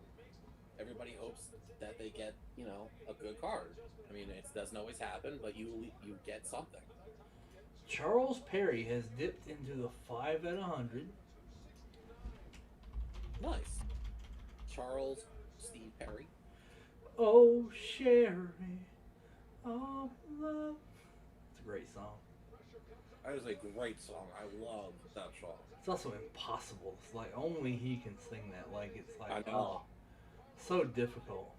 everybody hopes that they get, a good card. I mean, it doesn't always happen, but you get something. Charles Perry has dipped into the 5 at 100. Nice. Charles Steve Perry. Oh, Sherry. Oh, love. It's a great song. That is a great song. I love that song. It's also impossible. It's like only he can sing that. Like, it's like, I know. so difficult.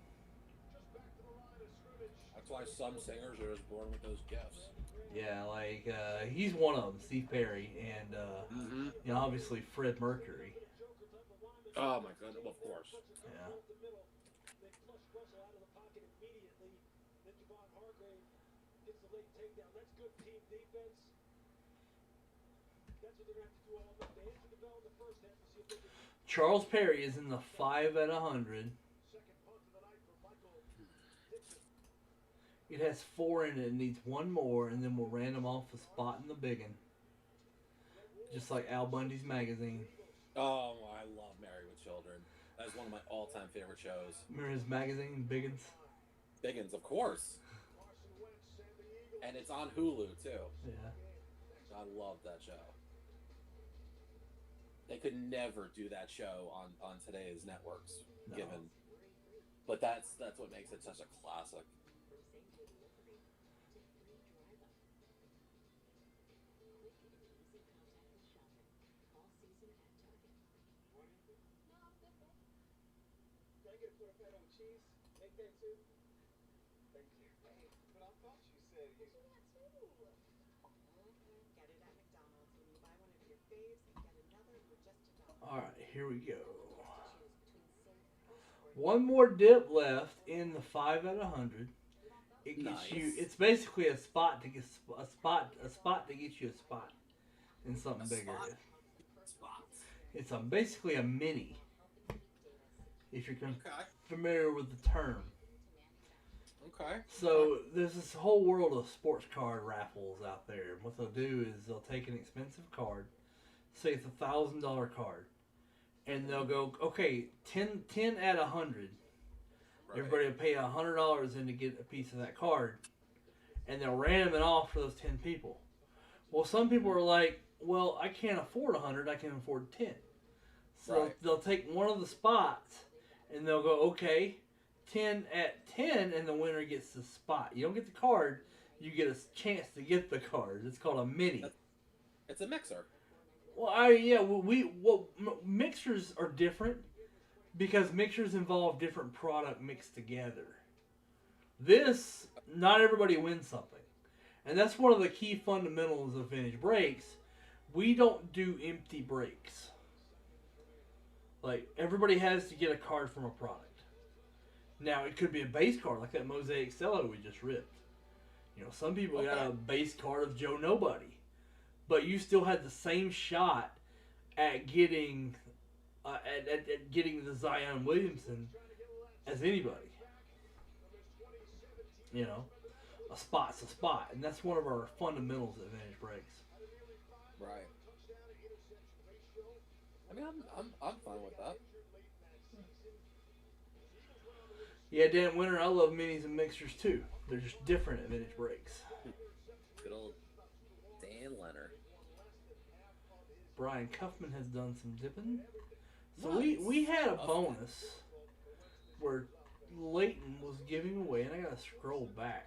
That's why some singers are just born with those gifts. Yeah, like, he's one of them, Steve Perry, and, obviously Fred Mercury. Oh my goodness, of course. Yeah. Charles Perry is in the 5 at 100. It has 4 in it. It needs one more, and then we'll random off a spot in the biggin. Just like Al Bundy's magazine. Oh, I love Married with Children. That's one of my all-time favorite shows. Remember his magazine, Biggins? Biggins, of course. And it's on Hulu, too. Yeah. I love that show. They could never do that show on today's networks, No. given. But that's what makes it such a classic. Alright, here we go. One more dip left in the 5 at 100. It gets Nice. you. It's basically a spot to get a spot to get you a spot in something A bigger. spot? Spots. It's basically a mini. If you're Okay. familiar with the term. Okay. So there's this whole world of sports card raffles out there. What they'll do is they'll take an expensive card, say it's $1,000 card, and they'll go, okay, 10 at 100. Right. Everybody will pay $100 in to get a piece of that card, and they'll random it off for those 10 people. Well, some people are like, well, I can't afford 100, I can afford 10. So Right. they'll take one of the spots, and they'll go, okay, 10 at 10, and the winner gets the spot. You don't get the card, you get a chance to get the card. It's called a mini. It's a mixer. Well, mixers are different because mixers involve different product mixed together. This, not everybody wins something. And that's one of the key fundamentals of vintage breaks. We don't do empty breaks. Like, everybody has to get a card from a product. Now, it could be a base card, like that Mosaic Cello we just ripped. Some people got a base card of Joe Nobody. But you still had the same shot at getting at getting the Zion Williamson as anybody. A spot's a spot, and that's one of our fundamentals at vintage breaks. Right. I mean, I'm fine with that. Yeah, Dan Winter, I love minis and mixers too. They're just different at vintage breaks. Good old Dan Leonard. Brian Cuffman has done some dipping. So Nice. we had a bonus where Leighton was giving away, and I gotta scroll back.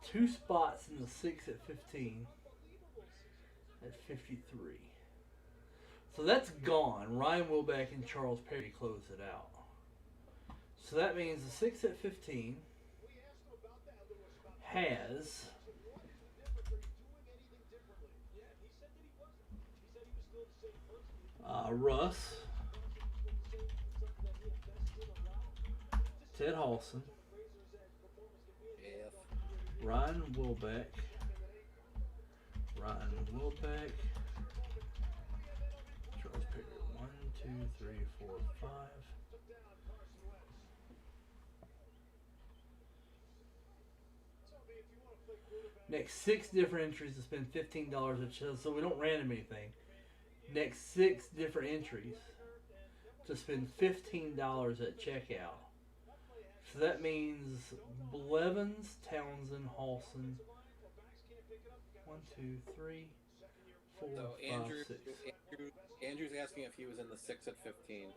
Two spots in the 6 at 15 at 53. So that's gone. Ryan Wilbeck and Charles Perry closed it out. So that means the 6 at 15 has Russ, Ted Halson, F. Ryan Wilbeck, Charles Perry. 1, 2, 3, 4, 5. Next 6 different entries to spend $15 at checkout. So we don't random anything. Next 6 different entries to spend $15 at checkout. So that means Blevins, Townsend, Halson. 1, 2, 3, 4, So 5, 6. Andrew's asking if he was in the 6 at 15.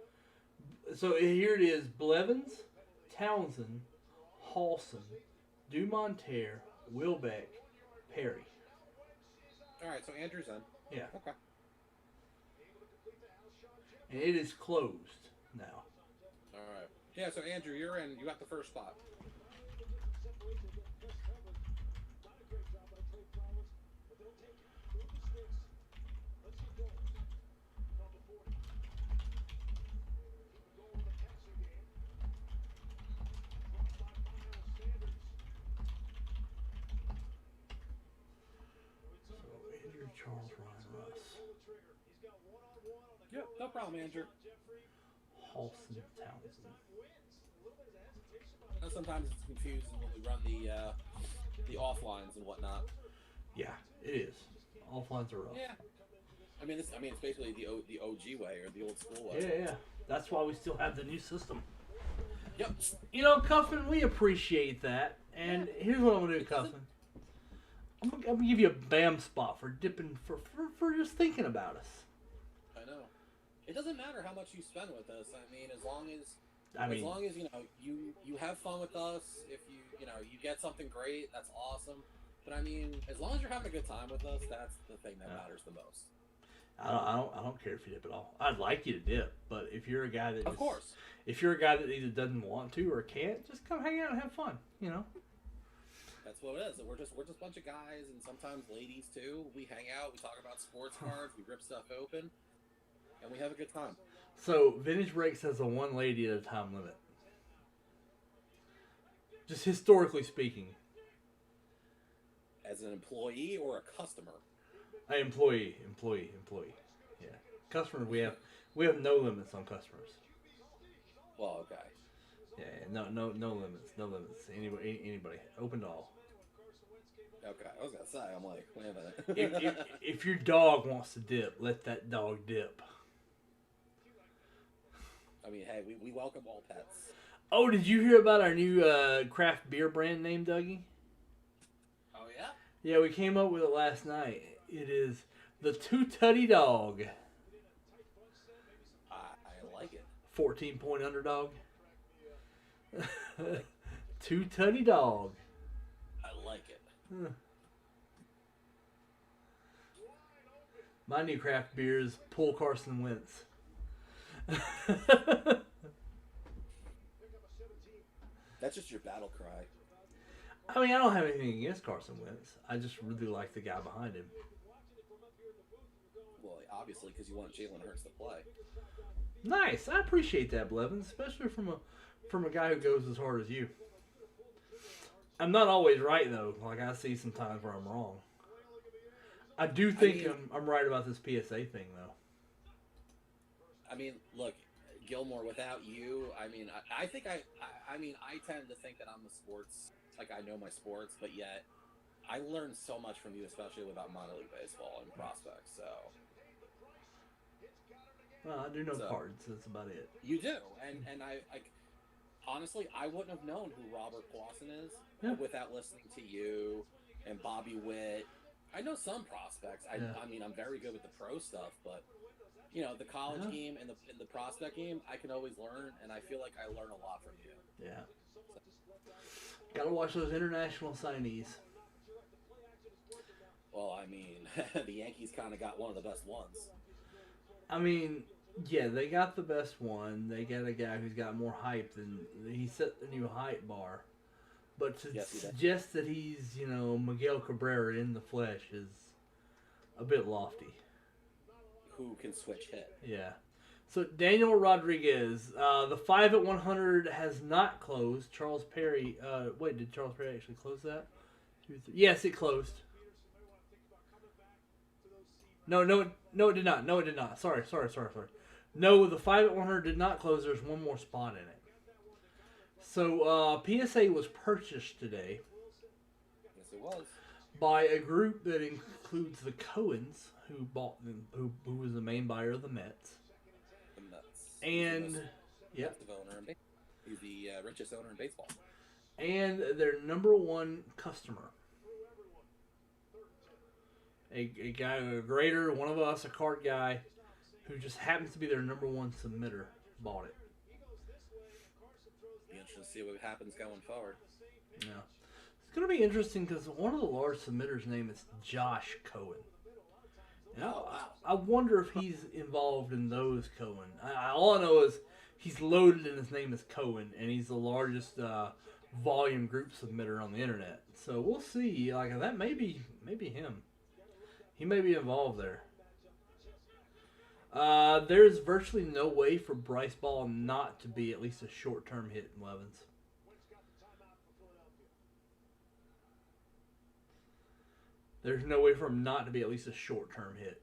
So here it is: Blevins, Townsend, Halson, Dumonterre, Wilbeck, Perry. All right, so Andrew's in. Yeah. Okay. And it is closed now. All right. Yeah, so Andrew, you're in. You got the first spot. Andrew, Charles, Ryan, Russ, Yep, no problem, Andrew. Halson, Townsend. Sometimes it's confusing when we run the offlines and whatnot. Yeah, it is. All lines are rough. Yeah. I mean, it's basically the OG way or the old school way. Yeah, yeah. That's why we still have the new system. Yep. You know, Cuffin, we appreciate that. And here's what I'm gonna do, Cuffin. I'm gonna give you a BAM spot for dipping for just thinking about us. I know. It doesn't matter how much you spend with us. I mean, as long as you know you have fun with us. If you get something great, that's awesome. But I mean, as long as you're having a good time with us, that's the thing that matters the most. I don't care if you dip at all. I'd like you to dip, but if you're a guy that Of course. If you're a guy that either doesn't want to or can't, just come hang out and have fun. You know. That's what it is. We're just a bunch of guys, and sometimes ladies too. We hang out, we talk about sports cards, we rip stuff open, and we have a good time. So Vintage Breaks has a one lady at a time limit. Just historically speaking. As an employee or a customer? Employee. Yeah, customer. We have no limits on customers. Well, okay. Yeah, no limits. Anybody, open to all. Okay, I was gonna say, I'm like, wait a minute. if your dog wants to dip, let that dog dip. I mean, hey, we welcome all pets. Oh, did you hear about our new craft beer brand name, Dougie? Oh yeah? Yeah, we came up with it last night. It is the Two Tutty Dog. I like it. 14-point underdog. Two Tutty Dog. I like it. Huh. My new craft beer is Pull Carson Wentz. That's just your battle cry. I mean, I don't have anything against Carson Wentz. I just really like the guy behind him. Well, obviously, because you want Jalen Hurts to play. Nice. I appreciate that, Blevins, especially from a guy who goes as hard as you. I'm not always right, though. Like, I see some times where I'm wrong. I do think I'm right about this PSA thing, though. I mean, look, Gilmore, without you, I mean, I think I tend to think that I'm the sports, like I know my sports, but yet I learned so much from you, especially about minor league baseball and prospects, so. Well, I do know cards. That's about it. You do, and I honestly, I wouldn't have known who Robert Clausen is without listening to you and Bobby Witt. I know some prospects. I mean, I'm very good with the pro stuff, but you know, the college game and the prospect game, I can always learn, and I feel like I learn a lot from you. Yeah. Gotta watch those international signees. Well, I mean, the Yankees kind of got one of the best ones. I mean, yeah, they got the best one. They got a guy who's got more hype than he set the new hype bar. But to suggest that he's, you know, Miguel Cabrera in the flesh is a bit lofty. Who can switch hit? Yeah. So Daniel Rodriguez, the 5 at 100 has not closed. Charles Perry, wait, did Charles Perry actually close that? Yes, it closed. No, it did not. No, it did not. Sorry. No, the 5 at 100 did not close. There's one more spot in it. So PSA was purchased today. Yes, it was. by a group that includes the Cohens, who bought them, who was the main buyer of the Mets, The Mets. and He's the owner in baseball. He's the richest owner in baseball. and their number one customer, a guy, a grader, one of us, a cart guy, who just happens to be their number one submitter, bought it. Be interesting to see what happens going forward. Yeah. It's going to be interesting because one of the large submitters' name is Josh Cohen. And I wonder if he's involved in those Cohen. All I know is he's loaded and his name is Cohen, and he's the largest volume group submitter on the internet. So we'll see. Like that may be him. He may be involved there. There's virtually no way for Bryce Ball not to be at least a short-term hit in Levens. There's no way for him not to be at least a short-term hit.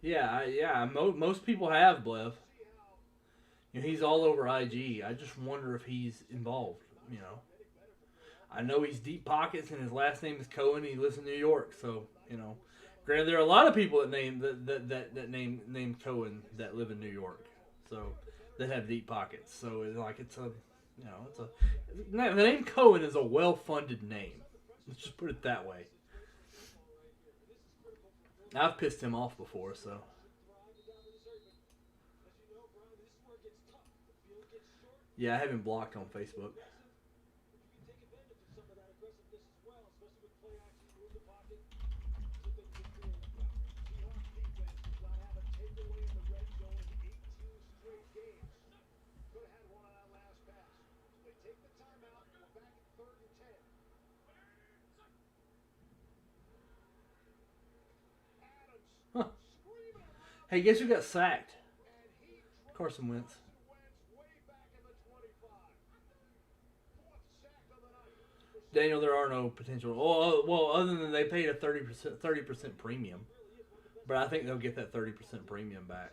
Yeah. Most people have Blev. You know, he's all over IG. I just wonder if he's involved. You know, I know he's deep pockets, and his last name is Cohen. He lives in New York, so you know. Granted, there are a lot of people that name Cohen that live in New York, so that have deep pockets. So the name Cohen is a well-funded name. Let's just put it that way. I've pissed him off before, so. Yeah, I have him blocked on Facebook. Huh. Hey, guess who got sacked? Carson Wentz. Daniel, there are no potential. Well, other than they paid a 30% premium, but I think they'll get that 30% premium back.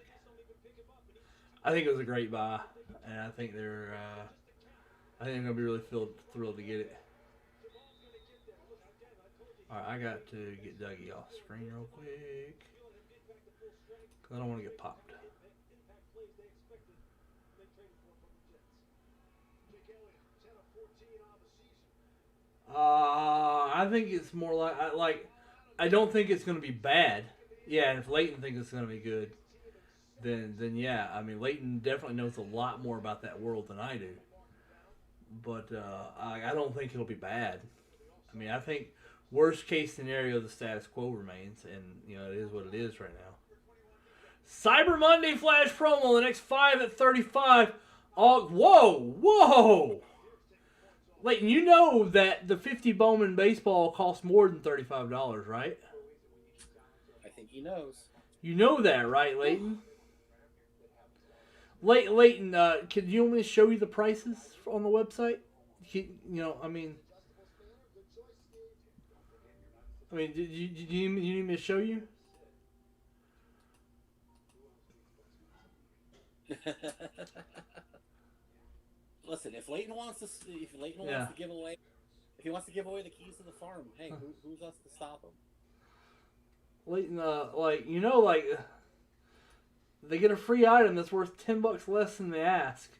I think it was a great buy, and I think they're gonna be really thrilled to get it. All right, I got to get Dougie off screen real quick because I don't want to get popped. I think it's more like I don't think it's going to be bad. Yeah, and if Leighton thinks it's going to be good, then yeah. I mean, Leighton definitely knows a lot more about that world than I do. But I don't think it'll be bad. I mean, I think worst case scenario, the status quo remains, and you know it is what it is right now. Cyber Monday flash promo, the next 5 at 35. Whoa! Leighton, you know that the 50 Bowman baseball costs more than $35, right? I think he knows. You know that, right, Leighton? Leighton, can you want me to show you the prices on the website? Do you need me to show you? Listen, if Leighton wants to give away, if he wants to give away the keys to the farm, hey, who's us to stop him? Leighton, they get a free item that's worth $10 less than they ask.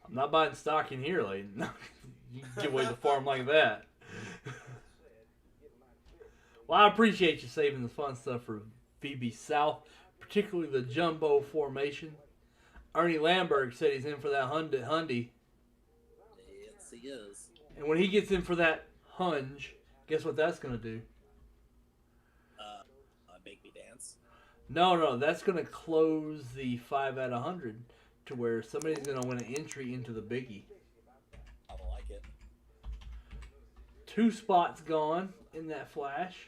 I'm not buying stock in here, Leighton. You can give away the farm like that. Well, I appreciate you saving the fun stuff for VB South, particularly the jumbo formation. Ernie Lamberg said he's in for that Hundy. Yes, he is. And when he gets in for that hunge, guess what that's going to do? Make me dance. No, that's going to close the 5 at 100 to where somebody's going to win an entry into the biggie. I like it. 2 spots gone in that flash.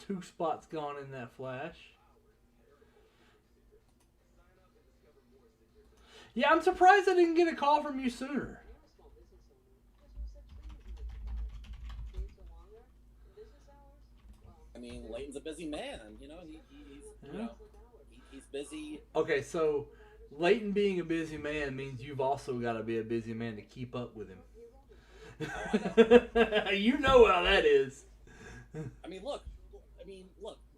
2 spots gone in that flash. Yeah, I'm surprised I didn't get a call from you sooner. I mean, Leighton's a busy man. You know, he He's busy. Okay, so Leighton being a busy man means you've also got to be a busy man to keep up with him. You know how that is. I mean, look.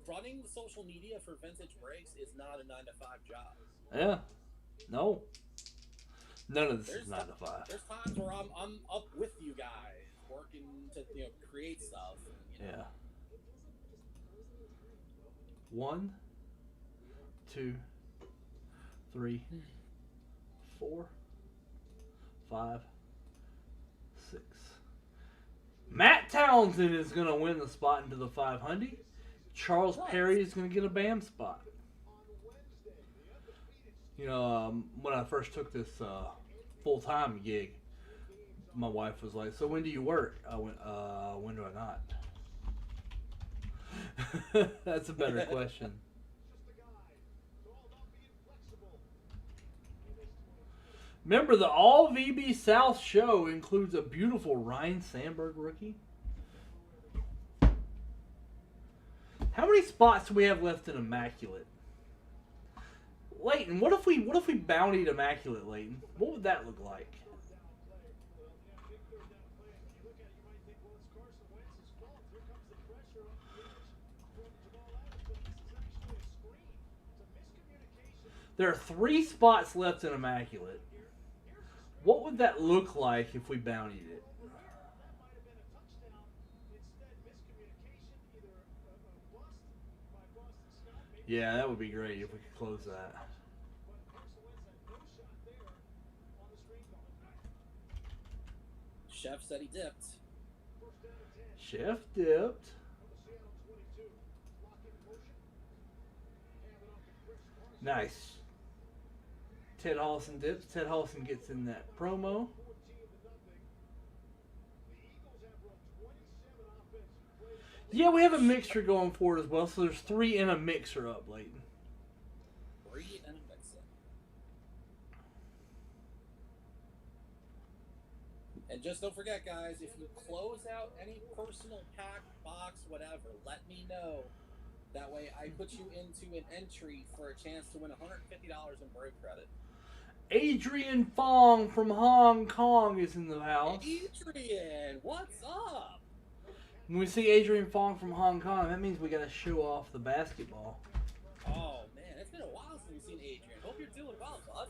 Running the social media for Vintage Breaks is not a 9-to-5 job. Yeah. No. None of this is 9 to 5. There's times where I'm up with you guys working to create stuff. Yeah. 1, 2, 3, 4, 5, 6. Matt Townsend is going to win the spot into the 500. Charles Perry is going to get a BAM spot. You know, when I first took this full-time gig, my wife was like, "So when do you work?" I went, "When do I not?" That's a better question. Remember, the All VB South show includes a beautiful Ryan Sandberg rookie. How many spots do we have left in Immaculate? Leighton, what if we bountied Immaculate, Leighton? What would that look like? There are 3 spots left in Immaculate. What would that look like if we bountied it? Yeah, that would be great if we could close that. Chef said he dipped. Chef dipped. Nice. Ted Holson dips. Ted Holson gets in that promo. Yeah, we have a mixture going for it as well, so there's 3 in a mixer up, Leighton. 3 in a mixer. And just don't forget, guys, if you close out any personal pack, box, whatever, let me know. That way I put you into an entry for a chance to win $150 in break credit. Adrian Fong from Hong Kong is in the house. Adrian, what's up? When we see Adrian Fong from Hong Kong, that means we got to show off the basketball. Oh, man, it's been a while since we've seen Adrian. Hope you're doing well, bud.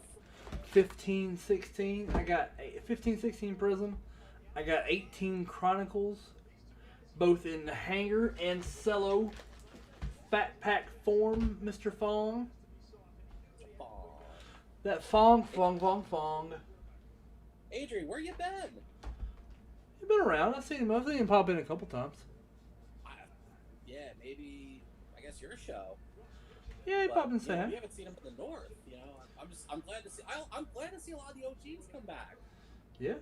15-16. I got 15-16 Prism. I got 18 Chronicles, both in the hanger and cello fat pack form, Mr. Fong. That Fong. Adrian, where you been? You've been around. I've seen him pop in a couple times. Yeah, maybe, I guess your show. Yeah, he popped in and We said. haven't seen him in the north, I'm glad to see. I'm glad to see a lot of the OGs come back. Yeah.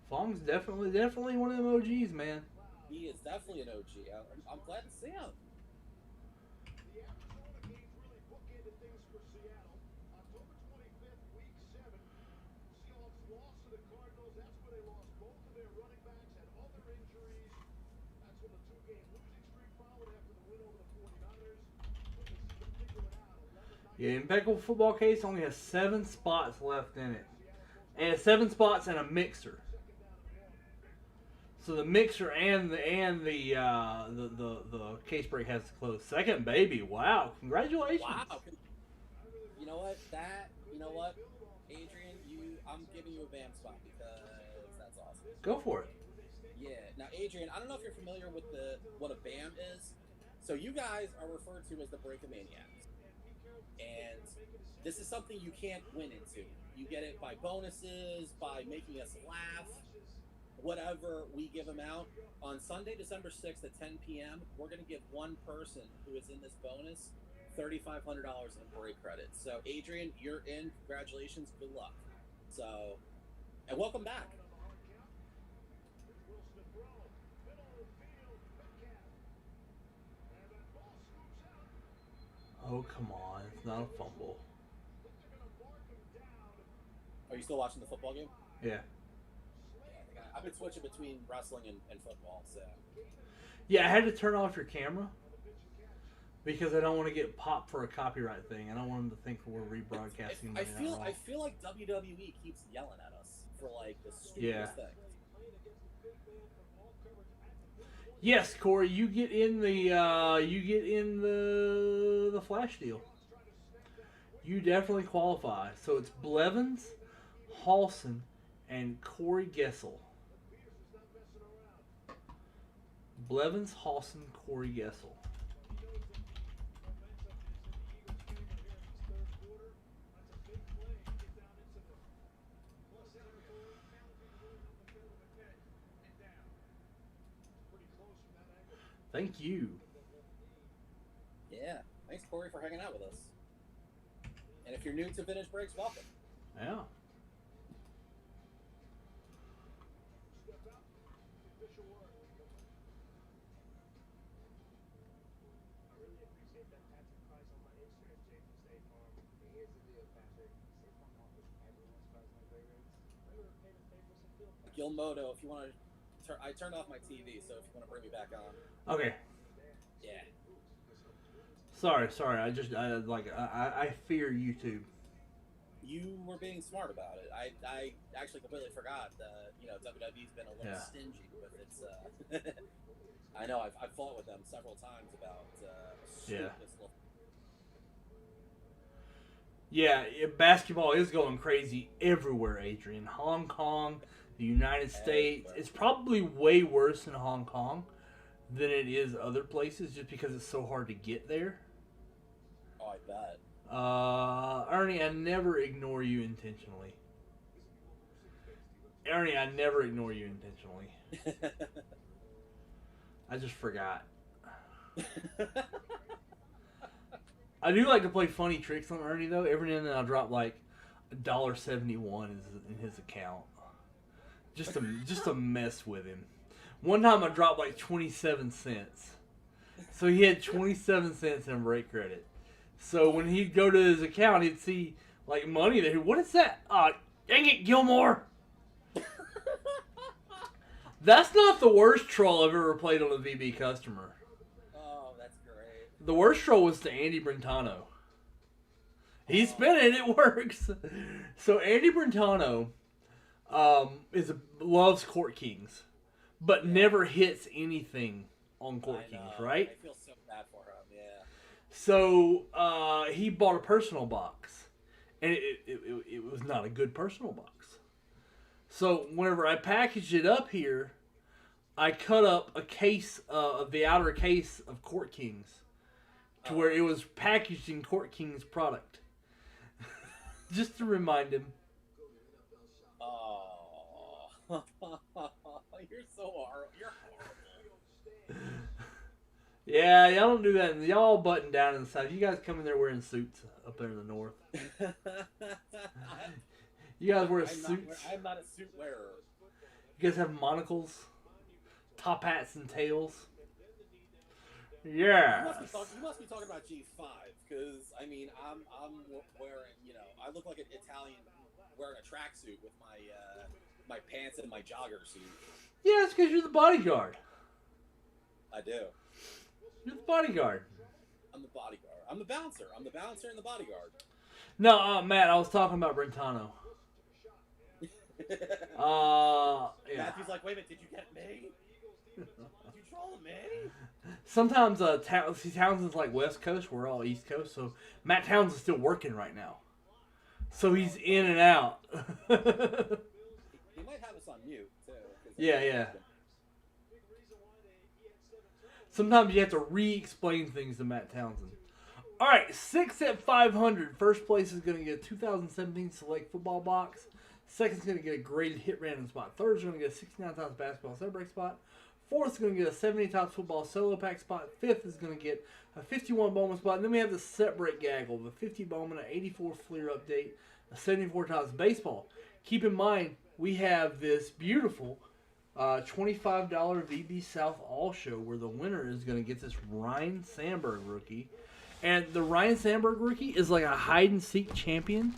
Fong's definitely one of them OGs, man. He is definitely an OG. I'm glad to see him. The Arizona games really bookended things for Seattle. October 25th, Week 7. Seahawks lost to the Cardinals. That's where they lost both of their running backs, had other injuries. That's when the 2-game losing streak followed after the win over the 49ers. But they seem to figure it out. 11-9. Yeah, Impeccable Football Case only has 7 spots left in it. And 7 spots in a mixer. So the mixer and the case break has to close. Second baby, wow! Congratulations. Wow. You know what? Adrian, I'm giving you a BAM spot because that's awesome. Go for it. Yeah. Now, Adrian, I don't know if you're familiar with what a BAM is. So you guys are referred to as the Breakamaniacs, and this is something you can't win into. You get it by bonuses, by making us laugh. Whatever we give them out. On Sunday, December 6th at 10 p.m., we're going to give one person who is in this bonus $3,500 in break credit. So, Adrian, you're in. Congratulations. Good luck. So, and welcome back. Oh, come on. It's not a fumble. Are you still watching the football game? Yeah. I've been switching between wrestling and football, so. Yeah, I had to turn off your camera Because I don't want to get popped for a copyright thing. I don't want them to think we're rebroadcasting. I feel like WWE keeps yelling at us for like the stupidest Yeah. thing. Yes, Corey, you get in the Flash deal. You definitely qualify. So it's Blevins, Halson, and Corey Gessel. Blevins, Halson, Corey Gessel. Thank you. Yeah. Thanks, Corey, for hanging out with us. And if you're new to Vintage Breaks, welcome. Yeah. Gilmodo, if you want to, I turned off my TV, so if you want to bring me back on. Okay. Yeah. Sorry. I fear YouTube. You were being smart about it. I actually completely forgot that, WWE's been a little stingy with its, I know, I've fought with them several times about stupidness. Yeah, basketball is going crazy everywhere, Adrian. Hong Kong, the United States. It's probably way worse in Hong Kong than it is other places just because it's so hard to get there. Oh, I bet. Ernie, I never ignore you intentionally. Ernie, I never ignore you intentionally. I just forgot. I do like to play funny tricks on Ernie, though. Every now and then I'll drop like $1.71 in his account. Just to mess with him. One time I dropped like 27 cents. So he had 27 cents in break credit. So when he'd go to his account, he'd see like money there. What is that? Dang it, Gilmore! That's not the worst troll I've ever played on a VB customer. Oh, that's great. The worst troll was to Andy Brentano. He's spinning, it works. So Andy Brentano loves Court Kings, but never hits anything on Court Kings, right? I feel so bad for him, yeah. So he bought a personal box, and it was not a good personal box. So whenever I packaged it up here, I cut up a case of the outer case of Court Kings to where it was packaged in Court Kings product. Just to remind him. Oh. You're so horrible. You're horrible. Yeah, y'all don't do that. Y'all all button down in the South. You guys come in there wearing suits up there in the North. You guys wear suits. I'm not a suit wearer. You guys have monocles, top hats, and tails. Yeah. You must be talking about G5, because I'm wearing, I look like an Italian wearing a tracksuit with my pants and my jogger suit. Yeah, it's because you're the bodyguard. I do. You're the bodyguard. I'm the bodyguard. I'm the bouncer. I'm the bouncer and the bodyguard. No, Matt, I was talking about Brentano. Yeah. Matthew's like, wait a minute, did you get me? Did you troll me? Sometimes Townsend's like West Coast, we're all East Coast, so Matt Townsend's still working right now. So he's in and out. He might have us on mute, too. Yeah. Sometimes you have to re-explain things to Matt Townsend. All right, 6 at 500. First place is going to get a 2017 Select Football Box. Second's going to get a graded hit random spot. Third's going to get a 69 Tops Basketball Set Break spot. Fourth's going to get a 70 Tops Football Solo Pack spot. Fifth is going to get a 51 Bowman spot. And then we have the Set Break Gaggle, the 50 Bowman, an 84 Fleer Update, a 74 Tops Baseball. Keep in mind, we have this beautiful $25 VB South All Show where the winner is going to get this Ryan Sandberg rookie. And the Ryan Sandberg rookie is like a hide-and-seek champion.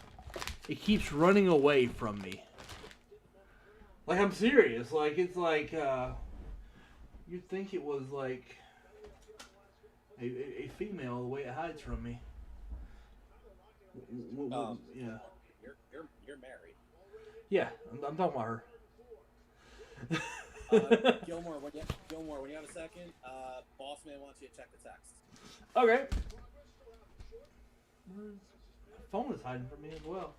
It keeps running away from me. Like, I'm serious. Like, it's like, you'd think it was like, A female, the way it hides from me. Yeah. You're married. Yeah, I'm talking about her. Gilmore, when you have a second, boss man wants you to check the text. Okay. My phone is hiding from me as well.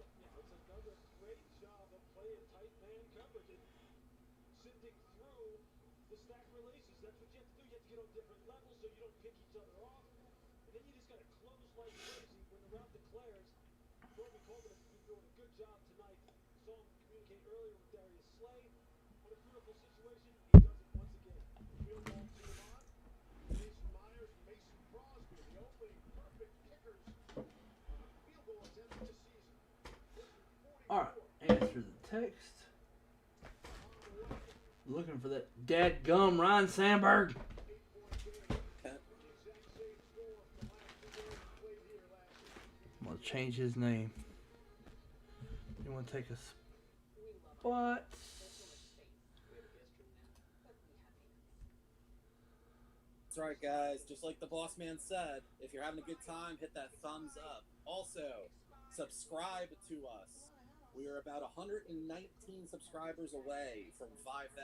Alright, answer the text. Looking for that dadgum Ryan Sandberg. I'm gonna change his name. You wanna take a spot? That's right, guys. Just like the boss man said, if you're having a good time, hit that thumbs up. Also, subscribe to us. We are about 119 subscribers away from 5,000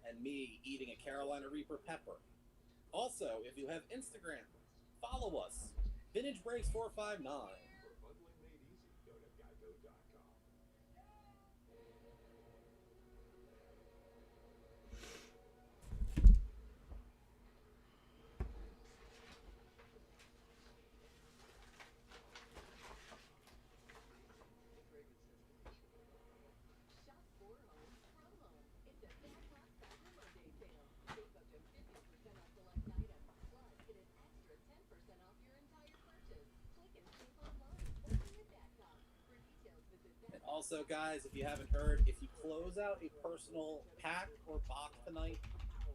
and me eating a Carolina Reaper pepper. Also, if you have Instagram, follow us. Vintage Breaks 459. Also, guys, if you haven't heard, if you close out a personal pack or box tonight,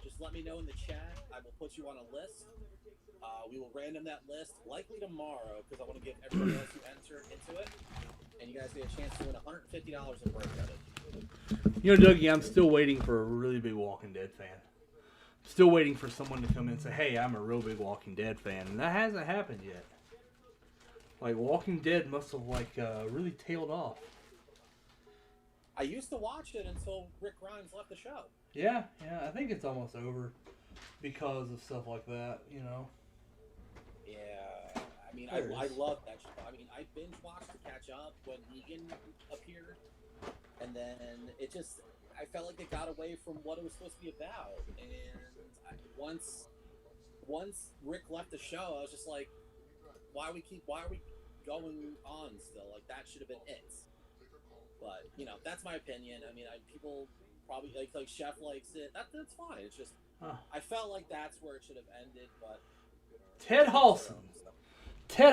just let me know in the chat. I will put you on a list. We will random that list likely tomorrow because I want to give everybody else who entered into it, and you guys get a chance to win $150 in break credit. You know, Dougie, I'm still waiting for a really big Walking Dead fan. Still waiting for someone to come in and say, hey, I'm a real big Walking Dead fan. And that hasn't happened yet. Like, Walking Dead must have, really tailed off. I used to watch it until Rick Grimes left the show. Yeah, I think it's almost over because of stuff like that, you know. Yeah, I mean, I love that show. I mean, I binge watched to catch up when Negan appeared, and then it just, I felt like it got away from what it was supposed to be about. And once Rick left the show, I was just like, why are we going on still? Like, that should have been it. But, you know, that's my opinion. I mean, people probably, like Chef likes it. That's fine. It's just, I felt like that's where it should have ended, but... Ted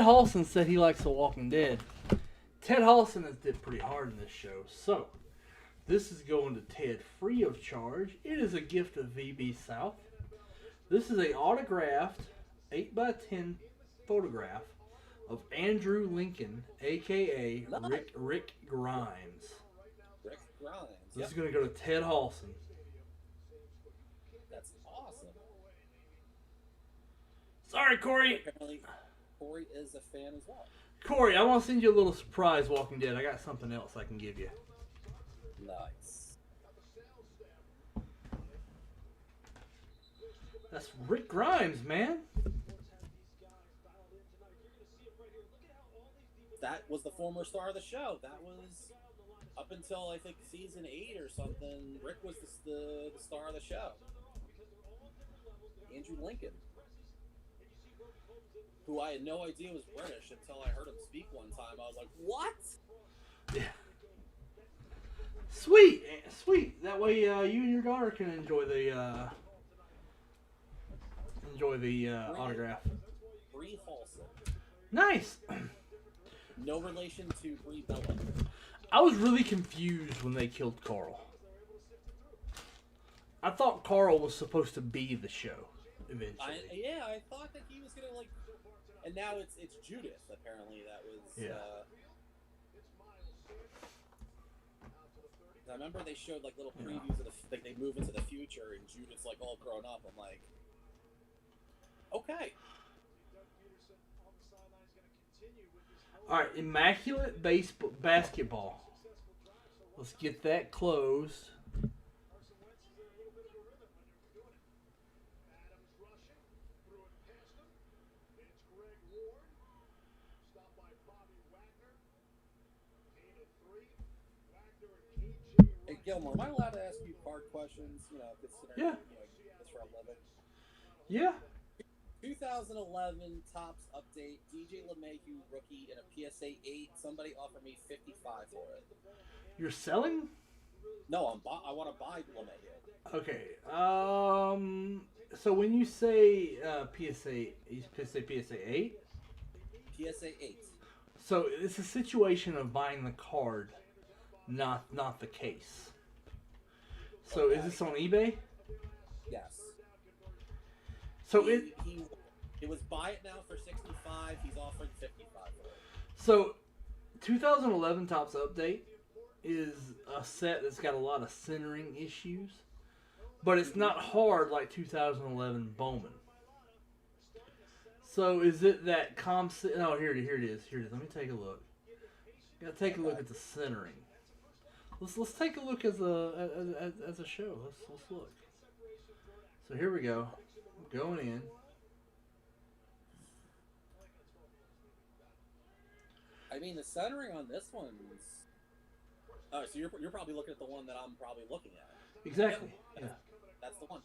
Halson said he likes The Walking Dead. Ted Halson has did pretty hard in this show, so this is going to Ted free of charge. It is a gift of VB South. This is a autographed 8x10 photograph of Andrew Lincoln, a.k.a. Rick Grimes. Rick Grimes. This is going to go to Ted Halson. That's awesome. Sorry, Corey. Apparently, Corey is a fan as well. Corey, I want to send you a little surprise, Walking Dead. I got something else I can give you. Nice. That's Rick Grimes, man. That was the former star of the show. That was up until I think season 8 or something. Rick was the star of the show. Andrew Lincoln, who I had no idea was British until I heard him speak one time. I was like, what? Yeah. Sweet. That way, you and your daughter can enjoy the autograph. Bree Halson. Nice. No relation to Brie Bella. I was really confused when they killed Carl. I thought Carl was supposed to be the show eventually. I thought that he was gonna and now it's Judith. Apparently, that was. Yeah. I remember they showed little previews of they move into the future and Judith's all grown up. I'm like, okay. All right, Immaculate Basketball. Let's get that closed. Carson Wentz is in a little bit of a rhythm when they're doing it. Adams rushing, threw it past him. It's Greg Ward. Stopped by Bobby Wagner. Gain of 3. Wagner and KJ Hey, Gilmore, am I allowed to ask you card questions? You know, considering Yeah. this for a living. Yeah. 2011 Topps update, DJ LeMahieu rookie in a PSA 8. Somebody offered me $55 for it. You're selling? No, I want to buy LeMahieu. Okay. So when you say PSA, you say PSA 8? PSA 8. So it's a situation of buying the card, not the case. So is this on eBay? Yes. So It was buy it now for $65. He's offering $55 for it. So 2011 Topps Update is a set that's got a lot of centering issues, but it's not hard like 2011 Bowman. So is it that No, here it is. Let me take a look. Gotta take a look at the centering. Let's take a look as a show. Let's look. So here we go. Going in. I mean, the centering on this one's... Oh, so you're probably looking at the one that I'm probably looking at. Exactly. Yeah. That's the one.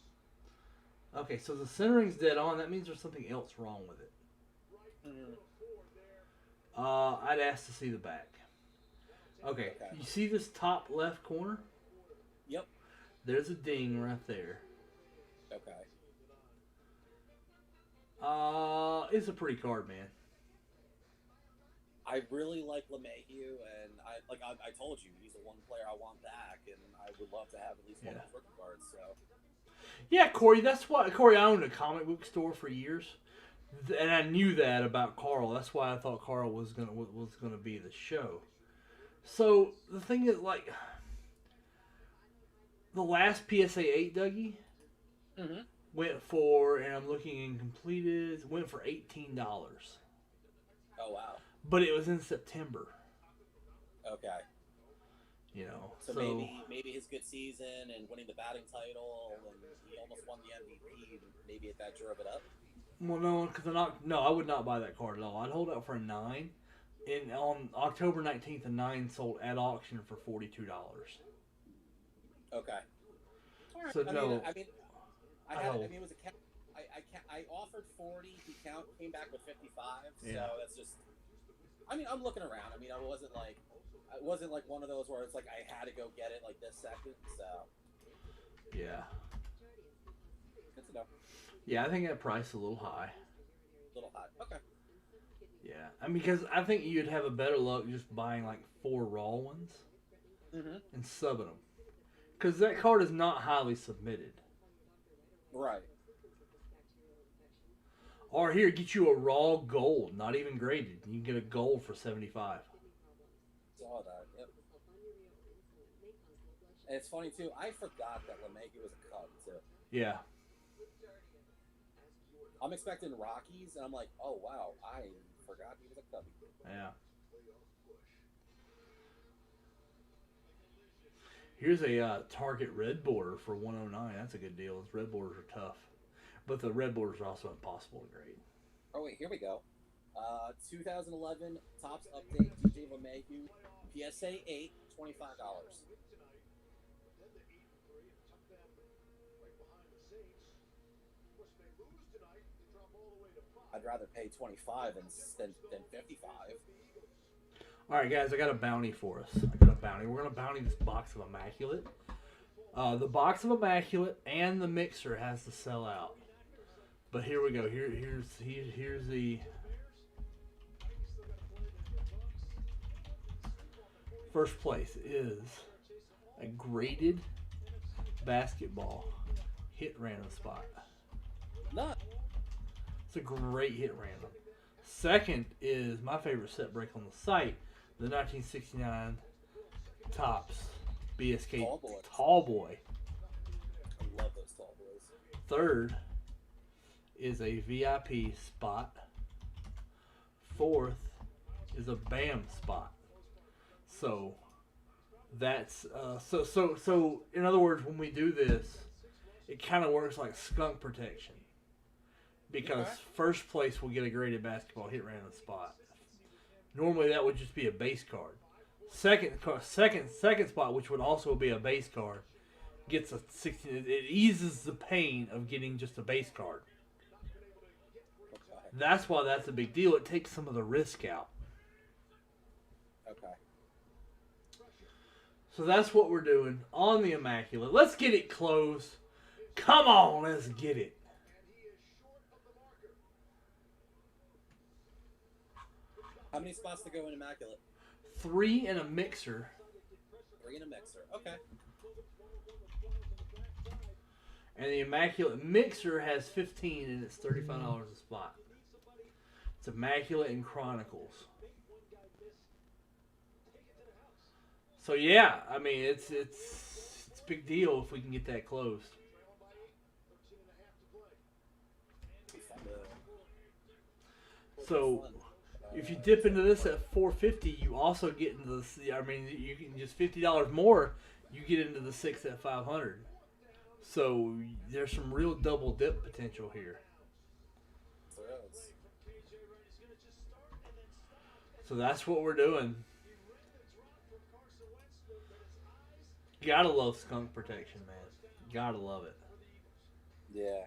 Okay, so the centering's dead on. That means there's something else wrong with it. I'd ask to see the back. Okay, you see this top left corner? Yep. There's a ding right there. Okay. It's a pretty card, man. I really like LeMahieu, and I told you, he's the one player I want back, and I would love to have at least one of his rookie cards. So. Yeah, Corey. That's why, Corey. I owned a comic book store for years, and I knew that about Carl. That's why I thought Carl was gonna be the show. So the thing is, like, the last PSA 8 Dougie went for, and I'm looking in completed, went for $18. Oh wow. But it was in September. Okay. You know, so maybe his good season and winning the batting title, and he almost won the MVP. Maybe that drove it up. Well, no, because I would not buy that card at all. I'd hold out for a 9. And on October 19th, a 9 sold at auction for $42. Okay. All right. So I no. mean, it was a count. I offered 40. He came back with 55. So that's just. I mean, I'm looking around. I mean, it wasn't like one of those where it's like I had to go get it like this second. So. Yeah. Good to know. Yeah, I think that price is a little high. A little high. Okay. Yeah, I mean, because I think you'd have a better luck just buying like 4 raw ones and subbing them, because that card is not highly submitted. Right. Or here, get you a raw gold, not even graded. You can get a gold for $75. Saw that. Yep. And it's funny too. I forgot that LeMahieu was a Cub too. Yeah. I'm expecting Rockies, and I'm like, oh wow, I forgot he was a Cubby. Yeah. Here's a Target red border for $109. That's a good deal. Those red borders are tough, but the red borders are also impossible to grade. Oh wait, here we go. 2011 Topps update. DJ LeMahieu, PSA 8, $25. I'd rather pay 25 than 55. All right, guys, I got a bounty for us. We're gonna bounty this box of Immaculate. The box of Immaculate and the mixer has to sell out. But here we go. Here's the first place is a graded basketball hit random spot. Not. It's a great hit random. Second is my favorite set break on the site, the 1969 Topps BSK Tall Boy. I love those Tall Boys. Third is a VIP spot. Fourth is a BAM spot. So that's so in other words, when we do this, it kind of works like skunk protection, because first place will get a graded basketball hit random spot. Normally that would just be a base card. Second spot, which would also be a base card, gets a 16. It eases the pain of getting just a base card. That's why that's a big deal. It takes some of the risk out. Okay. So that's what we're doing on the Immaculate. Let's get it closed. Come on, let's get it. How many spots to go in Immaculate? 3 in a mixer. 3 in a mixer. Okay. And the Immaculate Mixer has 15 and it's $35 a spot. It's Immaculate and Chronicles. So yeah, I mean it's a big deal if we can get that closed. So if you dip into this at $450, you also get into the. I mean, you can just $50 more. You get into the 6 at $500. So there's some real double dip potential here. So that's what we're doing. Gotta love skunk protection, man. Gotta love it. Yeah.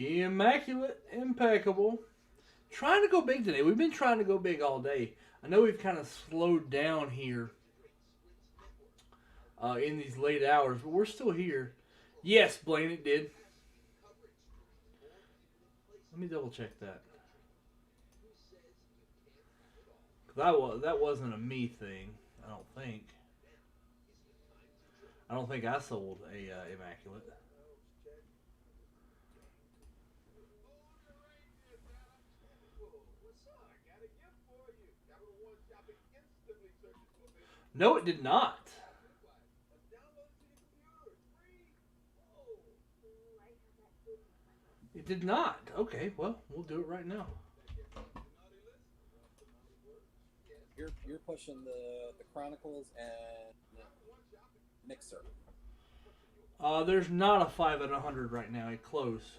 Immaculate, impeccable. Trying to go big today. We've been trying to go big all day. I know we've kind of slowed down here in these late hours, but we're still here. Yes, Blaine, it did. Let me double check that. That wasn't a me thing, I don't think. I don't think I sold a Immaculate. No, it did not. It did not. Okay, well, we'll do it right now. You're pushing the Chronicles and Mixer. There's not a 5 at 100 right now. It closed.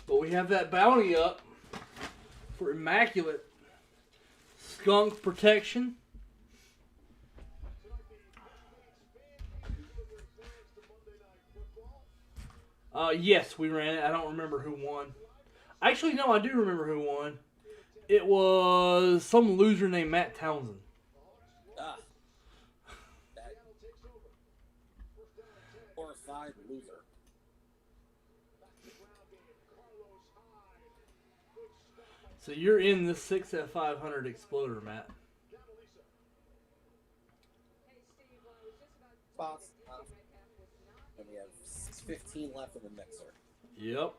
But we have that bounty up for Immaculate skunk protection. Yes, we ran it. I don't remember who won. Actually, no, I do remember who won. It was some loser named Matt Townsend. Ah. That horrified loser. So you're in the 6 at 500 Exploder, Matt. Spots. And we have 15 left in the Mixer. Yep.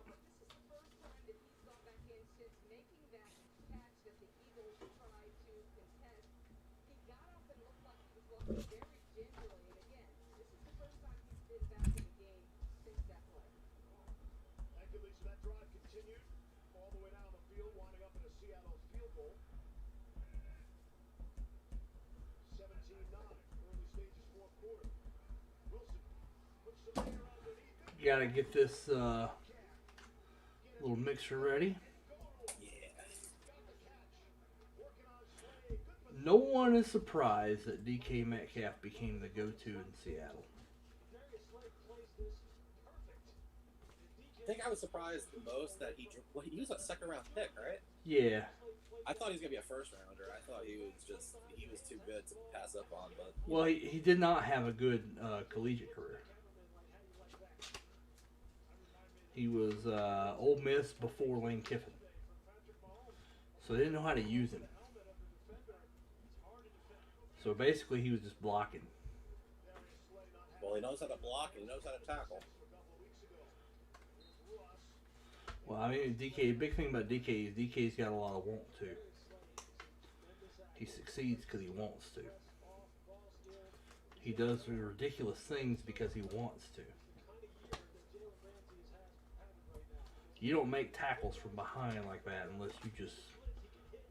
Got to get this little mixer ready. No one is surprised that DK Metcalf became the go-to in Seattle. I think I was surprised the most that he was a second round pick, right? Yeah. I thought he was gonna be a first rounder. I thought he was too good to pass up on. But Well, he did not have a good collegiate career. He was Ole Miss before Lane Kiffin, so they didn't know how to use him. So basically, he was just blocking. well, he knows how to block and he knows how to tackle. Well, I mean, DK. Big thing about DK is DK's got a lot of want to. He succeeds because he wants to. He does ridiculous things because he wants to. You don't make tackles from behind like that unless you just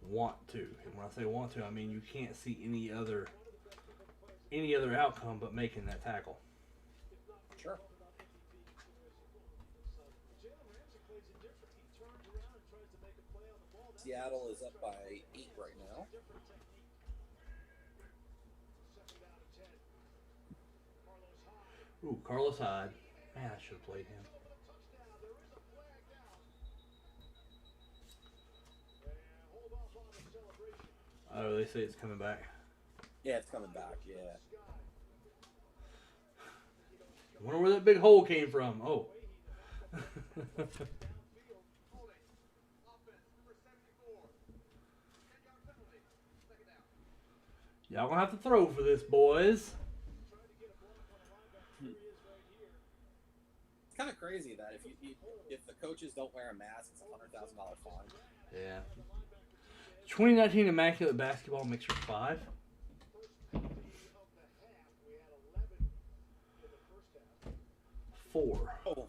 want to. And when I say want to, I mean you can't see any other outcome but making that tackle. Sure. Seattle is up by 8 right now. Ooh, Carlos Hyde. Man, I should have played him. Oh, they say it's coming back. Yeah, it's coming back. Yeah. I wonder where that big hole came from. Oh. Holding. Offense, number 74. 10-yard penalty. Second down. Y'all gonna have to throw for this, boys. It's kind of crazy that if the coaches don't wear a mask, it's a $100,000 fine. Yeah. 2019 Immaculate Basketball Mixer 5. 4. Oh,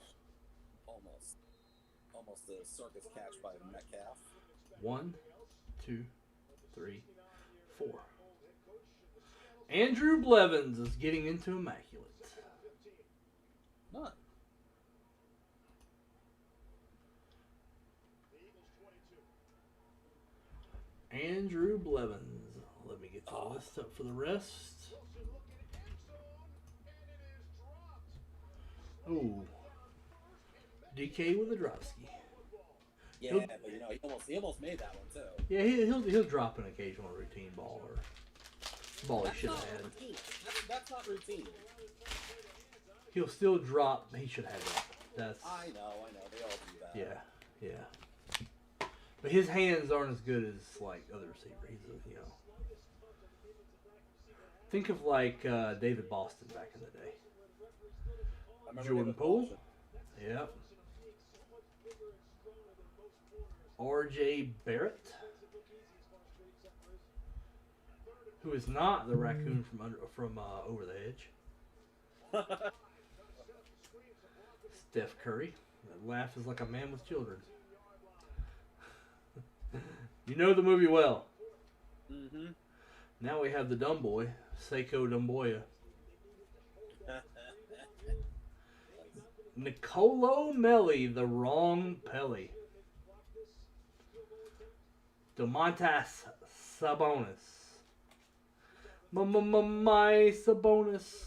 almost a circus catch by Metcalf. 1, 2, 3, 4. Andrew Blevins is getting into Immaculate. None. Andrew Blevins. Let me get the list up for the rest. Oh. DK with a dropski. Yeah, He'll- but he almost made that one too. Yeah, he'll drop an occasional routine ball or ball he That's should not have had. routine. That's not routine. He'll still drop. He should have that. That's I know. They all do that. yeah. But his hands aren't as good as like other receivers. Think of like David Boston back in the day. I remember Jordan David Poole. Boston. Yep. R.J. Barrett, who is not the raccoon from Over the Edge. Steph Curry. That laugh is like a man with children. You know the movie well. Mm-hmm. Now we have the dumb boy, Seiko Dumboya. Nicolo Melli, the wrong Pelly. Domantas Sabonis. My Sabonis.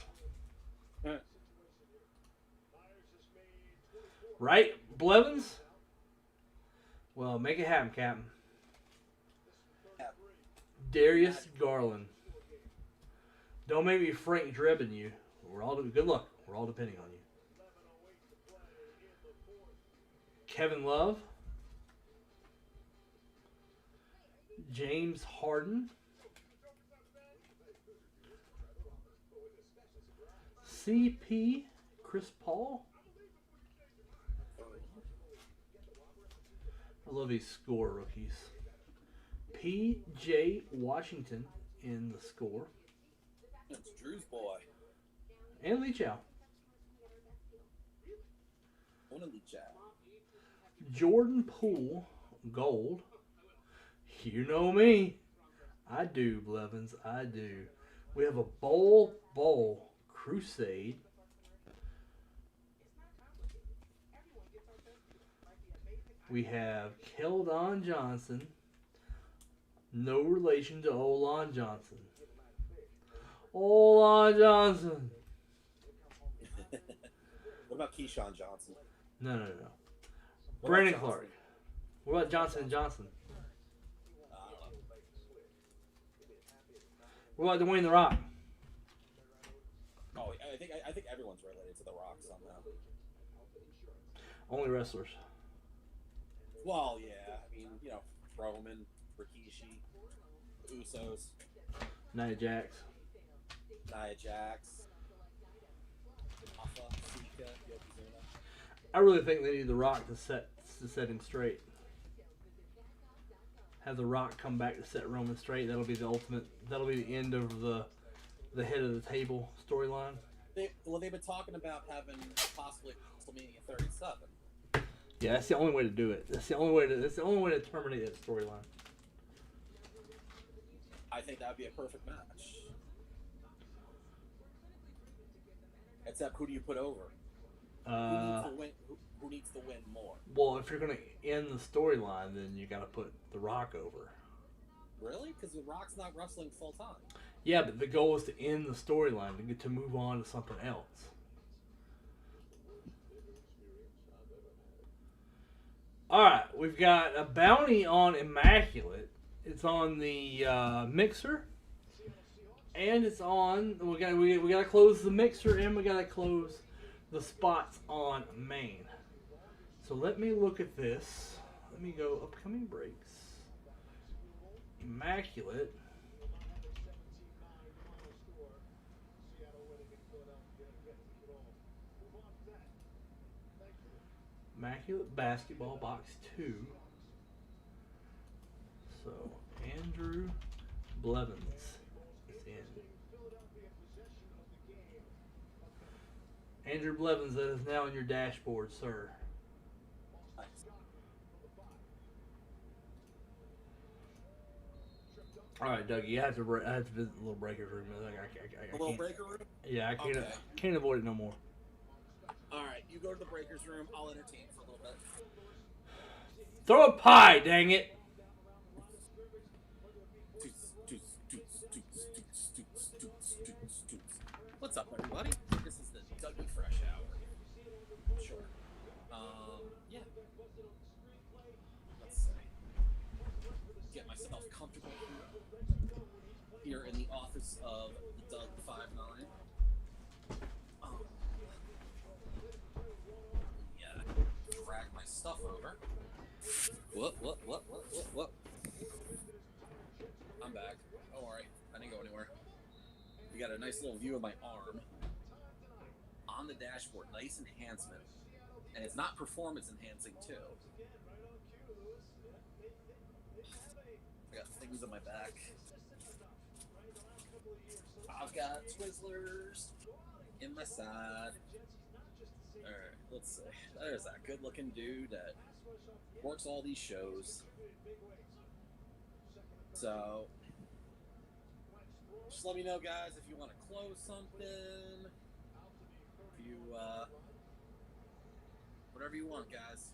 Right, Blevins? Well, make it happen, Captain. Darius Garland. Don't make me Frank Drebin you. Good luck. We're all depending on you. Kevin Love. James Harden. CP Chris Paul. I love these score rookies. P.J. Washington in the score. It's Drew's boy. And Lee Chow. Only Chow. Jordan Poole, gold. You know me. I do, Blevins. I do. We have a bowl crusade. We have Keldon Johnson. No relation to Olon Johnson. Olon Johnson. What about Keyshawn Johnson? No. What about Brandon Johnson? Clark. What about Johnson and Johnson? I don't know. What about Dwayne The Rock? Oh, I think everyone's related to The Rock somehow. Only wrestlers. Well, yeah. I mean, you know, Roman, Rikishi, Usos, Nia Jax. Nia Jax, Alpha, Sika, Yokozuna. I really think they need The Rock to set him straight. Have The Rock come back to set Roman straight. That'll be the ultimate. That'll be the end of the head of the table storyline. They've been talking about having possibly WrestleMania 37. Yeah, that's the only way to do it. That's the only way to terminate that storyline. I think that would be a perfect match. Except, who do you put over? Who needs to win more? Well, if you're gonna end the storyline, then you got to put The Rock over. Really? Because The Rock's not wrestling full time. Yeah, but the goal is to end the storyline to get to move on to something else. All right, we've got a bounty on Immaculate. It's on the Mixer, and it's on. We got to close the Mixer, and we got to close the spots on Main. So let me look at this. Let me go upcoming breaks. Immaculate. Immaculate Basketball Box 2. So, Andrew Blevins is in. Andrew Blevins, that is now on your dashboard, sir. All right, Dougie, I have to visit the little breaker's room. I Little can't. breaker room? Yeah, I can't. Okay. Can't avoid it no more. Alright, you go to the breaker's room. I'll entertain for a little bit. Throw a pie, dang it! What's up, everybody? This is the Dougie Fresh Hour. Sure. Yeah. Let's see. Get myself comfortable here in the office of the Doug 59. Yeah. Drag my stuff over. What? I'm back. Don't worry. I didn't go anywhere. You got a nice little view of my arm on the dashboard. Nice enhancement. And it's not performance enhancing, too. I got things on my back. I've got Twizzlers in my side. Alright, let's see. There's that good looking dude that works all these shows. So, just let me know, guys, if you want to close something. If you, whatever you want, guys.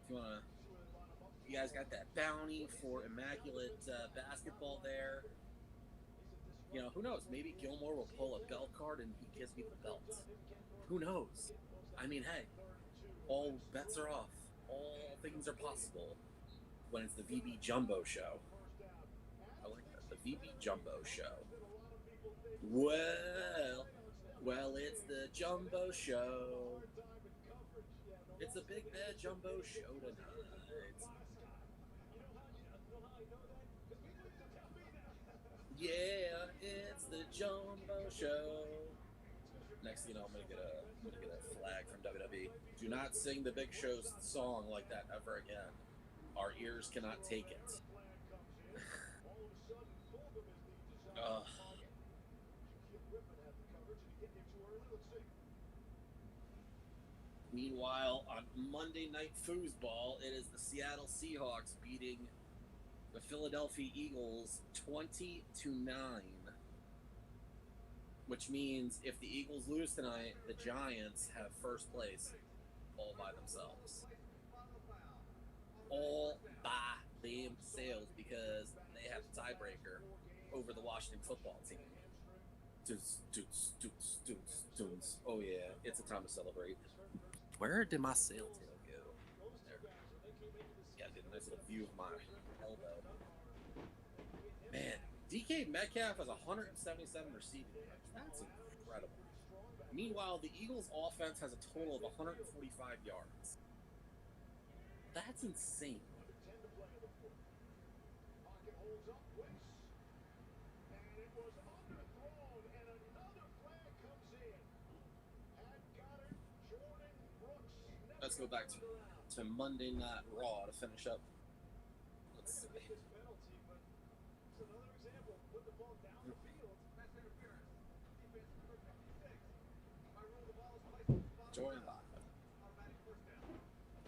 If you want to, you guys got that bounty for Immaculate Basketball there. You know, who knows? Maybe Gilmore will pull a belt card and he gives me the belt. Who knows? I mean, hey, all bets are off. All things are possible when it's the VB Jumbo Show. I like that. The VB Jumbo Show. Well, it's the Jumbo Show. It's a big bad Jumbo Show tonight. Yeah, it's the Jumbo Show. Next thing you know, I'm gonna get a flag from WWE. Do not sing the Big Show's song like that ever again. Our ears cannot take it. Meanwhile, on Monday Night Foosball, it is the Seattle Seahawks beating the Philadelphia Eagles 20-9. Which means if the Eagles lose tonight, the Giants have first place all by themselves. All by themselves, because tiebreaker over the Washington football team. Dudes. Oh yeah, it's a time to celebrate. Where did my sail tail go? There. Yeah, get a nice little view of my elbow. Man, DK Metcalf has 177 receiving yards. That's incredible. Meanwhile, the Eagles' offense has a total of 145 yards. That's insane. Pocket holds up, Wicks. And it was underthrown, and another flag comes in. Had got it, Jordan Brooks. Let's go back to Monday Night Raw to finish up. Let's see. This penalty, but it's another example. Put the ball down the field. Pass interference. Defense number 56. By rule, the ball is placed on the bottom. Jordan Love. Automatic first down.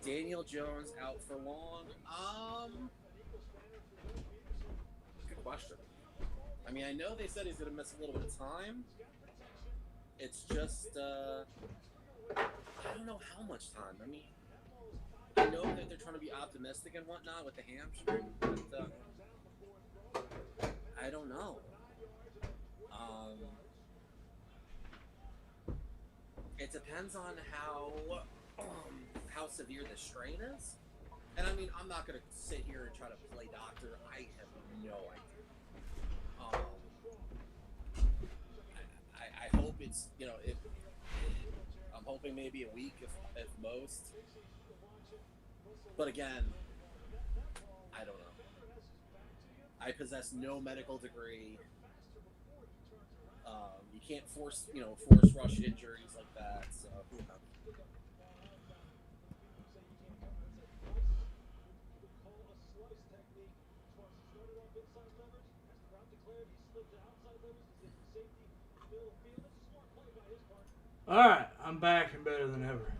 Daniel Jones out for long. Good question. I mean, I know they said he's going to miss a little bit of time. It's just, I don't know how much time. I mean, I know that they're trying to be optimistic and whatnot with the hamstring, but I don't know. It depends on how severe the strain is. And I mean, I'm not going to sit here and try to play doctor. I have no idea. I hope it's, I'm hoping maybe a week if most. But again, I don't know. I possess no medical degree. You can't force rush injuries like that. So who knows? All right, I'm back and better than ever.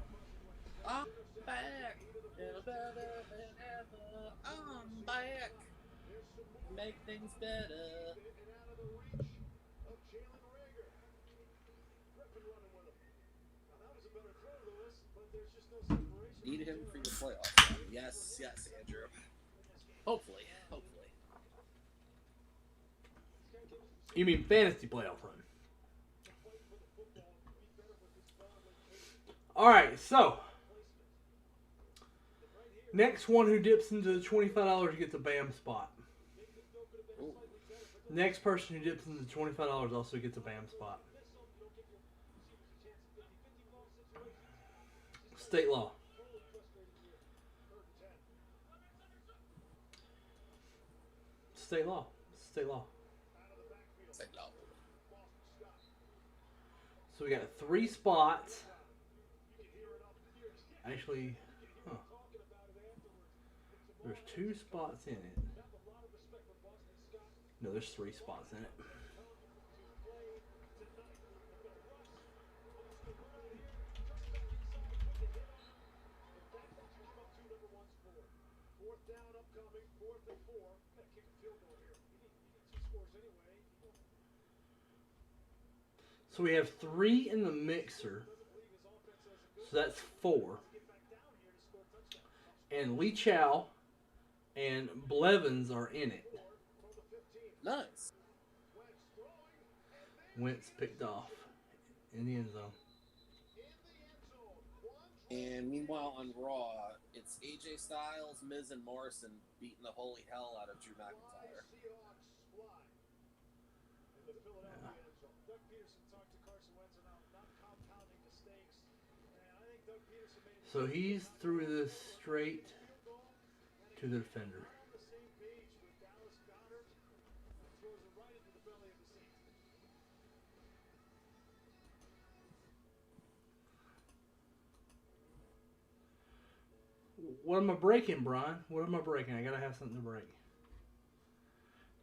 I'm back and better than ever. I'm back. Make things better. Need him for your playoffs. Yes, Andrew. Hopefully. You mean fantasy playoff run? All right, so next one who dips into the $25 gets a BAM spot. Ooh. Next person who dips into the $25 also gets a BAM spot. State law. State law. Say no. So we got 3 spots. Actually, there's 2 spots in it. No, there's 3 spots in it. So we have 3 in the mixer. So that's 4. And Lee Chow and Blevins are in it. Nice. Wentz picked off in the end zone. And meanwhile on Raw, it's AJ Styles, Miz, and Morrison beating the holy hell out of Drew McIntyre. So he's threw this straight to the defender. What am I breaking, Brian? What am I breaking? I gotta have something to break.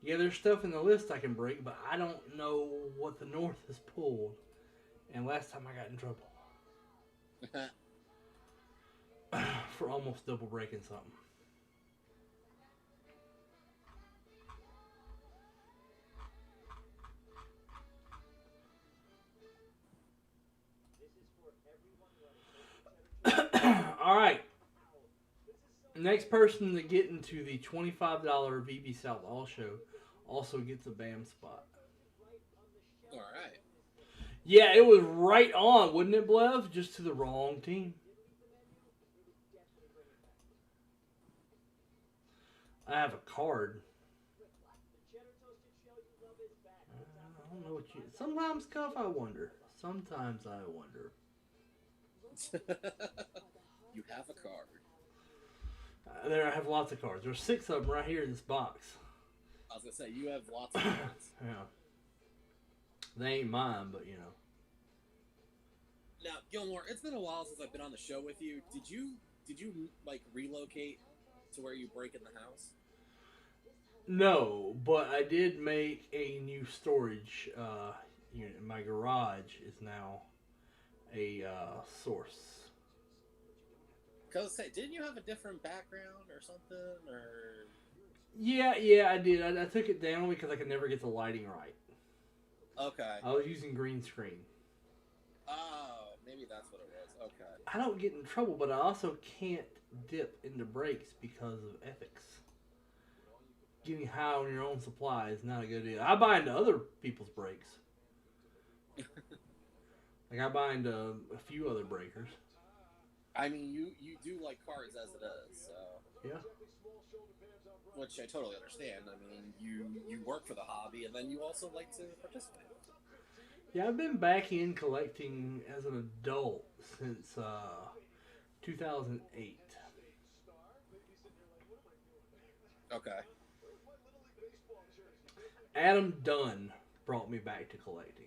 Yeah, there's stuff in the list I can break, but I don't know what the North has pulled. And last time I got in trouble. For almost double breaking something. All right. Next person to get into the $25 VB South All Show also gets a BAM spot. All right. Yeah, it was right on, wouldn't it, Blev? Just to the wrong team. I have a card. I don't know what you. Sometimes, Cuff, I wonder. Sometimes I wonder. You have a card. There, I have lots of cards. There's 6 of them right here in this box. I was gonna say you have lots of cards. Yeah. They ain't mine, but you know. Now, Gilmore, it's been a while since I've been on the show with you. Did you like relocate to where you break in the house? No, but I did make a new storage unit. My garage is now a source. Because didn't you have a different background or something? Or Yeah, I did. I took it down because I could never get the lighting right. okay. I was using green screen. Oh, maybe that's what it was. Okay. I don't get in trouble, but I also can't dip into brakes because of ethics. Getting high on your own supply is not a good deal. I buy into other people's brakes. Like I buy into a few other breakers. I mean, you do like cards as it is, so Yeah. which I totally understand. I mean, you work for the hobby, and then you also like to participate. Yeah, I've been back in collecting as an adult since 2008. Okay. Adam Dunn brought me back to collecting.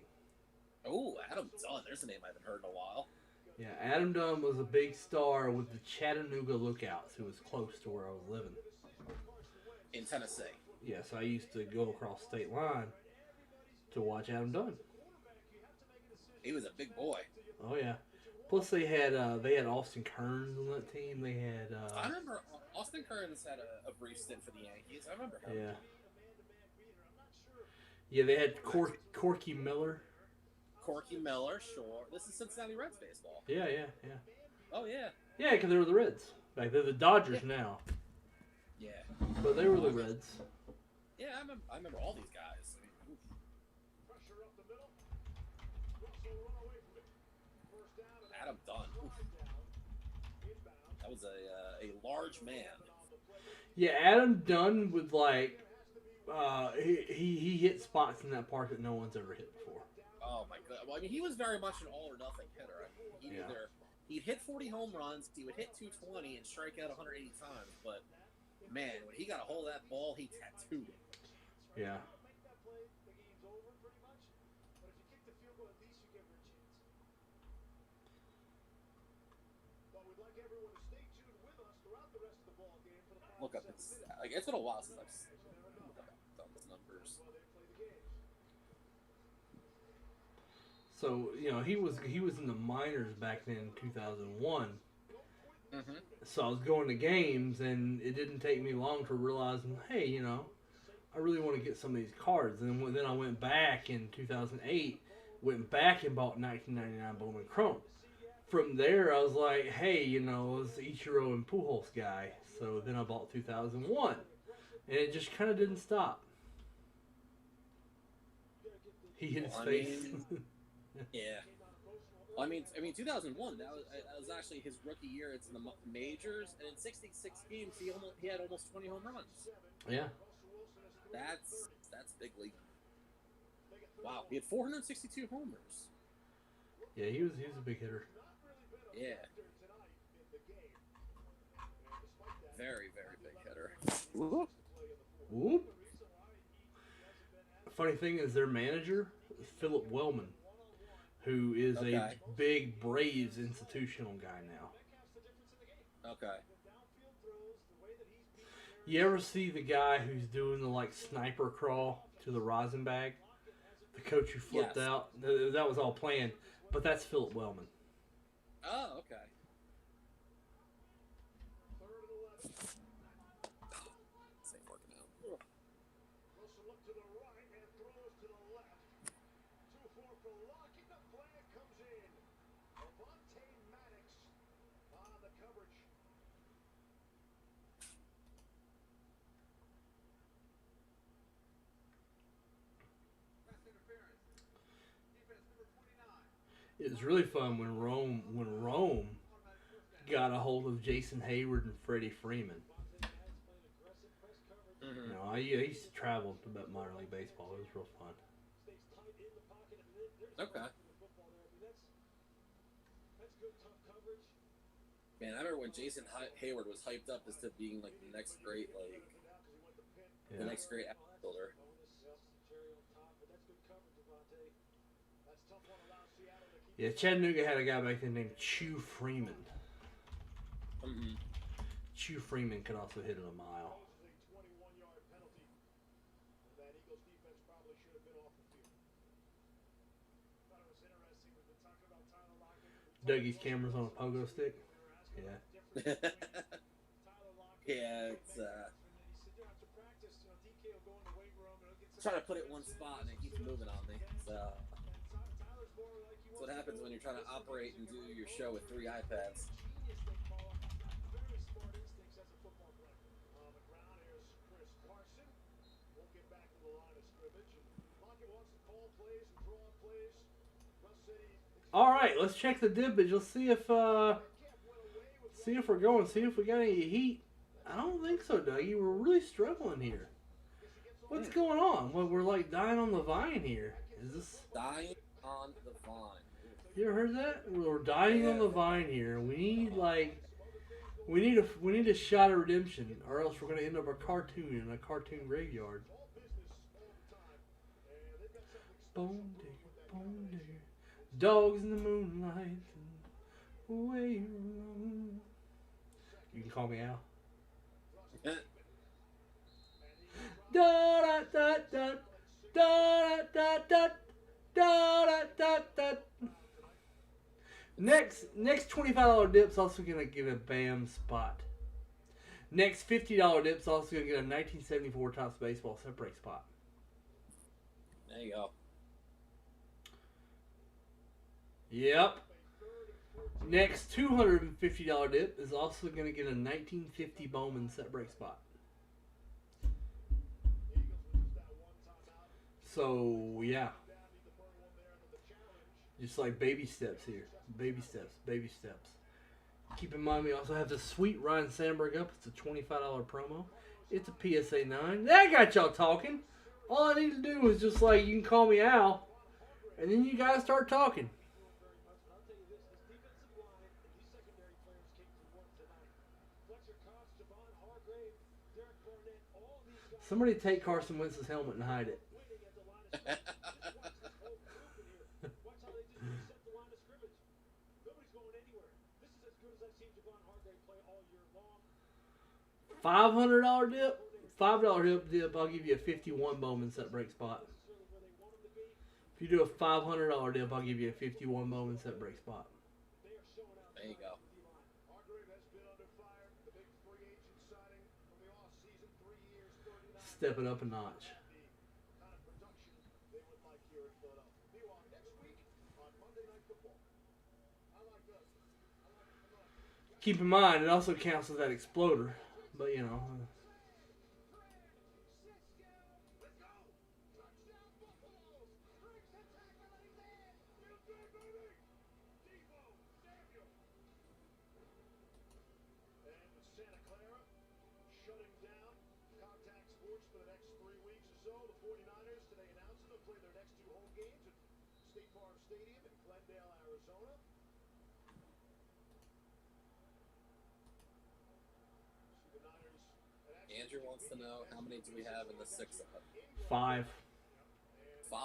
Oh, Adam Dunn. There's a name I haven't heard in a while. Yeah, Adam Dunn was a big star with the Chattanooga Lookouts, who was close to where I was living. In Tennessee. Yeah, so I used to go across state line to watch Adam Dunn. He was a big boy. Oh yeah. Plus they had Austin Kearns on that team. They had I remember Austin Kearns had a brief stint for the Yankees. I remember him. yeah. Yeah, they had Corky Miller. Corky Miller, sure. This is Cincinnati Reds baseball. Yeah. Oh yeah. Yeah, because they were the Reds. Like they're the Dodgers now, Yeah. but they were the Reds. Yeah, I remember all these guys. I mean, oof. Pressure up the middle. Russell run away from it. First down and Adam Dunn. Oof. inbound. That was a large man. Yeah, Adam Dunn would like he hit spots in that park that no one's ever hit before. Oh my god. Well, I mean, he was very much an all or nothing hitter. I mean, he'd hit 40 home runs, he would hit 220 and strike out 180 times. But man, when he got a hold of that ball, he tattooed it. Yeah. Make that play, the game's over pretty much. But if you kick the field goal, at least you give her a chance. But we'd like everyone to stay tuned with us throughout the rest of the ball game for the final Look up his. Like, it's been a while since I've done his numbers. while they play the game. So you know he was in the minors back then in 2001. Mm-hmm. So I was going to games, and it didn't take me long to realize, hey, you know, I really want to get some of these cards. And then I went back in 2008, went back and bought 1999 Bowman Chrome. From there, I was like, hey, you know, I was the Ichiro and Pujols guy. So then I bought 2001, and it just kind of didn't stop. He hit his Well, I face. mean- Yeah. Well, I mean, 2001. That was actually his rookie year. It's in the majors, and in 66 games, he had almost 20 home runs. Yeah. That's big league. Wow, he had 462 homers. Yeah, he was a big hitter. Yeah. Very, very big hitter. Whoop. Funny thing is, their manager, Philip Wellman, who is a Okay. big Braves institutional guy now. Okay. You ever see the guy who's doing the like sniper crawl to the rosin bag? The coach who flipped Yes. out? That was all planned, but that's Philip Wellman. Oh, okay. This ain't working out. Wilson look to the right and throws to the left. 2-4 for Locke. The flag comes in. Avante Maddox on the coverage. It was really fun when Rome got a hold of Jason Hayward and Freddie Freeman. Mm-hmm. You know, I used to travel to minor league baseball. It was real fun. Okay. Man, I remember when Jason Hayward was hyped up as to being like the next great, the next great outfielder. Yeah, Chattanooga had a guy back then named Chew Freeman. Mm-hmm. Chew Freeman could also hit it a mile. Dougie's camera's on a pogo stick. Yeah. Yeah, it's trying to put it in one spot and it keeps moving on me. So that's what happens when you're trying to operate and do your show with 3 iPads. All right, let's check the dippage. Let's see if we're going. See if we got any heat. I don't think so, Dougie. We're really struggling here. What's going on? Well, we're like dying on the vine here. Is this dying on the vine? You ever heard that? We're dying on the vine here. We need a shot of redemption, or else we're gonna end up a cartoon in a cartoon graveyard. Bone digger, bone digger. Dogs in the moonlight, away alone. You can call me Al. Da da da da da da da da da da. Next $25 dip's also gonna give a BAM spot. Next $50 dip's also gonna get a 1974 Topps Baseball set break spot. There you go. Yep. Next $250 dip is also going to get a 1950 Bowman set break spot. So, yeah. Just like baby steps here. Baby steps, baby steps. Keep in mind we also have the sweet Ryan Sandberg up. It's a $25 promo. It's a PSA 9. That got y'all talking. All I need to do is just like, you can call me Al. And then you guys start talking. Somebody take Carson Wentz's helmet and hide it. $500 dip, $5 dip. I'll give you a 51 Bowman set break spot. If you do a $500 dip, I'll give you a 51 Bowman set break spot. There you go. Step it up a notch. Keep in mind, it also counts as that exploder, but you know. Andrew wants to know, how many do we have in the 6 of them? 5. 5.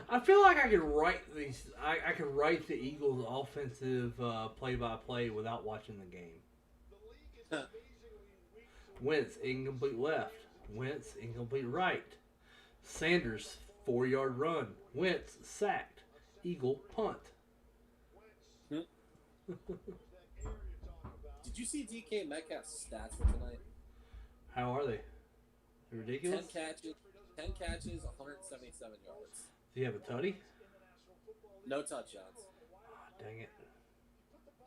I feel like I could write these. I could write the Eagles' offensive play-by-play without watching the game. Wentz incomplete left. Wentz incomplete right. Sanders 4-yard run. Wentz sacked. Eagle punt. Did you see DK Metcalf's stats for tonight? How are they? They're ridiculous. 10 catches, 177 yards. Do you have a tutty? No touchdowns. Oh, dang it.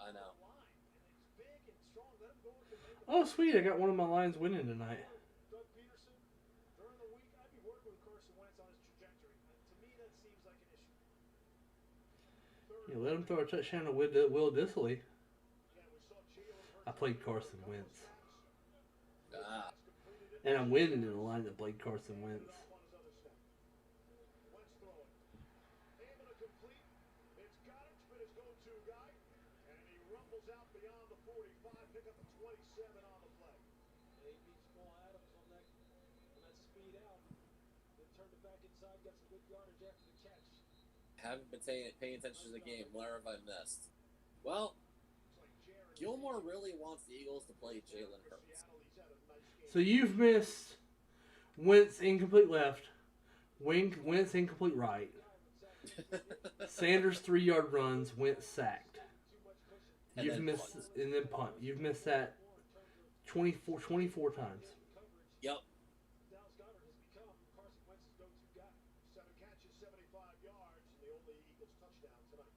I know. Oh, sweet. I got one of my Lions winning tonight. Doug Peterson, during the week, I'd be working with Carson Wentz on his trajectory. To me, that seems like an issue. You let him throw a touchdown to Will Dissly. Again, we saw Jalen Hurts I played Carson Wentz. Ah, And I'm winning in the line that played Carson Wentz. on his other step. Wentz throwing. Able to complete. It's got it. It's been his go-to guy. And he rumbles out beyond the 45. Pick up a 27 on the play. They beat Small Adams on that speed out. Then turned it back inside, got some good yardage after the catch. haven't been paying attention to the game. Where have I missed? Well, Gilmore really wants the Eagles to play Jalen Hurts. So you've missed Wentz incomplete left, Wentz incomplete right, Sanders 3-yard runs, Wentz sacked. And You've then missed punt. and then punt. You've missed that 24 times. Yep. Dallas Goedert has become Carson Wentz's go-to guy. 7 catches, 75 yards, and the only Eagles touchdown tonight.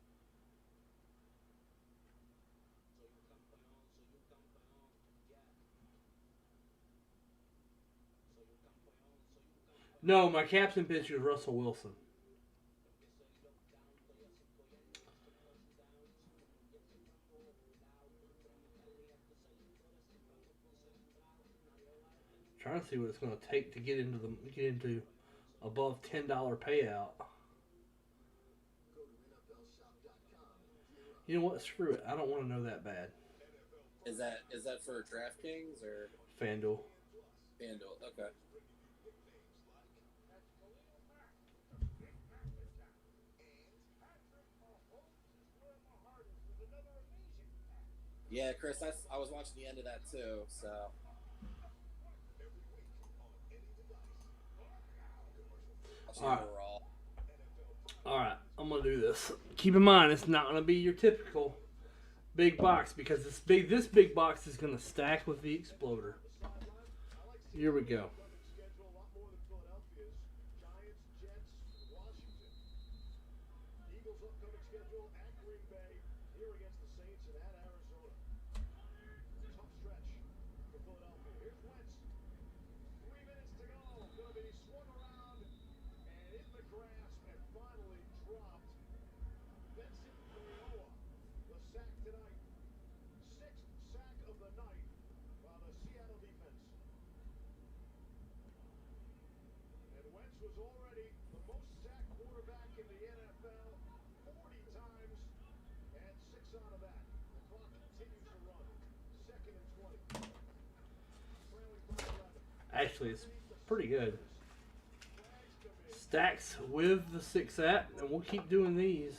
No, my captain pitcher is Russell Wilson. Trying to see what it's going to take to get into above $10 payout. You know what? Screw it. I don't want to know that bad. Is that for DraftKings or FanDuel. FanDuel? Okay. Yeah, Chris, I was watching the end of that too, so. I'll see All right. overall. Alright, I'm going to do this. Keep in mind, it's not going to be your typical big box because this big box is going to stack with the Exploder. Here we go. Schedule a lot more than Philadelphia's. Giants, Jets, Washington. Eagles' upcoming schedule at Green Bay, here against the Saints, and at Arizona. Tough stretch for Philadelphia. Here's Wentz. 3 minutes to go. Going to be swung around and in the grasp and finally dropped. Benson Mayowa, the sack tonight. 6th sack of the night by the Seattle defense. And Wentz was already the most sacked quarterback in the NFL, 40 times, and 6 out of that. The clock continues to run. 2nd and 20. Trailing by 11. Actually, it's pretty good. Stacks with the 6 at, and we'll keep doing these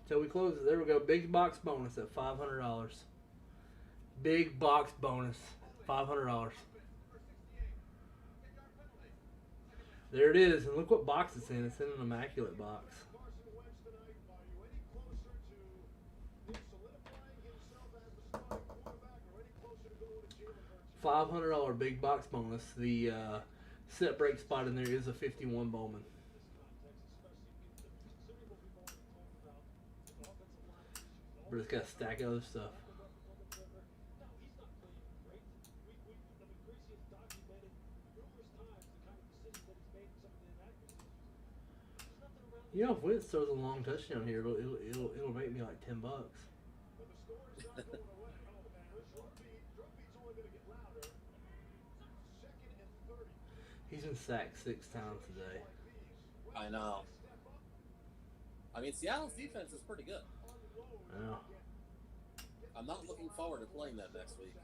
till we close it. There we go. Big box bonus at $500. Big box bonus, $500. There it is, and look what box it's in. It's in an immaculate box. Carson Wentz tonight, are you any closer to him solidifying himself as the starting quarterback or any closer to going to Jalen Hurts? $500 big box bonus. The set break spot in there is a 51 Bowman. But it's got a stack of other stuff. You know, if Wentz throws a long touchdown here, it'll make me like $10. But the score is not going away. Oh, man, drum beat's only going to get louder. 2nd and 30. He's been sacked 6 times today. I know. I mean, Seattle's defense is pretty good. Yeah. I'm not looking forward to playing them next week.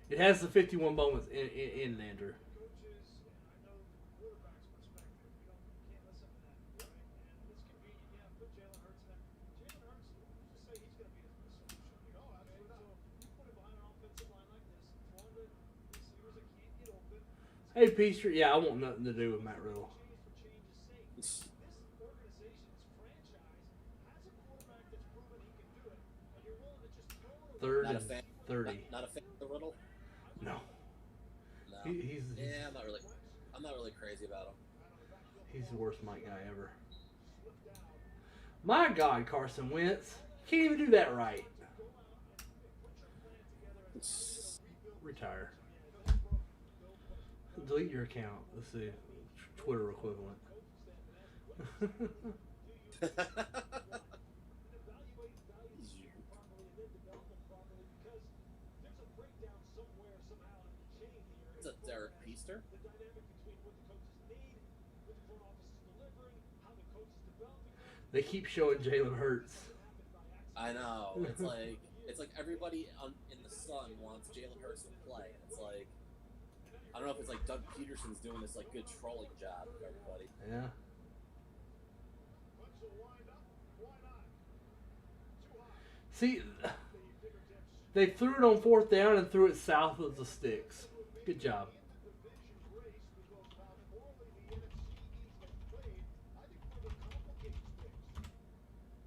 It has the 51 Bowmans in Andrew. Coaches, I know from the quarterback's perspective, can't listen to that, right? And it's convenient, yeah, put Jalen Hurts in there. Jalen Hurts, let's just say he's going to be the solution here. Oh, absolutely. So you put him behind an offensive line like this, throwing the receivers that can't get open. Hey, Peaster, yeah, I want nothing to do with Matt Riddle. Change for change's sake. This organization, this franchise, has a quarterback that's proven he can do it, and you're willing to just throw it away. Third Not a and fan. 30. Not a fan of the Riddle. No. No. He's Yeah, I'm not really crazy about him. he's the worst Mike guy ever. My God, Carson Wentz. You can't even do that right. retire. Delete your account. Let's see. Twitter equivalent. It's a Derek Peaster. The dynamic between what the coaches need, what the front office is delivering, how the coach is developing them. They keep showing Jalen Hurts. I know. It's like everybody in the Sun wants Jalen Hurts to play. And it's like, I don't know if it's like Doug Peterson's doing this like good trolling job with everybody. Yeah. Wentz will wind up. Why not? Too high. See, The fingertips they threw it on fourth down and threw it south of the sticks. Good job. in the division race because of how poorly the NFC East has played. I think further complicates things.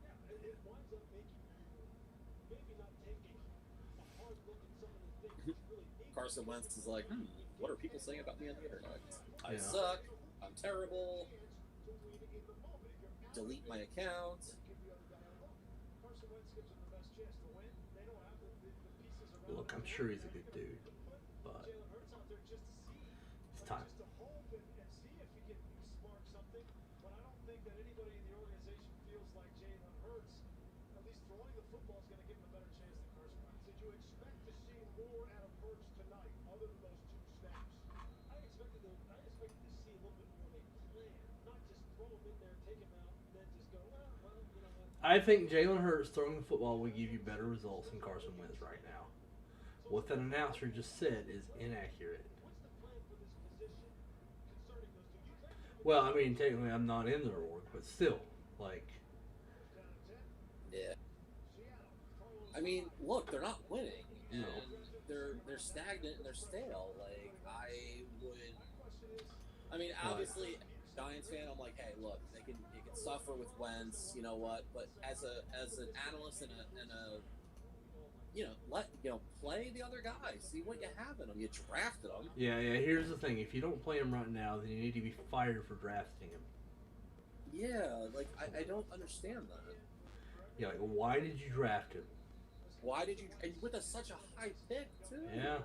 Yeah, it winds up making you maybe not take a hard look at some of the things that you really need. Carson Wentz is like, what are people saying about me on the internet? I Yeah. suck. I'm terrible. To win in the moment. If you're Delete my account. give the other guy a look. Carson Wentz gives them the best chance to win. They don't have the pieces around Look, I'm him. sure he's a good dude, but Jalen Hurts out there just to see, it's time. just to hope and see if he can spark something. But I don't think that anybody in the organization feels like Jalen Hurts, at least throwing the football, is going to give him a better chance than Carson Wentz. Did you expect to see more out of Hurts tonight, other than those two snaps? I expected to see a little bit more of a plan, not just throw him in there, take him out, and then just go, well, you know what? I think Jalen Hurts throwing the football will give you better results than Carson Wentz right now. What that announcer just said is inaccurate. What's the plan for this position concerning those two? You think Well, I mean, technically I'm not in their org, but still, like, Yeah. Seattle throws I mean, look, they're not winning. And No. they're stagnant and they're stale. Like, I mean, obviously, Giants fan, I'm like, hey, look, they can suffer with Wentz, you know what? But as an analyst and a play the other guy, see what you have in them. You drafted them. yeah. Here's the thing: if you don't play him right now, then you need to be fired for drafting him. Yeah, like I don't understand that. Yeah, like why did you draft him? Why did you? And with such a high pick too. Yeah,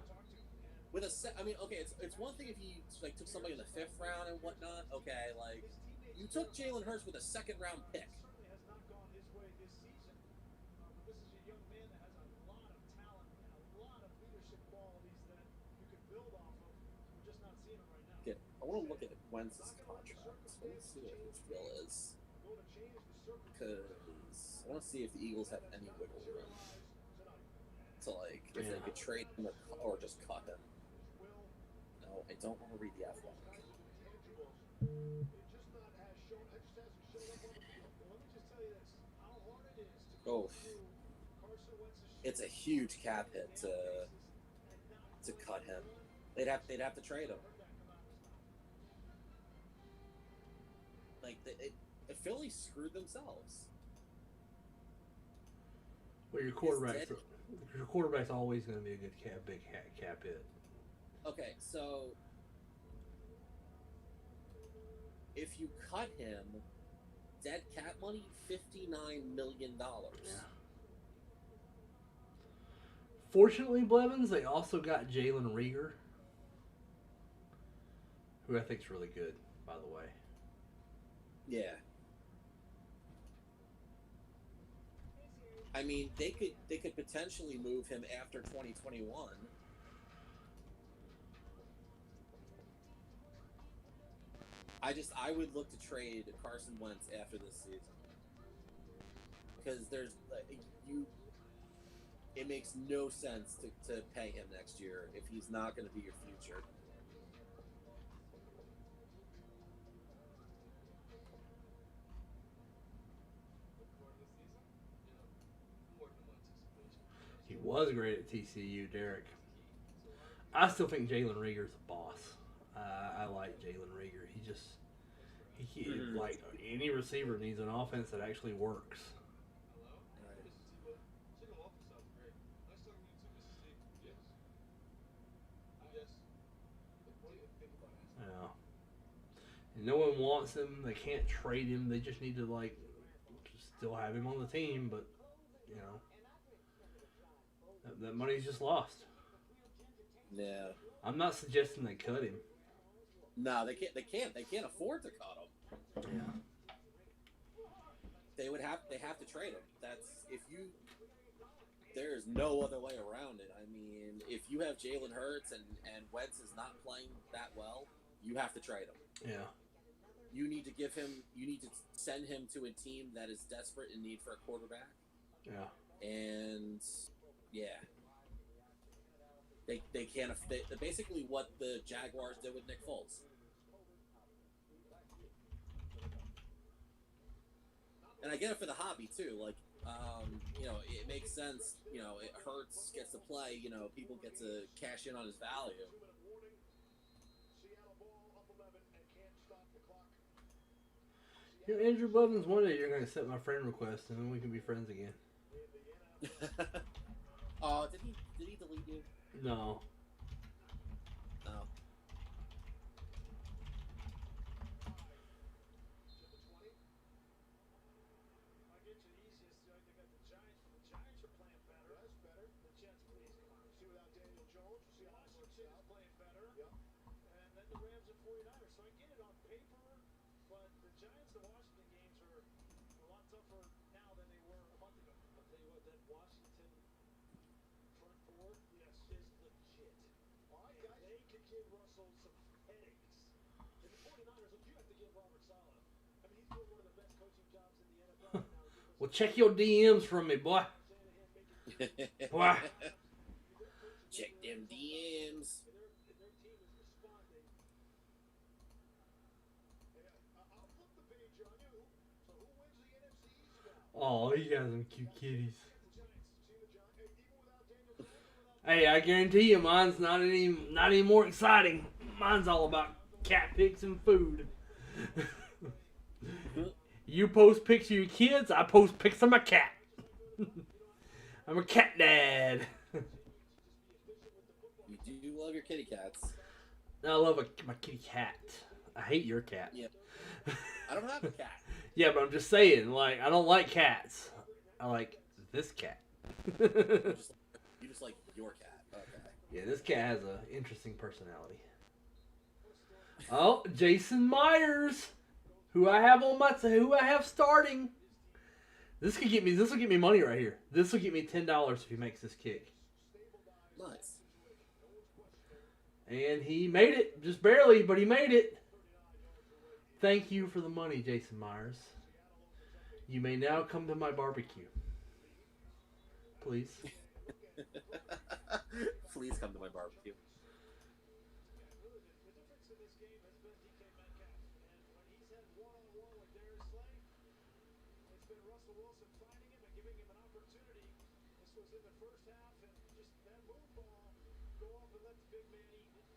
With I mean, okay, it's one thing if you like took somebody in the 5th round and whatnot. Okay, like you took Jalen Hurts with a 2nd round pick. certainly has not gone his way this season. But this is a young man that has a lot of talent and a lot of leadership qualities that you could build off of. We're just not seeing him right now. Okay, I want to look at Wentz's contract. Let's see what his deal is. going to change the circumstances Because I want to see if the Eagles have any wiggle room to like if they could trade him or just cut him. No, I don't want to read the Athletic. intangibles. It just not has shown. It just hasn't shown up on the field. Well, let me just tell you this: how hard it is to Oh. go through Carson Wentz's It's a huge cap hit to cut him. They'd have to trade him. Like the Phillies screwed themselves. well, your quarterback's always going to be a good big cap hit. Okay, so if you cut him, dead cap money, $59 million. Yeah. Fortunately, Blevins, they also got Jalen Rieger, who I think is really good, by the way. Yeah. I mean, they could potentially move him after 2021. I would look to trade Carson Wentz after this season because it makes no sense to pay him next year if he's not going to be your future. He was great at TCU, Derek. I still think Jalen Rieger's a boss. I like Jalen Rieger. He like any receiver needs an offense that actually works. Yeah. And no one wants him. They can't trade him. They just need to like still have him on the team, but you know that money's just lost. Yeah. I'm not suggesting they cut him. No, they can't. They can't. They can't afford to cut him. Yeah. They have to trade him. That's if you. There's no other way around it. I mean, if you have Jalen Hurts and Wentz is not playing that well, you have to trade him. Yeah. You need to give him. You need to send him to a team that is desperate in need for a quarterback. Yeah. And yeah, they can't. They basically what the Jaguars did with Nick Foles. And I get it for the hobby too. Like, you know, it makes sense. You know, it Hurts gets to play. You know, people get to cash in on his value. You know, Andrew Blevins, one day you're going to accept my friend request and then we can be friends again. Oh, did he delete you? No. No. I'll get you the easiest. They got the Giants. The Giants are playing better. That's better. The Jets, please, come on. See without Daniel Jones. See how Washington is playing better. Yep. And then the Rams and 49ers. So I get it on paper, but the Giants and Washington games are a lot tougher now than they were a month ago. I'll tell you what, that Washington front four, yes, is legit. All right, guys. They could give Russell some headaches. And the 49ers, look, you have to give Robert Saleh. I mean, he's doing one of the best coaching jobs in the NFL right now. Well, check your DMs from me, boy. Boy. Check them DMs. Their team is responding. I'll flip the page on you. So who wins the NFC East now? Oh, you got some cute kitties. The Giants. See the Giants. Even without Daniel Jones and without Hey, I guarantee you mine's not any more exciting. Mine's all about cat pics and food. You post pics of your kids, I post pics of my cat. I'm a cat dad. You do love your kitty cats. I love my kitty cat. I hate your cat. Yeah. I don't have a cat. Yeah, but I'm just saying, like, I don't like cats. I like this cat. You just like your cat. Okay. Yeah, this cat has an interesting personality. Oh, Jason Myers, who I have starting. This will get me money right here. This will get me $10 if he makes this kick. Nice. And he made it, just barely, but he made it. Thank you for the money, Jason Myers. You may now come to my barbecue. Please. Please come to my barbecue. The difference in this game has been DK Metcalf. And when he's had one-on-one with Darius Slay, it's been Russell Wilson finding him and giving him an opportunity. This was in the first half, and just that move ball, go up and let the big man eat it.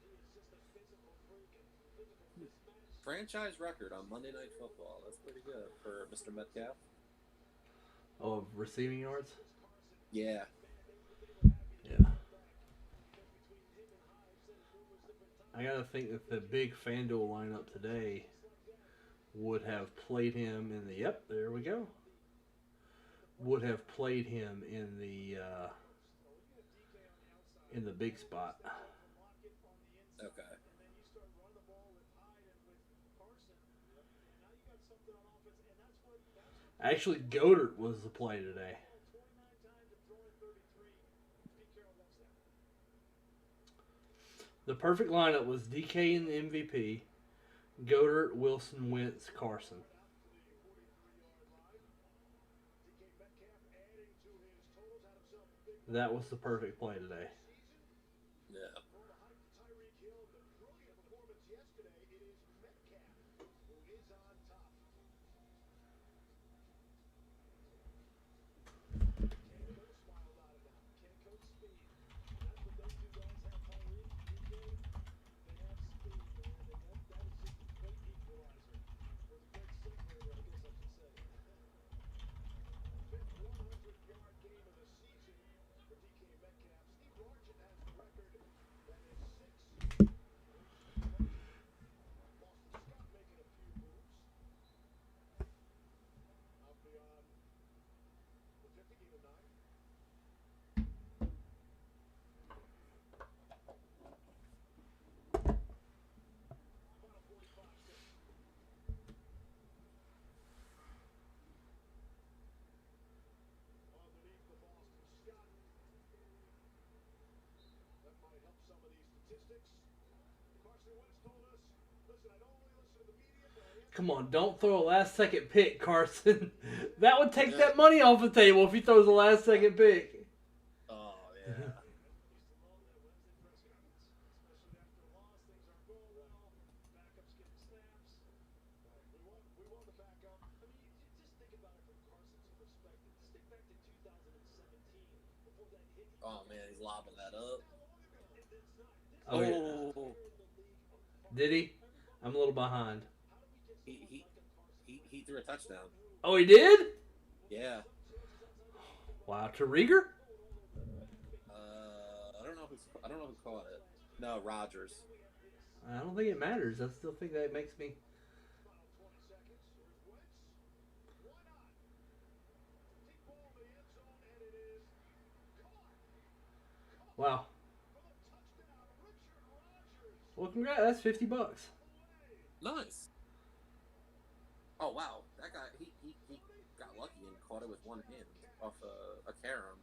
He is just a physical freak and physical mismatch. Franchise record on Monday Night Football. That's pretty good for Mr. Metcalf. Oh, receiving yards? Yeah. Yeah. I gotta think that the big FanDuel lineup today would have played him in the. Yep, there we go. Would have played him in the big spot. Okay. Actually, Goddard was the play today. The perfect lineup was DK in the MVP, Goddard, Wilson, Wentz, Carson. That was the perfect play today. Yeah. Come on, don't throw a last-second pick, Carson. That would take that money off the table if he throws a last-second pick. Oh, yeah. Oh, man, he's lobbing that up. Oh, yeah. Did he? I'm a little behind. He threw a touchdown. Oh, he did? Yeah. Wow, to Rieger? I don't know who caught it. No, Rogers. I don't think it matters. I still think that makes me. Wow. Well, congrats. That's $50. Nice. Oh wow, that guy he got lucky and caught it with one hand off a carom.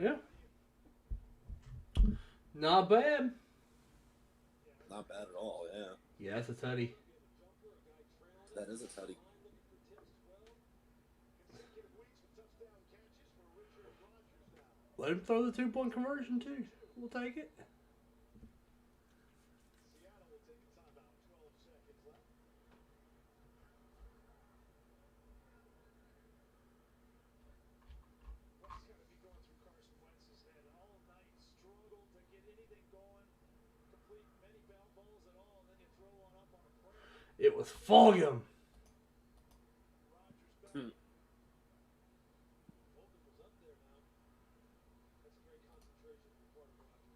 Yeah. Not bad. Not bad at all. Yeah. Yeah, that's a tutty. That is a tutty. Let him throw the 2-point conversion too. We'll take it. It was Fulgham.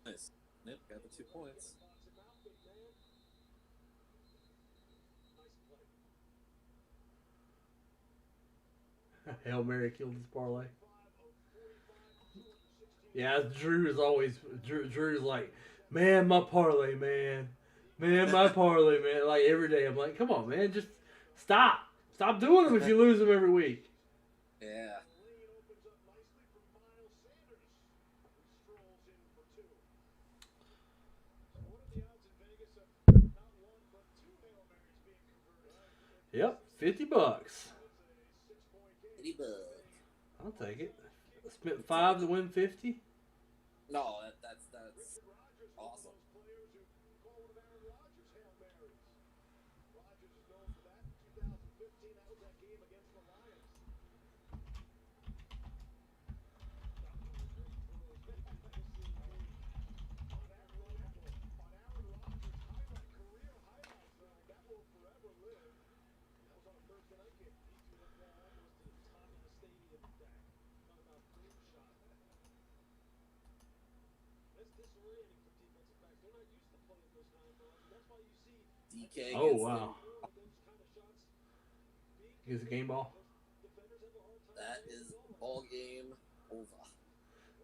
Nice. Yep, got the 2 points. Hail Mary killed his parlay. Yeah, Drew is always Drew's like, man, my parlay, man, my parlay, man. Like every day, I'm like, come on, man, just stop doing them if you lose them every week. Yeah. Yep, $50. $50. I'll take it. I spent $5 to win 50. No, that's awesome. DK. Oh wow. Here's a game ball. That is ball game over.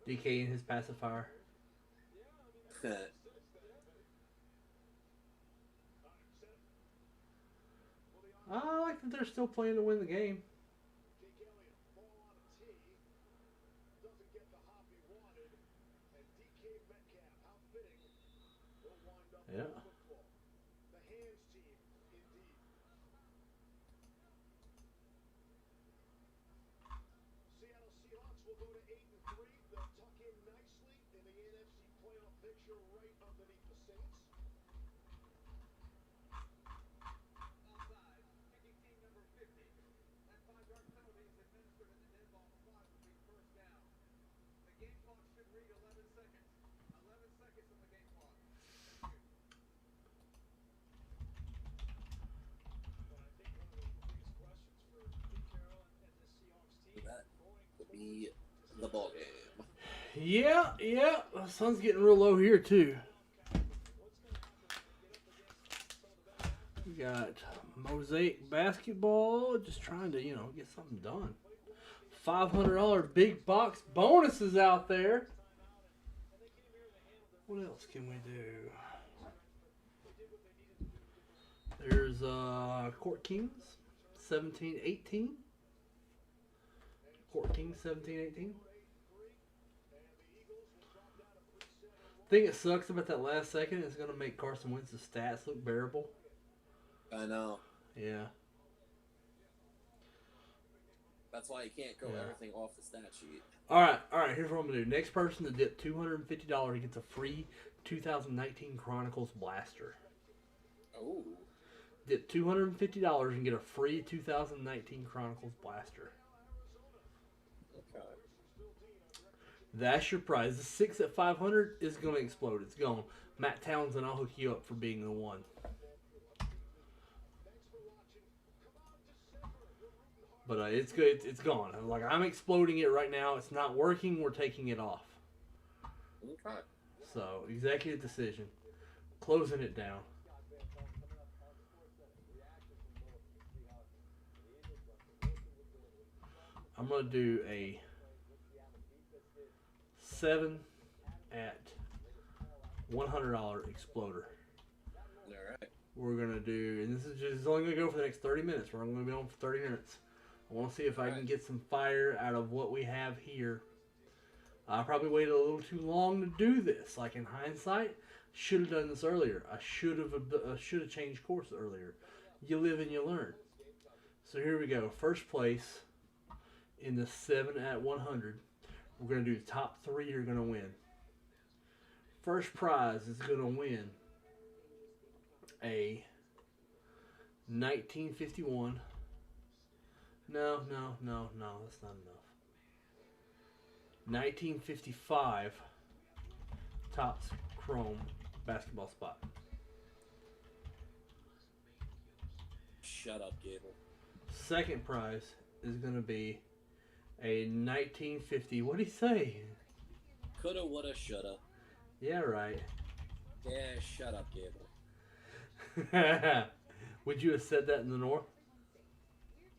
DK and his pacifier. I like that they're still playing to win the game. Yeah. That would be the ball game. Yeah. The sun's getting real low here too. We got Mosaic basketball, just trying to, get something done. $500 big box bonuses out there. What else can we do? There's Court Kings 17-18. Court Kings 17-18. Thing that sucks about that last second is going to make Carson Wentz's stats look bearable. I know. Yeah. That's why you can't go everything off the stat sheet. All right. Here's what I'm gonna do. Next person to dip $250 gets a free 2019 Chronicles Blaster. Oh. Dip $250 and get a free 2019 Chronicles Blaster. Okay. That's your prize. The 6 at 500 is gonna explode. It's gone. Matt Townsend, I'll hook you up for being the one. But it's good. It's gone. Like, I'm exploding it right now. It's not working. We're taking it off. Okay. So, executive decision. Closing it down. I'm going to do a 7 at $100 exploder. Alright. We're going to do, and this is just only going to go for the next 30 minutes. We're only going to be on for 30 minutes. I want to see if I can get some fire out of what we have here. I probably waited a little too long to do this. Like, in hindsight, should have done this earlier. I should have changed course earlier. You live and you learn. So here we go. First place in the 7 at 100. We're going to do the top 3 are going to win. First prize is going to win a 1951. No, that's not enough. 1955 Topps Chrome basketball spot. Shut up, Gable. Second prize is going to be a 1950. What'd he say? Coulda, woulda, shoulda. Yeah, right. Yeah, shut up, Gable. Would you have said that in the North?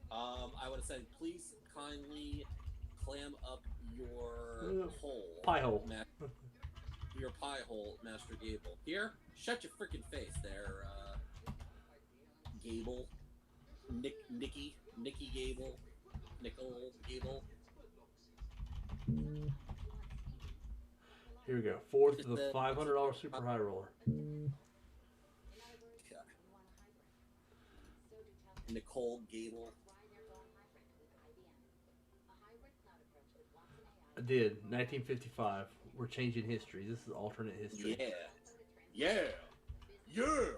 I would have said, please kindly clam up your hole. Pie hole. Your pie hole, Master Gable. Here, shut your freaking face there, Gable. Nicky Gable. Nickel Gable. Here we go. Fourth to the $500 super high roller. Nicole Gable. I did. 1955. We're changing history. This is alternate history. Yeah. You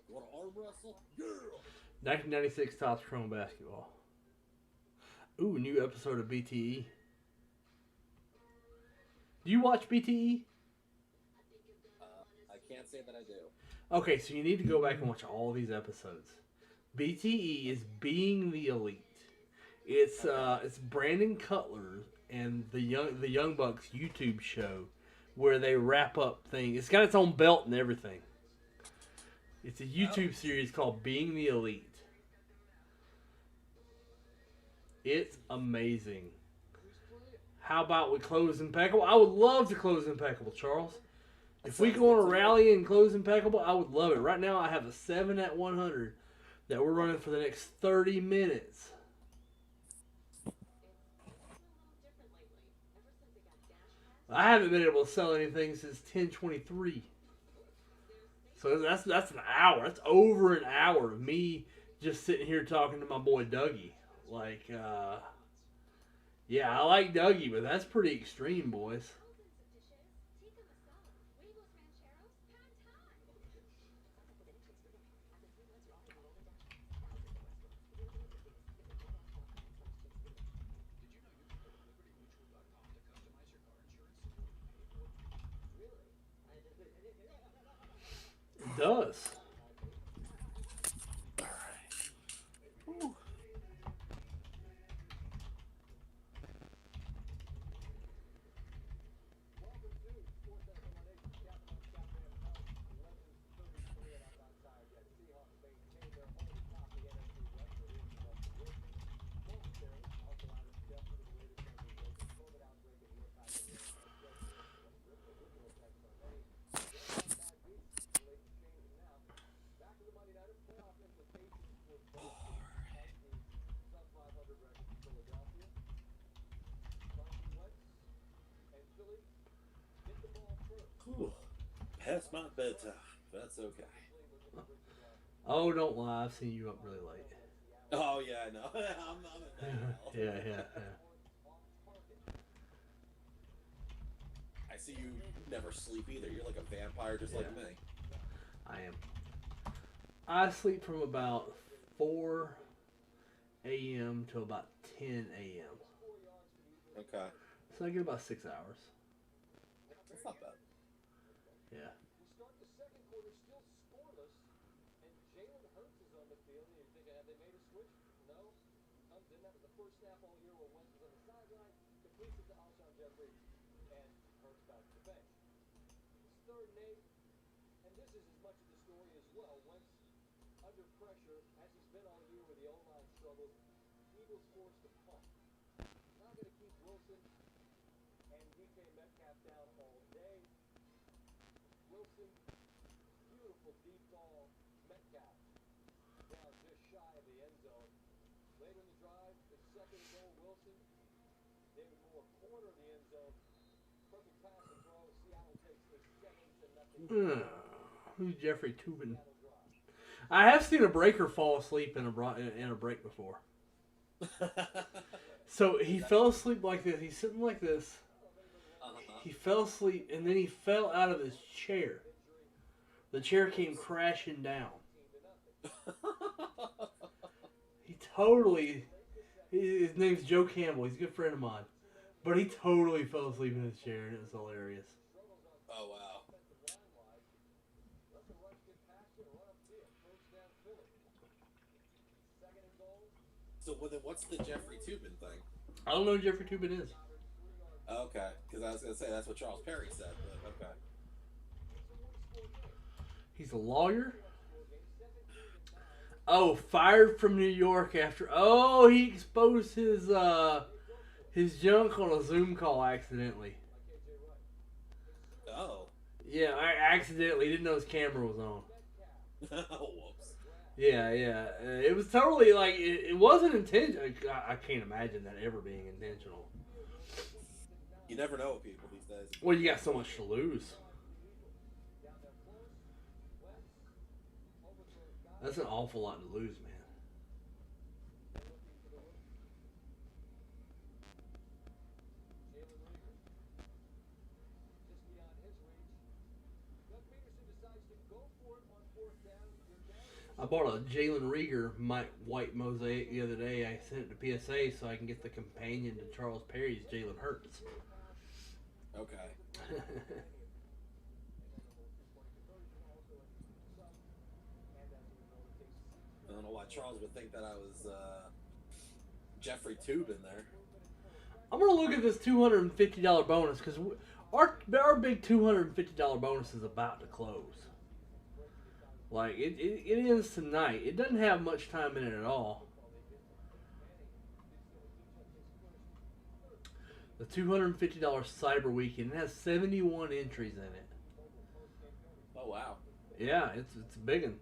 want to arm wrestle? Yeah. 1996 Topps Chrome basketball. Ooh, new episode of BTE. Do you watch BTE? I can't say that I do. Okay, so you need to go back and watch all these episodes. BTE is Being the Elite. It's Brandon Cutler and the Young Bucks YouTube show where they wrap up things. It's got its own belt and everything. It's a YouTube series called Being the Elite. It's amazing. How about we close Impeccable? I would love to close Impeccable, Charles. If we go on a rally and close Impeccable, I would love it. Right now, I have a 7 at 100 that we're running for the next 30 minutes. I haven't been able to sell anything since 10/23. So that's an hour. That's over an hour of me just sitting here talking to my boy Dougie. Like, yeah, I like Dougie, but that's pretty extreme, boys. It does. Whew. Past my bedtime. That's okay. Oh, don't lie. I've seen you up really late. Oh yeah, I know. I'm in that hell. Yeah. I see you never sleep either. You're like a vampire, just like Yeah. me. I am. I sleep from about 4 a.m. to about 10 a.m. Okay, So I get about 6 hours. that's not bad. Yeah. We start the second quarter still scoreless, and Jalen Hurts is on the field. And you're thinking, have they made a switch? No. Comes in. That was the first snap all year where Wentz was on the sideline. Completes it to Alshon Jeffrey, and Hurts back to the bench. It's 3rd and 8, and this is as much of the story as well. Wentz under pressure, as he's been all year with the O-line struggles. Eagles forced to punt. Now going to keep Wilson and DK Metcalf down all day. Wilson, beautiful deep ball. Metcalf down just shy of the end zone. Later in the drive, it's 2nd and goal. Wilson, David Moore, corner of the end zone. Perfect pass and throw. Seattle takes a 7-0 Who's Jeffrey Tubin? Seattle drive. I have seen a breaker fall asleep in a break before. So he fell asleep like this. He's sitting like this. He fell asleep and then he fell out of his chair. The chair came crashing down. He totally. His name's Joe Campbell. He's a good friend of mine. But he totally fell asleep in his chair and it was hilarious. Oh wow. Let the rush get past you and run upfield. First down, Philly. 2nd and goal. So well, then what's the Jeffrey Tubin thing? I don't know who Jeffrey Tubin is. Okay, because I was gonna say that's what Charles Perry said, but okay. He's a lawyer? Oh, fired from New York after... Oh, he exposed his junk on a Zoom call accidentally. Oh. Yeah, I accidentally didn't know his camera was on. Whoops. Yeah. It was totally like... It wasn't intentional. I can't imagine that ever being intentional. You never know with people these days. Well, you got so much to lose. That's an awful lot to lose, man. Just beyond his reach. Doug Peterson decides to go for it on 4th down. You're down. I bought a Jalen Rieger white mosaic the other day. I sent it to PSA so I can get the companion to Charles Perry's Jalen Hurts. Okay. I don't know why Charles would think that I was Jeffrey Tubin there. I'm going to look at this $250 bonus because our big $250 bonus is about to close. Like, it ends tonight. It doesn't have much time in it at all. The $250 Cyber Weekend. It has 71 entries in it. Oh wow, Yeah, it's a big one.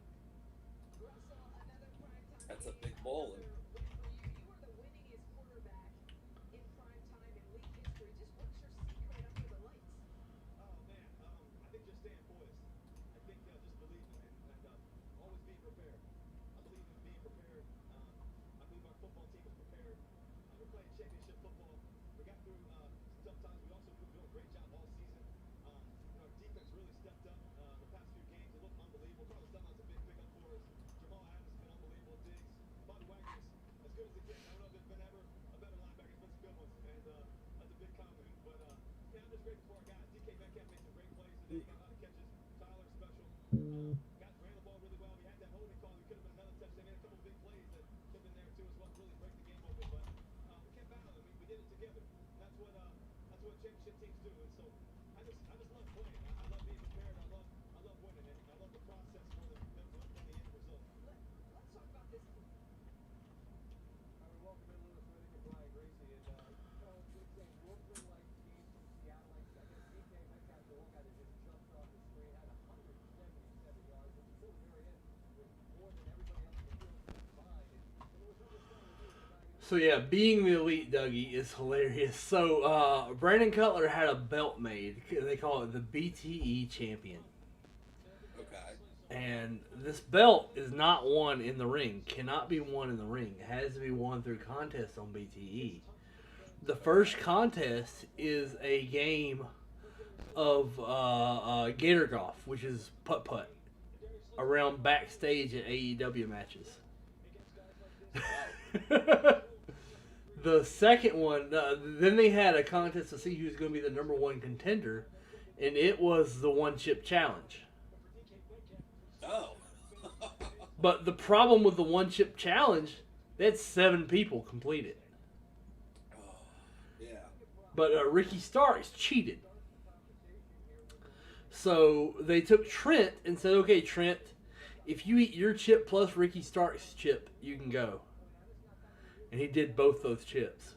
that's a big bowling. You are the winningest quarterback in prime time in league history. Just what's your secret under the lights? Oh man, I think just staying poised. I think just believing and always being prepared. I believe in being prepared. I believe our football team is prepared. We're playing championship football. We got through tough times. We also been doing a great job all season. Our defense really stepped up the past few games. It looked unbelievable. Carlos Dunlap's a big pickup for us. Jamal Adams has been unbelievable. Diggs, Bobby Wagner's as good as it gets. I don't know if there's been ever a better linebacker. There's been some good ones, and that's a big compliment. But yeah, I'm just grateful for our guys. DK Metcalf made some great plays today. He got a lot of catches. Tyler special. Ran the ball really well. We had that holding call. We could have been another touchdown. They made a couple big plays that could have been there too as well. Really break the game open, but we kept battling. We did it together. That's what championship teams do. And so I just love playing. I love being prepared. I love winning, and I love the process more than the end result. Let's talk about this. We welcome in Lewis Riddick and Brian Gracie, and it's a Brooklyn-like game from Seattle. Like I guess DK Metcalf, the one guy that just jumped off the screen, had 177 yards, and until the very end, with more than everybody else in the field combined. And it was almost fun to do So yeah, being the elite, Dougie, is hilarious. So Brandon Cutler had a belt made. They call it the BTE Champion. Okay. And this belt is not won in the ring. Cannot be won in the ring. It has to be won through contests on BTE. The first contest is a game of Gator Golf, which is putt-putt, around backstage at AEW matches. The second one, then they had a contest to see who's going to be the number one contender, and it was the one chip challenge. Oh. But the problem with the one chip challenge, that's 7 people complete it. Oh, yeah. But Ricky Starks cheated. So they took Trent and said, okay, Trent, if you eat your chip plus Ricky Starks' chip, you can go. And he did both those chips.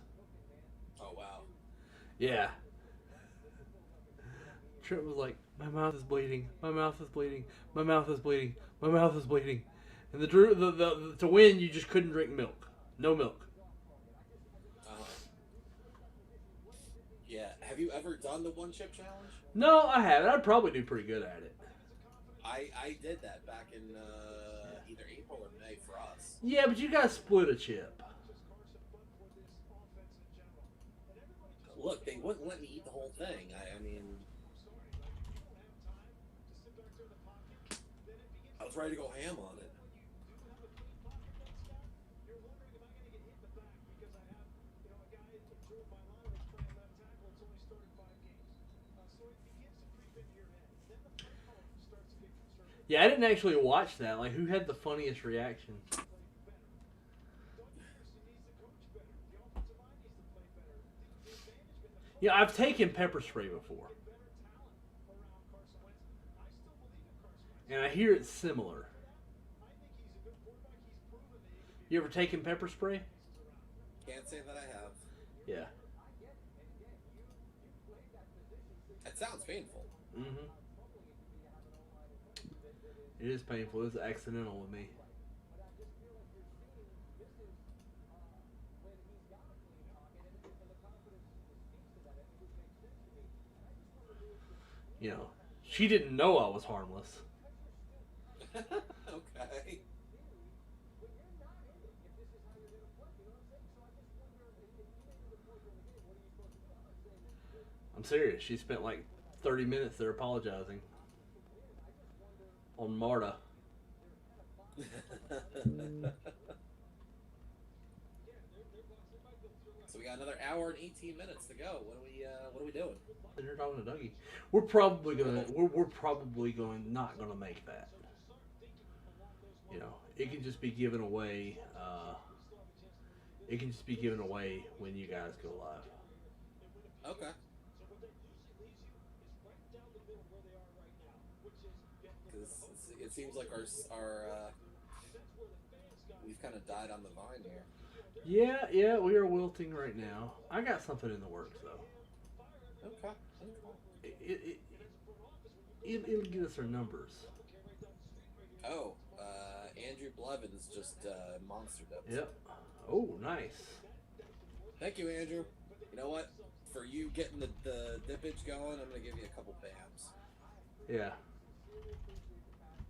Oh, wow. Yeah. Trent was like, my mouth is bleeding. My mouth is bleeding. My mouth is bleeding. My mouth is bleeding. And to win, you just couldn't drink milk. No milk. Yeah. Have you ever done the one chip challenge? No, I haven't. I'd probably do pretty good at it. I did that back in either April or May for us. Yeah, but you gotta split a chip. Look, they wouldn't let me eat the whole thing. I mean, I was ready to go ham on it. Yeah, I didn't actually watch that. Like, who had the funniest reaction? Yeah, I've taken pepper spray before. And I hear it's similar. You ever taken pepper spray? Can't say that I have. Yeah. It sounds painful. Mm-hmm. It is painful. It's accidental with me. You know, she didn't know I was harmless. Okay. I'm serious. She spent like 30 minutes there apologizing. On Marta. So we got another hour and 18 minutes to go. What are we doing? And you're talking to Dougie. We're probably not gonna make that. You know, it can just be given away. It can just be given away when you guys go live. Okay. Because it seems like our we've kind of died on the vine here. Yeah, we are wilting right now. I got something in the works though. Okay. It'll get us our numbers. Oh, Andrew Blevins just monster dipped. Yep. Oh, nice. Thank you, Andrew. You know what? For you getting the dippage going, I'm gonna give you a couple BAMs. Yeah.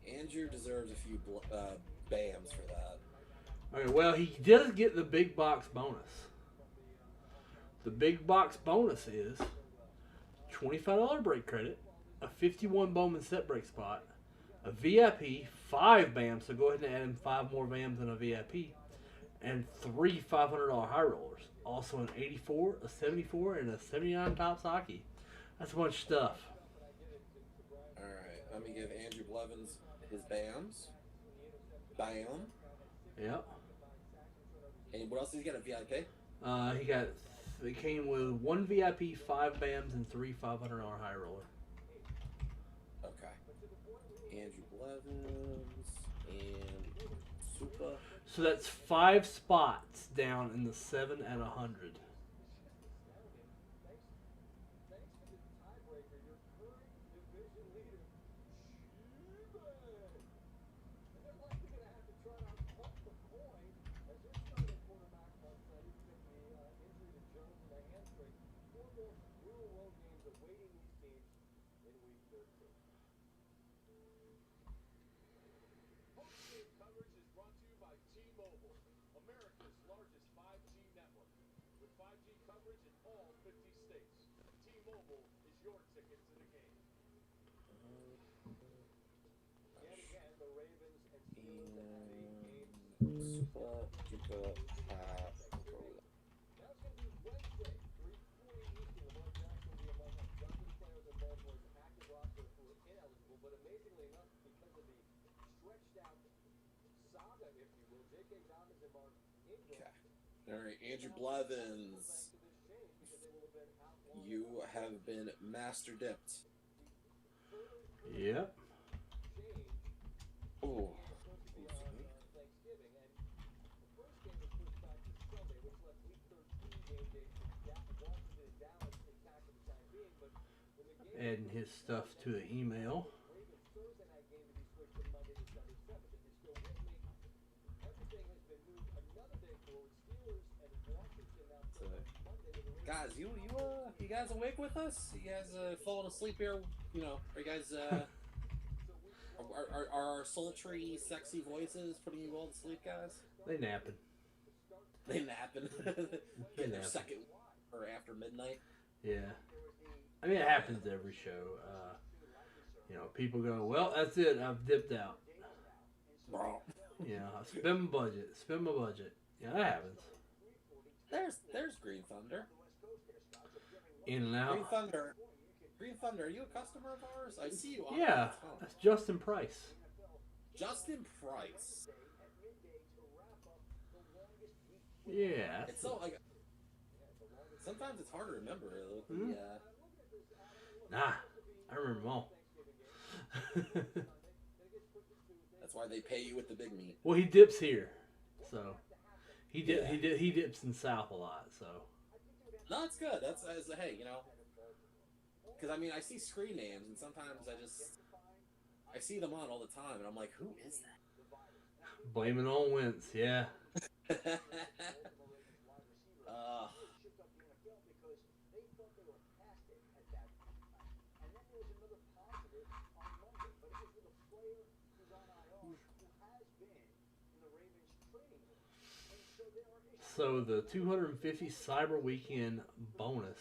Andrew deserves a few BAMs for that. Okay, well, he does get the big box bonus. The big box bonus is $25 break credit, a 51 Bowman set break spot, a VIP, 5 BAMs, so go ahead and add in 5 more BAMs than a VIP, and 3 $500 high rollers. Also an 84, a 74, and a 79 Tops hockey. That's a bunch of stuff. Alright, let me give Andrew Blevins his BAMs. BAM. Yep. And what else did he get? A VIP? It came with 1 VIP, 5 BAMs, and 3 $500 high roller. Okay. Andrew Blevins and Super. So that's 5 spots down in the 7 at 100. almost brutal road games awaiting these teams in Week 13. Post-game coverage is brought to you by T-Mobile, America's largest 5G network. With 5G coverage in all 50 states, T-Mobile is your ticket to the game. Yet again, the Ravens and Steelers that have a game. Super duper Now it's going to be Wednesday, 3:40 Eastern. Lamar Jackson will be among a dozen players in Baltimore's active roster who are ineligible, but amazingly enough, because of the stretched out saga, if you will, J.K. Dobbins and Mark Ingram. Okay. All right, Andrew Blevins, you have been master dipped. Yep. Oh. Thanksgiving, and the first game was pushed back to Sunday, which left Week 13 game dates for Washington and Dallas intact for the time being. But when the game Adding his stuff to the email. Ravens Thursday night game to be switched to Monday, December 7th. If you're still with me, everything has been moved another day forward. Steelers and Washington now play on Monday with the Ravens. Guys, you guys awake with us? You guys falling asleep here? You know, are you guys are our sultry, sexy voices putting you all to sleep, guys? They napping. They napping. They In their napping. second or after midnight. Yeah. I mean, it happens every show. You know, people go, well, that's it. I've dipped out. Bro. You know, I spend my budget. Yeah, that happens. There's Green Thunder. In and out. Green Thunder, are you a customer of ours? I see you on Yeah, the that's Justin Price. Justin Price. Yeah. It's so like sometimes it's hard to remember. Hmm? Nah, I remember them all. That's why they pay you with the big meat. Well, he dips here, so he dips in South a lot. So No, it's good. That's hey, you know, because I mean I see screen names and sometimes I see them on all the time and I'm like, who is that? blame it on Wentz. Yeah. So the 250 Cyber Weekend bonus.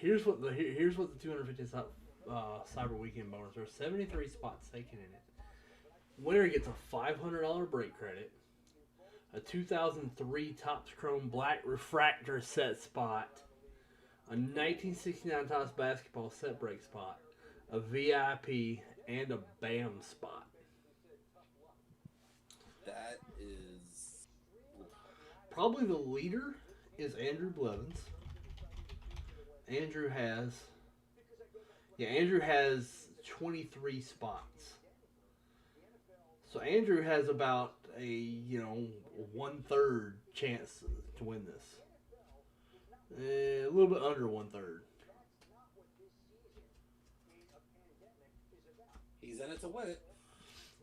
Here's what the 250 Cyber Weekend bonus. There's 73 spots taken in it. Winner gets a $500 break credit, a 2003 Topps Chrome Black Refractor set spot, a 1969 Topps Basketball set break spot, a VIP, and a BAM spot. That is Probably the leader is Andrew Blevins. Andrew has 23 spots. So Andrew has about a 1/3 chance to win this. A little bit under 1/3. he's in it to win it.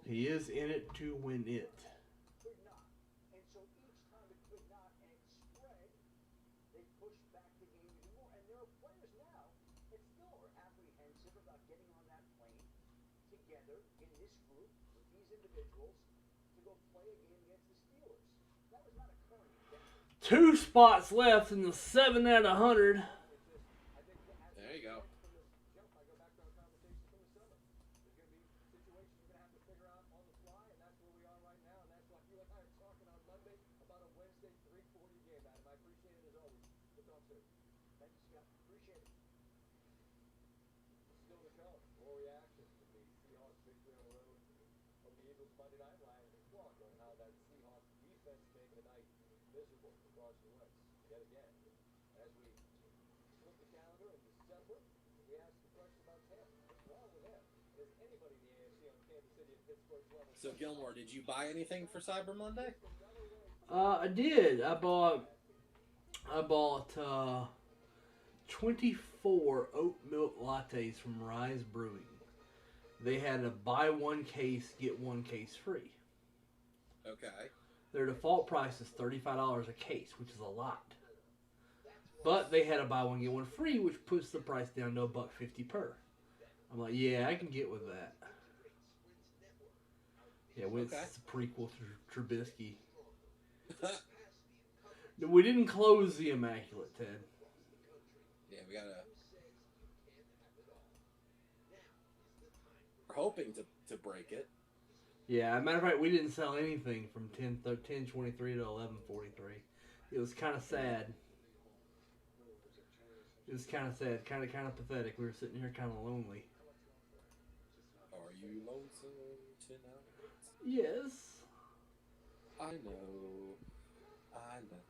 He is in it to win it. Two spots left in the 7 out of 100. There you go. Monday night live at Clark on how that Seahawks defense made the night miserable for Carson Wentz yet again. As we flip the calendar in December, we ask the question about Tampa. What's wrong with him? Is anybody in the AFC on Kansas City and Pittsburgh's level? So Gilmore, did you buy anything for Cyber Monday? I did. I bought 24 oat milk lattes from Rise Brewing. They had a buy one case, get one case free. Okay. Their default price is $35 a case, which is a lot. But they had a buy one get one free, which puts the price down to $1.50 per. I'm like, yeah, I can get with that. Yeah, Wentz is a prequel to Trubisky. We didn't close the Immaculate, Ted. Yeah, we gotta. We're hoping to break it. Yeah, as a matter of fact, we didn't sell anything from 10:23 to 11:43. It was kind of sad. It was kind of sad, kind of pathetic. We were sitting here kind of lonely. Are you lonesome tonight? Yes. I know. I know.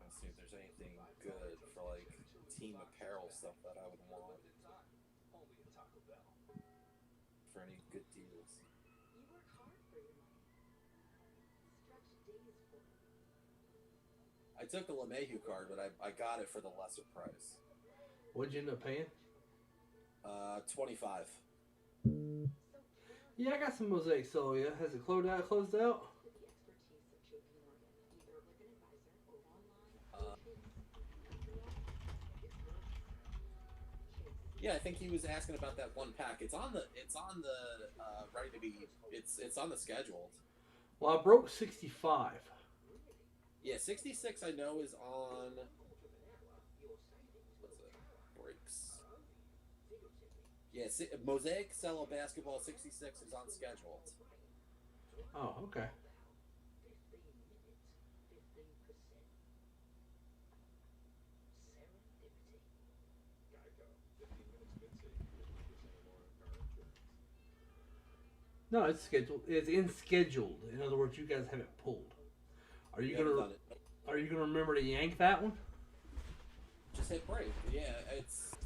Let's see if there's anything good for like team apparel stuff that I would want. For any good deals. You work hard for your money. Stretch days for it. I took the LeMahieu card, but I got it for the lesser price. What'd you end up paying? 25. Yeah, I got some Mosaic Solo. Yeah, has it closed out? With the expertise of JP Morgan, either with an advisor or online. Yeah, I think he was asking about that one pack. It's on the ready to be. It's on the scheduled. Well, I broke 65. Yeah, 66 I know is on. What's it? Breaks. Yeah, Mosaic Cello Basketball 66 is on scheduled. Oh, okay. No, it's scheduled. It's in scheduled. In other words, you guys have it pulled. Are you Are you gonna remember to yank that one? Just hit break. Yeah,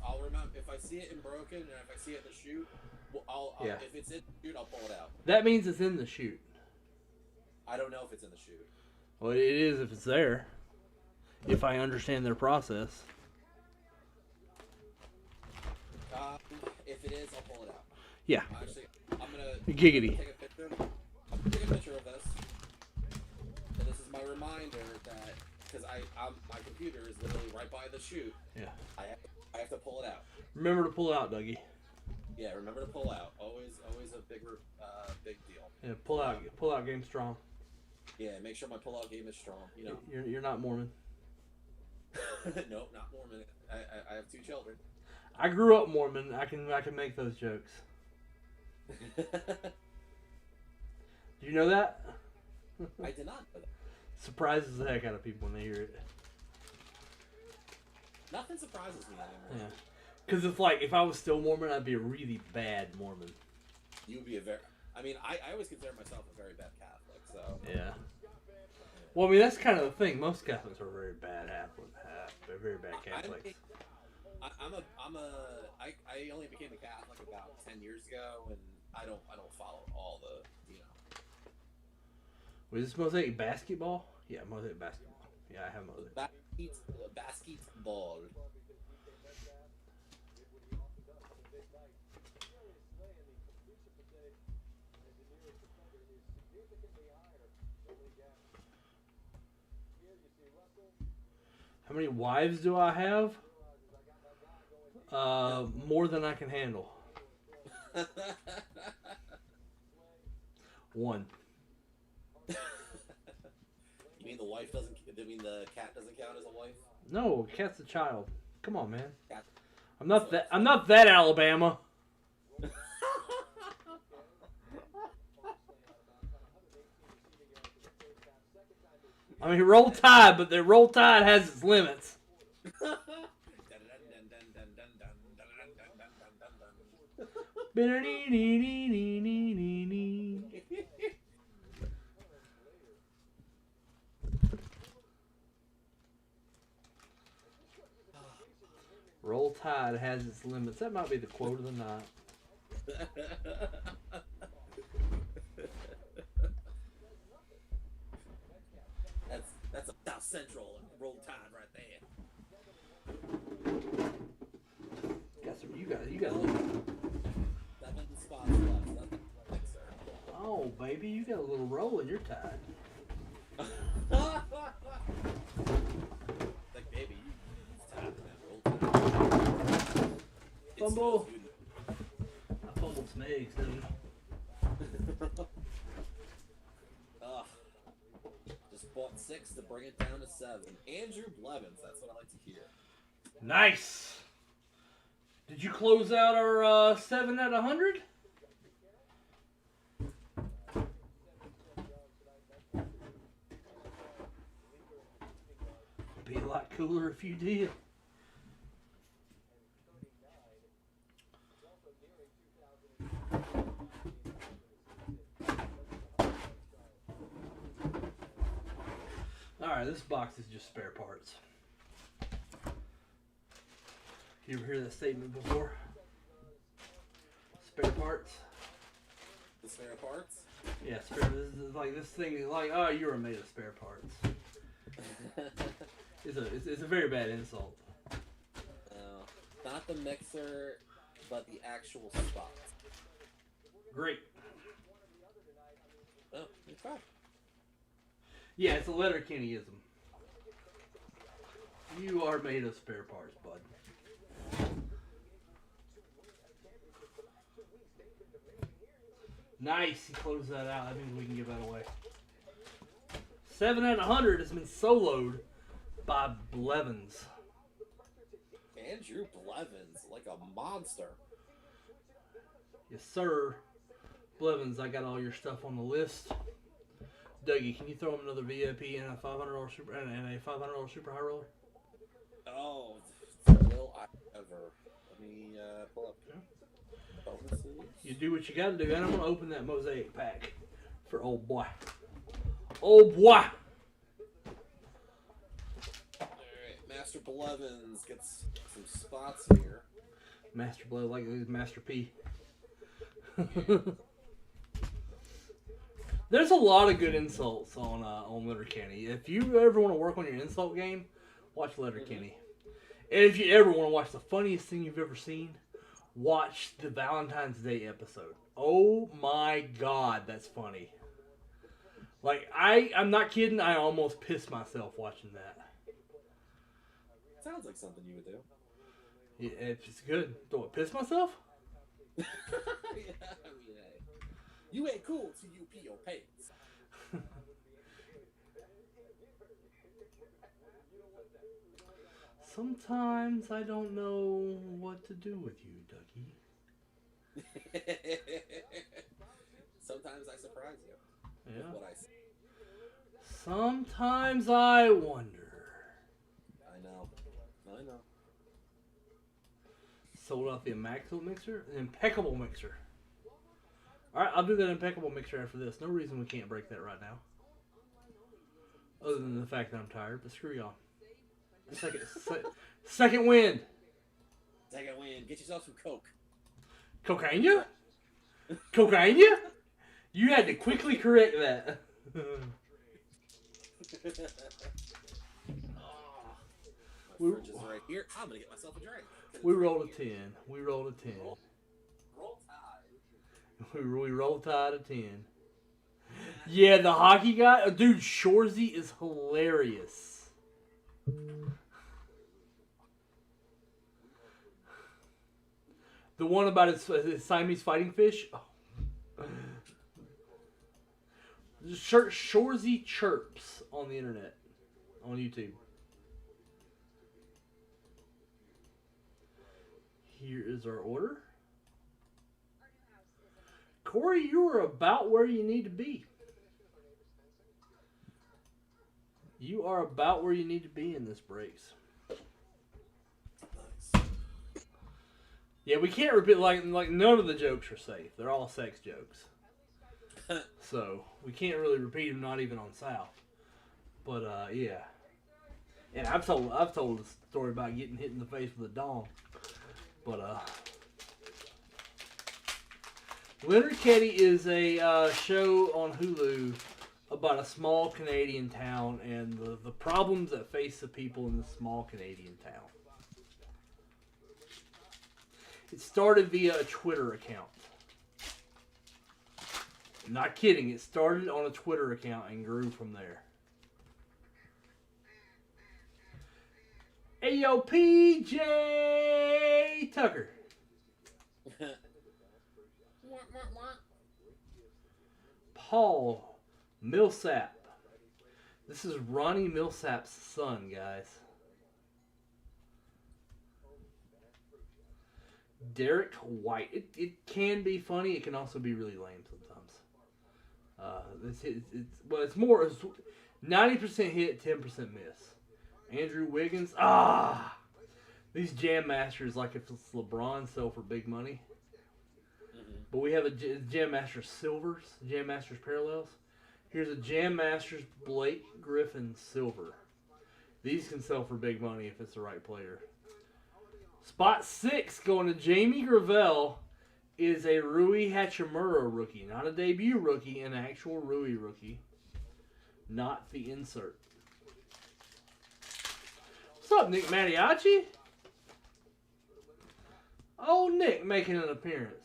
I'll remember if I see it in broken and if I see it in the chute. I'll if it's in the chute, I'll pull it out. That means it's in the chute. I don't know if it's in the chute. Well, it is if it's there. If I understand their process. If it is, I'll pull it out. Yeah. Actually, I'm gonna Giggity. take a picture. I'm gonna take a picture of this. And this is my reminder that because my computer is literally right by the chute. Yeah. I have to pull it out. Remember to pull out, Dougie. Yeah, remember to pull out. Always a big deal. Yeah, pull out game strong. Yeah, make sure my pull-out game is strong. You know. You're not Mormon. Nope, not Mormon. I have 2 children. I grew up Mormon. I can make those jokes. Do you know that? I did not know that. Surprises the heck out of people when they hear it. Nothing surprises me anymore. Yeah. Because it's like, if I was still Mormon, I'd be a really bad Mormon. You would be I always consider myself a very bad Catholic, so. Yeah. Well, I mean, that's kind of the thing. Most Catholics are very bad They're very bad Catholics. I only became a Catholic about 10 years ago, and I don't follow all the, you know. Was this Mosaic basketball? Yeah, Mosaic basketball. Yeah, I have Mosaic. Basketball. How many wives do I have? More than I can handle. 1. You mean the wife doesn't? I mean the cat doesn't count as a wife? No, cat's a child. Come on, man. Cat. I'm not that Alabama. I mean, Roll Tide, but the Roll Tide has its limits. Roll Tide has its limits. That might be the quote of the night. Central and Roll Tide right there. You got a little. 7 spots left. Nothing Mixer. Oh, baby, you got a little roll in your tide. Like, baby, it's time for that Roll Tide. Fumble. I fumbled some eggs, didn't Ugh. Just bought 6 to bring it down to 7. Andrew Blevins, that's what I like to hear. Nice. Did you close out our 7 out of 100? Be a lot cooler if you did. Alright, this box is just spare parts. You ever hear that statement before? Spare parts? The spare parts? Yeah, spare. This is like this thing is like, oh, you were made of spare parts. It's a very bad insult. Not the mixer, but the actual spots. Great. Oh, okay. Yeah, it's a Letterkennyism. You are made of spare parts, bud. Nice, he closed that out. That means we can give that away. 7 out of 100 has been soloed by Blevins. Andrew Blevins, like a monster. Yes, sir. Blevins, I got all your stuff on the list. Dougie, can you throw him another VIP and a $500 super high roller? Oh, will I ever? Let me pull up bonuses. You do what you gotta do, and I'm gonna open that mosaic pack for old boy. Old boy! Alright, Master Blevins gets some spots here. Master Blood, like Master P. There's a lot of good insults on Letterkenny. If you ever want to work on your insult game, watch Letterkenny. And if you ever want to watch the funniest thing you've ever seen, watch the Valentine's Day episode. Oh my God, that's funny. Like, I'm not kidding, I almost pissed myself watching that. Sounds like something you would do. Yeah, it's good. Do I piss myself? Yeah, I mean, hey. You ain't cool till you pee your pants. Sometimes I don't know what to do with you, Dougie. Sometimes I surprise you with what I say. Sometimes I wonder. I know. Sold out the Impeccable Mixer. Alright, I'll do that Impeccable Mixer after this. No reason we can't break that right now. Other than the fact that I'm tired, but screw y'all. Second wind. Second win. Get yourself some Coke. Cocaine? Cocaine? You had to quickly correct that. My fridge is right here. I'm gonna get myself a drink. We rolled a 10. Roll Tide. We roll Tide of 10. Yeah, the hockey guy. Dude, Shorzy is hilarious. The one about his Siamese fighting fish. Oh. Shorzy chirps on the internet. On YouTube. Here is our order. Corey, you are about where you need to be. You are about where you need to be in this brace. Nice. Yeah, we can't repeat, like none of the jokes are safe. They're all sex jokes. So, we can't really repeat them, not even on South. But, yeah. And I've told a story about getting hit in the face with a dong. But, Letterkenny is a show on Hulu about a small Canadian town and the problems that face the people in the small Canadian town. It started via a Twitter account. I'm not kidding. It started on a Twitter account and grew from there. Ayo, PJ Tucker. Paul Millsap. This is Ronnie Millsap's son, guys. Derek White. It can be funny. It can also be really lame sometimes. It's more 90% hit, 10% miss. Andrew Wiggins. These Jam Masters, like if it's LeBron, sell for big money. But we have a Jam Masters Silvers, Jam Masters Parallels. Here's a Jam Masters Blake Griffin Silver. These can sell for big money if it's the right player. Spot 6 going to Jamie Gravel is a Rui Hachimura rookie. Not a debut rookie, an actual Rui rookie. Not the insert. What's up, Nick Mattiacci? Oh, Nick making an appearance.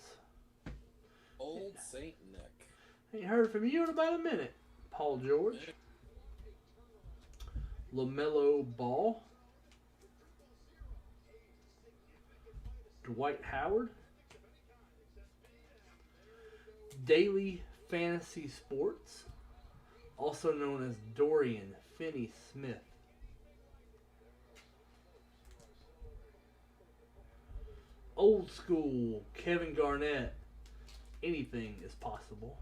Old Saint Nick. Ain't heard from you in about a minute. Paul George. LaMelo Ball. Dwight Howard. Daily Fantasy Sports, also known as Dorian Finney-Smith. Old school Kevin Garnett. Anything is possible.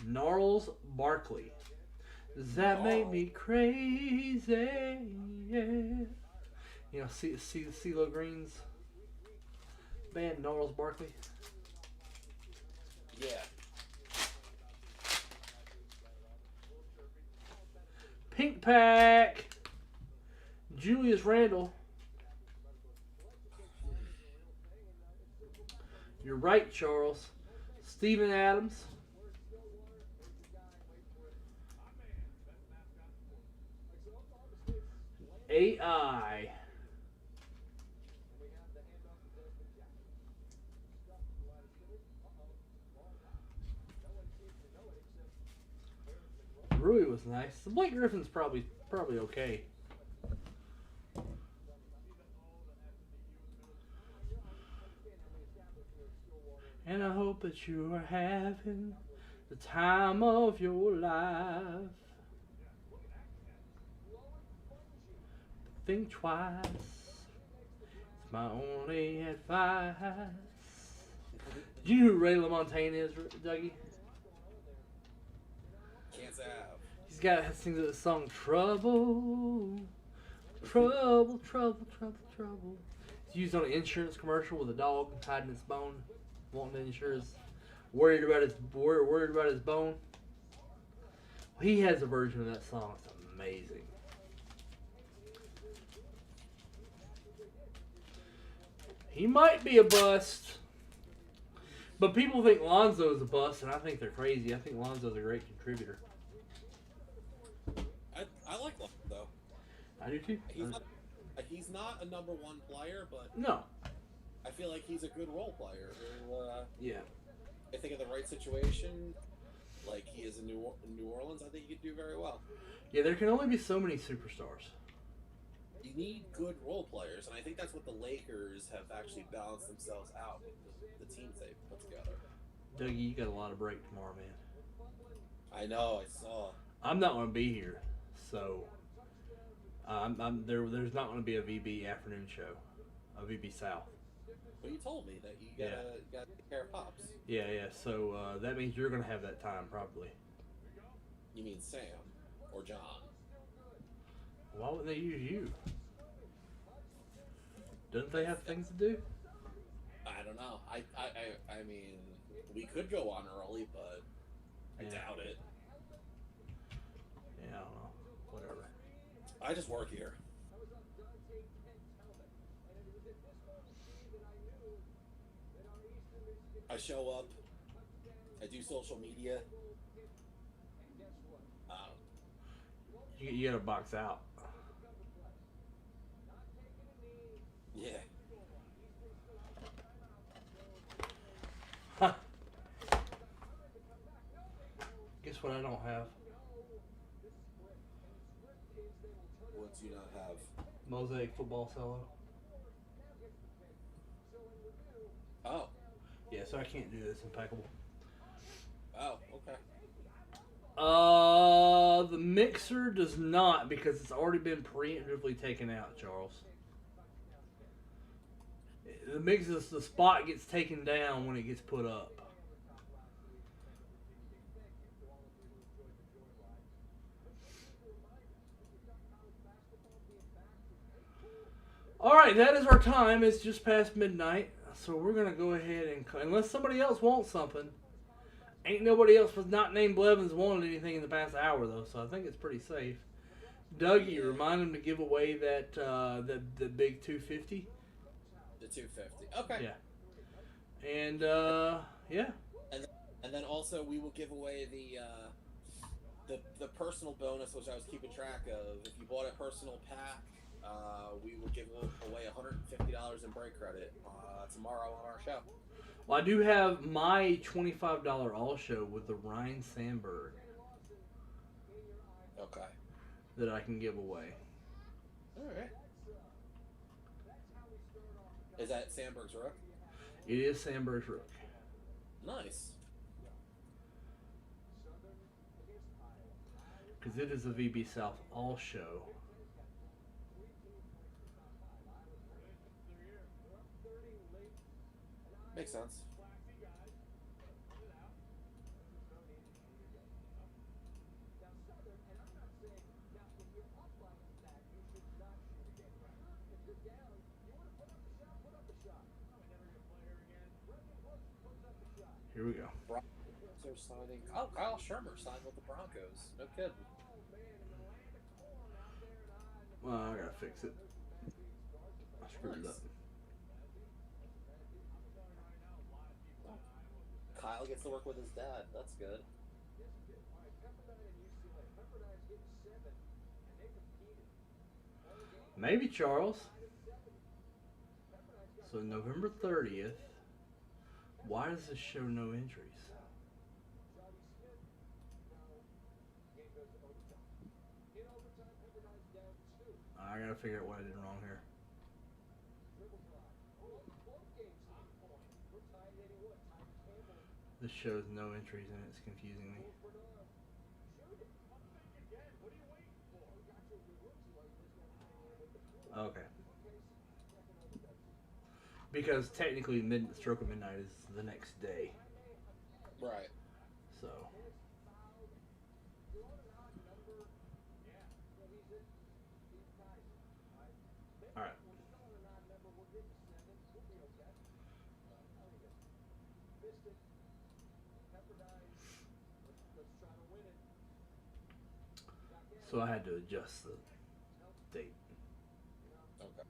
Gnarls Barkley. Does that make me crazy? Yeah. You know, see the CeeLo Green's band, Gnarls Barkley? Yeah. Pink Pack. Julius Randle. You're right, Charles. Steven Adams. AI. Rui was nice. The Blake Griffin's probably okay. And I hope that you are having the time of your life. Think twice. It's my only advice. Do you know who Ray LaMontagne is, Dougie? Can't have. He's got sings the song Trouble, Trouble, Trouble, Trouble, Trouble. It's used on an insurance commercial with a dog hiding its bone, wanting to insure his, worried about his bone. Well, he has a version of that song. It's amazing. He might be a bust, but people think Lonzo's a bust, and I think they're crazy. I think Lonzo's a great contributor. I like Lonzo, though. I do too. He's not a number one player, but No. I feel like he's a good role player. Yeah. I think in the right situation, like he is in New Orleans, I think he could do very well. Yeah, there can only be so many superstars. You need good role players, and I think that's what the Lakers have actually balanced themselves out with the teams they've put together. Dougie, you got a lot of break tomorrow, man. I know, I saw. I'm not going to be here, so there's not going to be a VB afternoon show, a VB South. Well, you told me that you gotta take care of Pops. Yeah. So that means you're going to have that time, probably. You mean Sam or John? Why wouldn't they use you? Don't they have things to do? I don't know. I mean, we could go on early, but I doubt it. Yeah, I don't know. Whatever. I just work here. I show up. I I do social media. You gotta box out. Yeah. Guess what I don't have? What do you not have? Mosaic football solo. Oh. Yeah, so I can't do this impeccable. Oh, okay. The mixer does not because it's already been preemptively taken out, Charles. The mixer, the spot gets taken down when it gets put up. Alright, that is our time. It's just past midnight. So we're going to go ahead and... Unless somebody else wants something. Ain't nobody else was not named Blevins wanted anything in the past hour, though. So I think it's pretty safe. Dougie, remind him to give away that the big 250. The 250. Okay. Yeah. And, yeah. And then also we will give away the personal bonus, which I was keeping track of. If you bought a personal pack, we will give away $150 in break credit tomorrow on our show. Well, I do have my $25 all show with the Ryan Sandberg. Okay. That I can give away. All right. Is that Sandberg's rook? It is Sandberg's rook. Nice. Because it is a VB South all show. Makes sense. Here we go. Broncos are signing. Oh, Kyle Shermer signed with the Broncos. No kidding. Well, I gotta fix it. I screwed it up. Kyle gets to work with his dad. That's good. Maybe, Charles. So November 30th. Why does this show no injuries? I gotta figure out what I did wrong here. This shows no entries and it's confusing me. Okay. Because technically stroke of midnight is the next day. Right. So. Alright. So I had to adjust the date. Okay.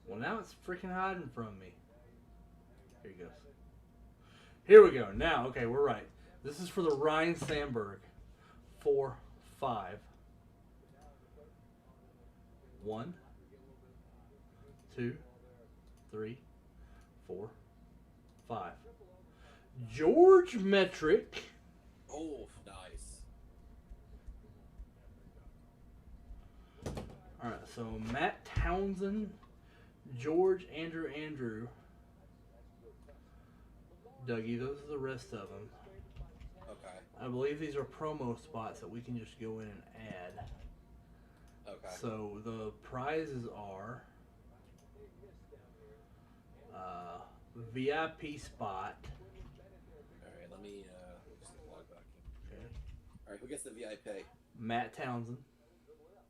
Well, now it's freaking hiding from me. Here he goes. Here we go. Now, okay, we're right. This is for the Ryan Sandberg. 4, 5. 1, 2, 3, 4, 5. George Metric. Oh, nice. Alright, so Matt Townsend, George, Andrew, Dougie, those are the rest of them. Okay. I believe these are promo spots that we can just go in and add. Okay. So the prizes are VIP spot. Alright, let me just log back in. Okay. Alright, who gets the VIP? Matt Townsend.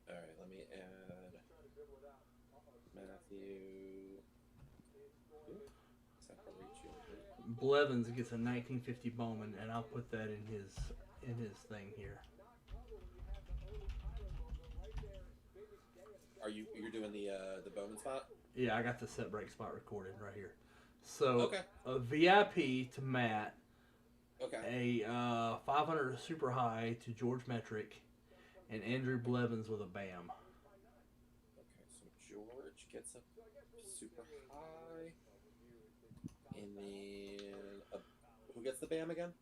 Alright, let me add Matthew. Blevins gets a 1950 Bowman, and I'll put that in his thing here. You're doing the Bowman spot? Yeah, I got the set break spot recorded right here. So Okay. a VIP to Matt, Okay. a 500 super high to George Metric, and Andrew Blevins with a BAM. Okay, so George gets a super high, and then who gets the BAM again?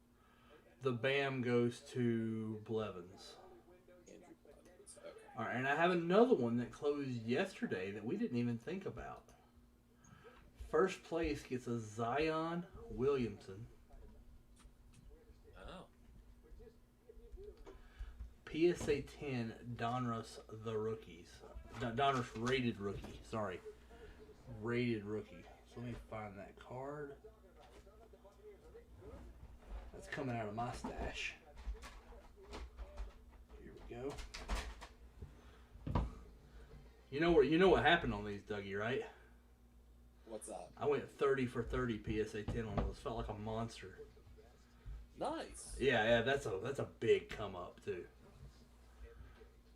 The BAM goes to Blevins. Andrew Blevins. Okay. All right, and I have another one that closed yesterday that we didn't even think about. First place gets a Zion Williamson. Oh. PSA 10 Donruss the rookies. Donruss rated rookie. Sorry. Rated rookie. So let me find that card. That's coming out of my stash. Here we go. You know what happened on these, Dougie, right? What's up? I went 30 for 30 PSA 10 on those. Felt like a monster. Nice. Yeah, that's a big come up too.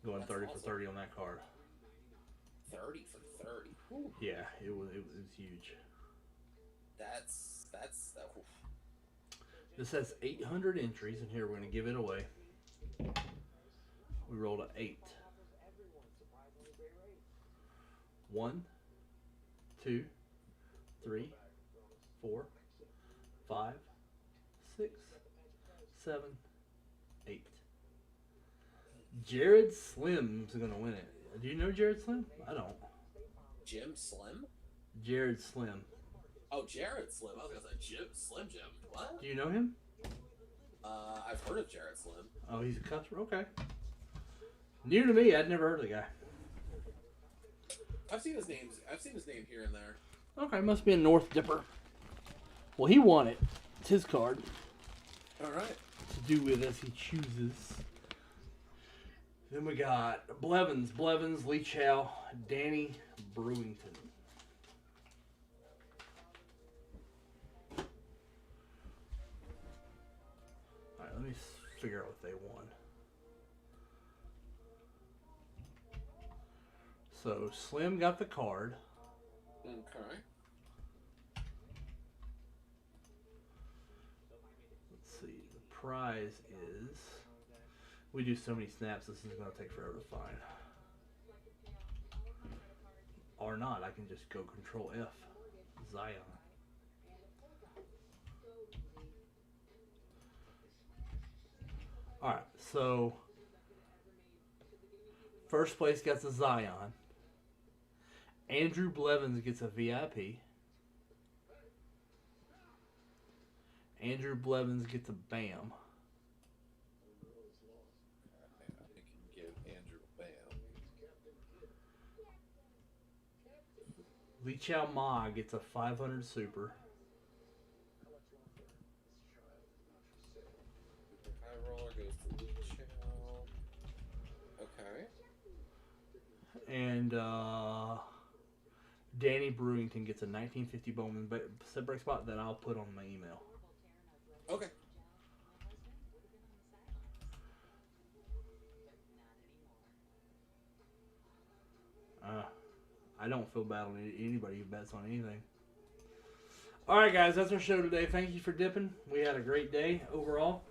Going That's 30 awesome. for 30 on that card. 30 for 30. Whew. Yeah, it was huge. That's oof. This has 800 entries, and here we're going to give it away. We rolled an 8. 1, 2, 3, 4, 5, 6, 7, 8. Jared Slim's going to win it. Do you know Jared Slim? I don't. Jim Slim? Jared Slim. Oh, Jared Slim. I was gonna say Slim Jim. What? Do you know him? I've heard of Jared Slim. Oh, he's a customer? Okay. New to me. I'd never heard of the guy. I've seen his name here and there. Okay, must be a North Dipper. Well, he won it. It's his card. All right. To do with as he chooses. Then we got Blevins, Lee Chow, Danny Brewington. Alright, let me figure out what they won. So, Slim got the card. Okay. Let's see. The prize is... We do so many snaps, this is going to take forever to find. Or not, I can just go Control F. Zion. Alright, so... First place gets a Zion. Andrew Blevins gets a VIP. Andrew Blevins gets a BAM. I can give Andrew a BAM. Lee Chow Ma gets a 500 Super. High roller goes to Lee Chow. Okay. And Danny Brewington gets a 1950 Bowman set break spot that I'll put on my email. Okay. I don't feel bad on anybody who bets on anything. Alright guys, that's our show today. Thank you for dipping. We had a great day overall.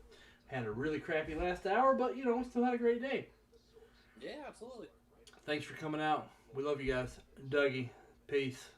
Had a really crappy last hour, but you know, we still had a great day. Yeah, absolutely. Thanks for coming out. We love you guys. Dougie, peace.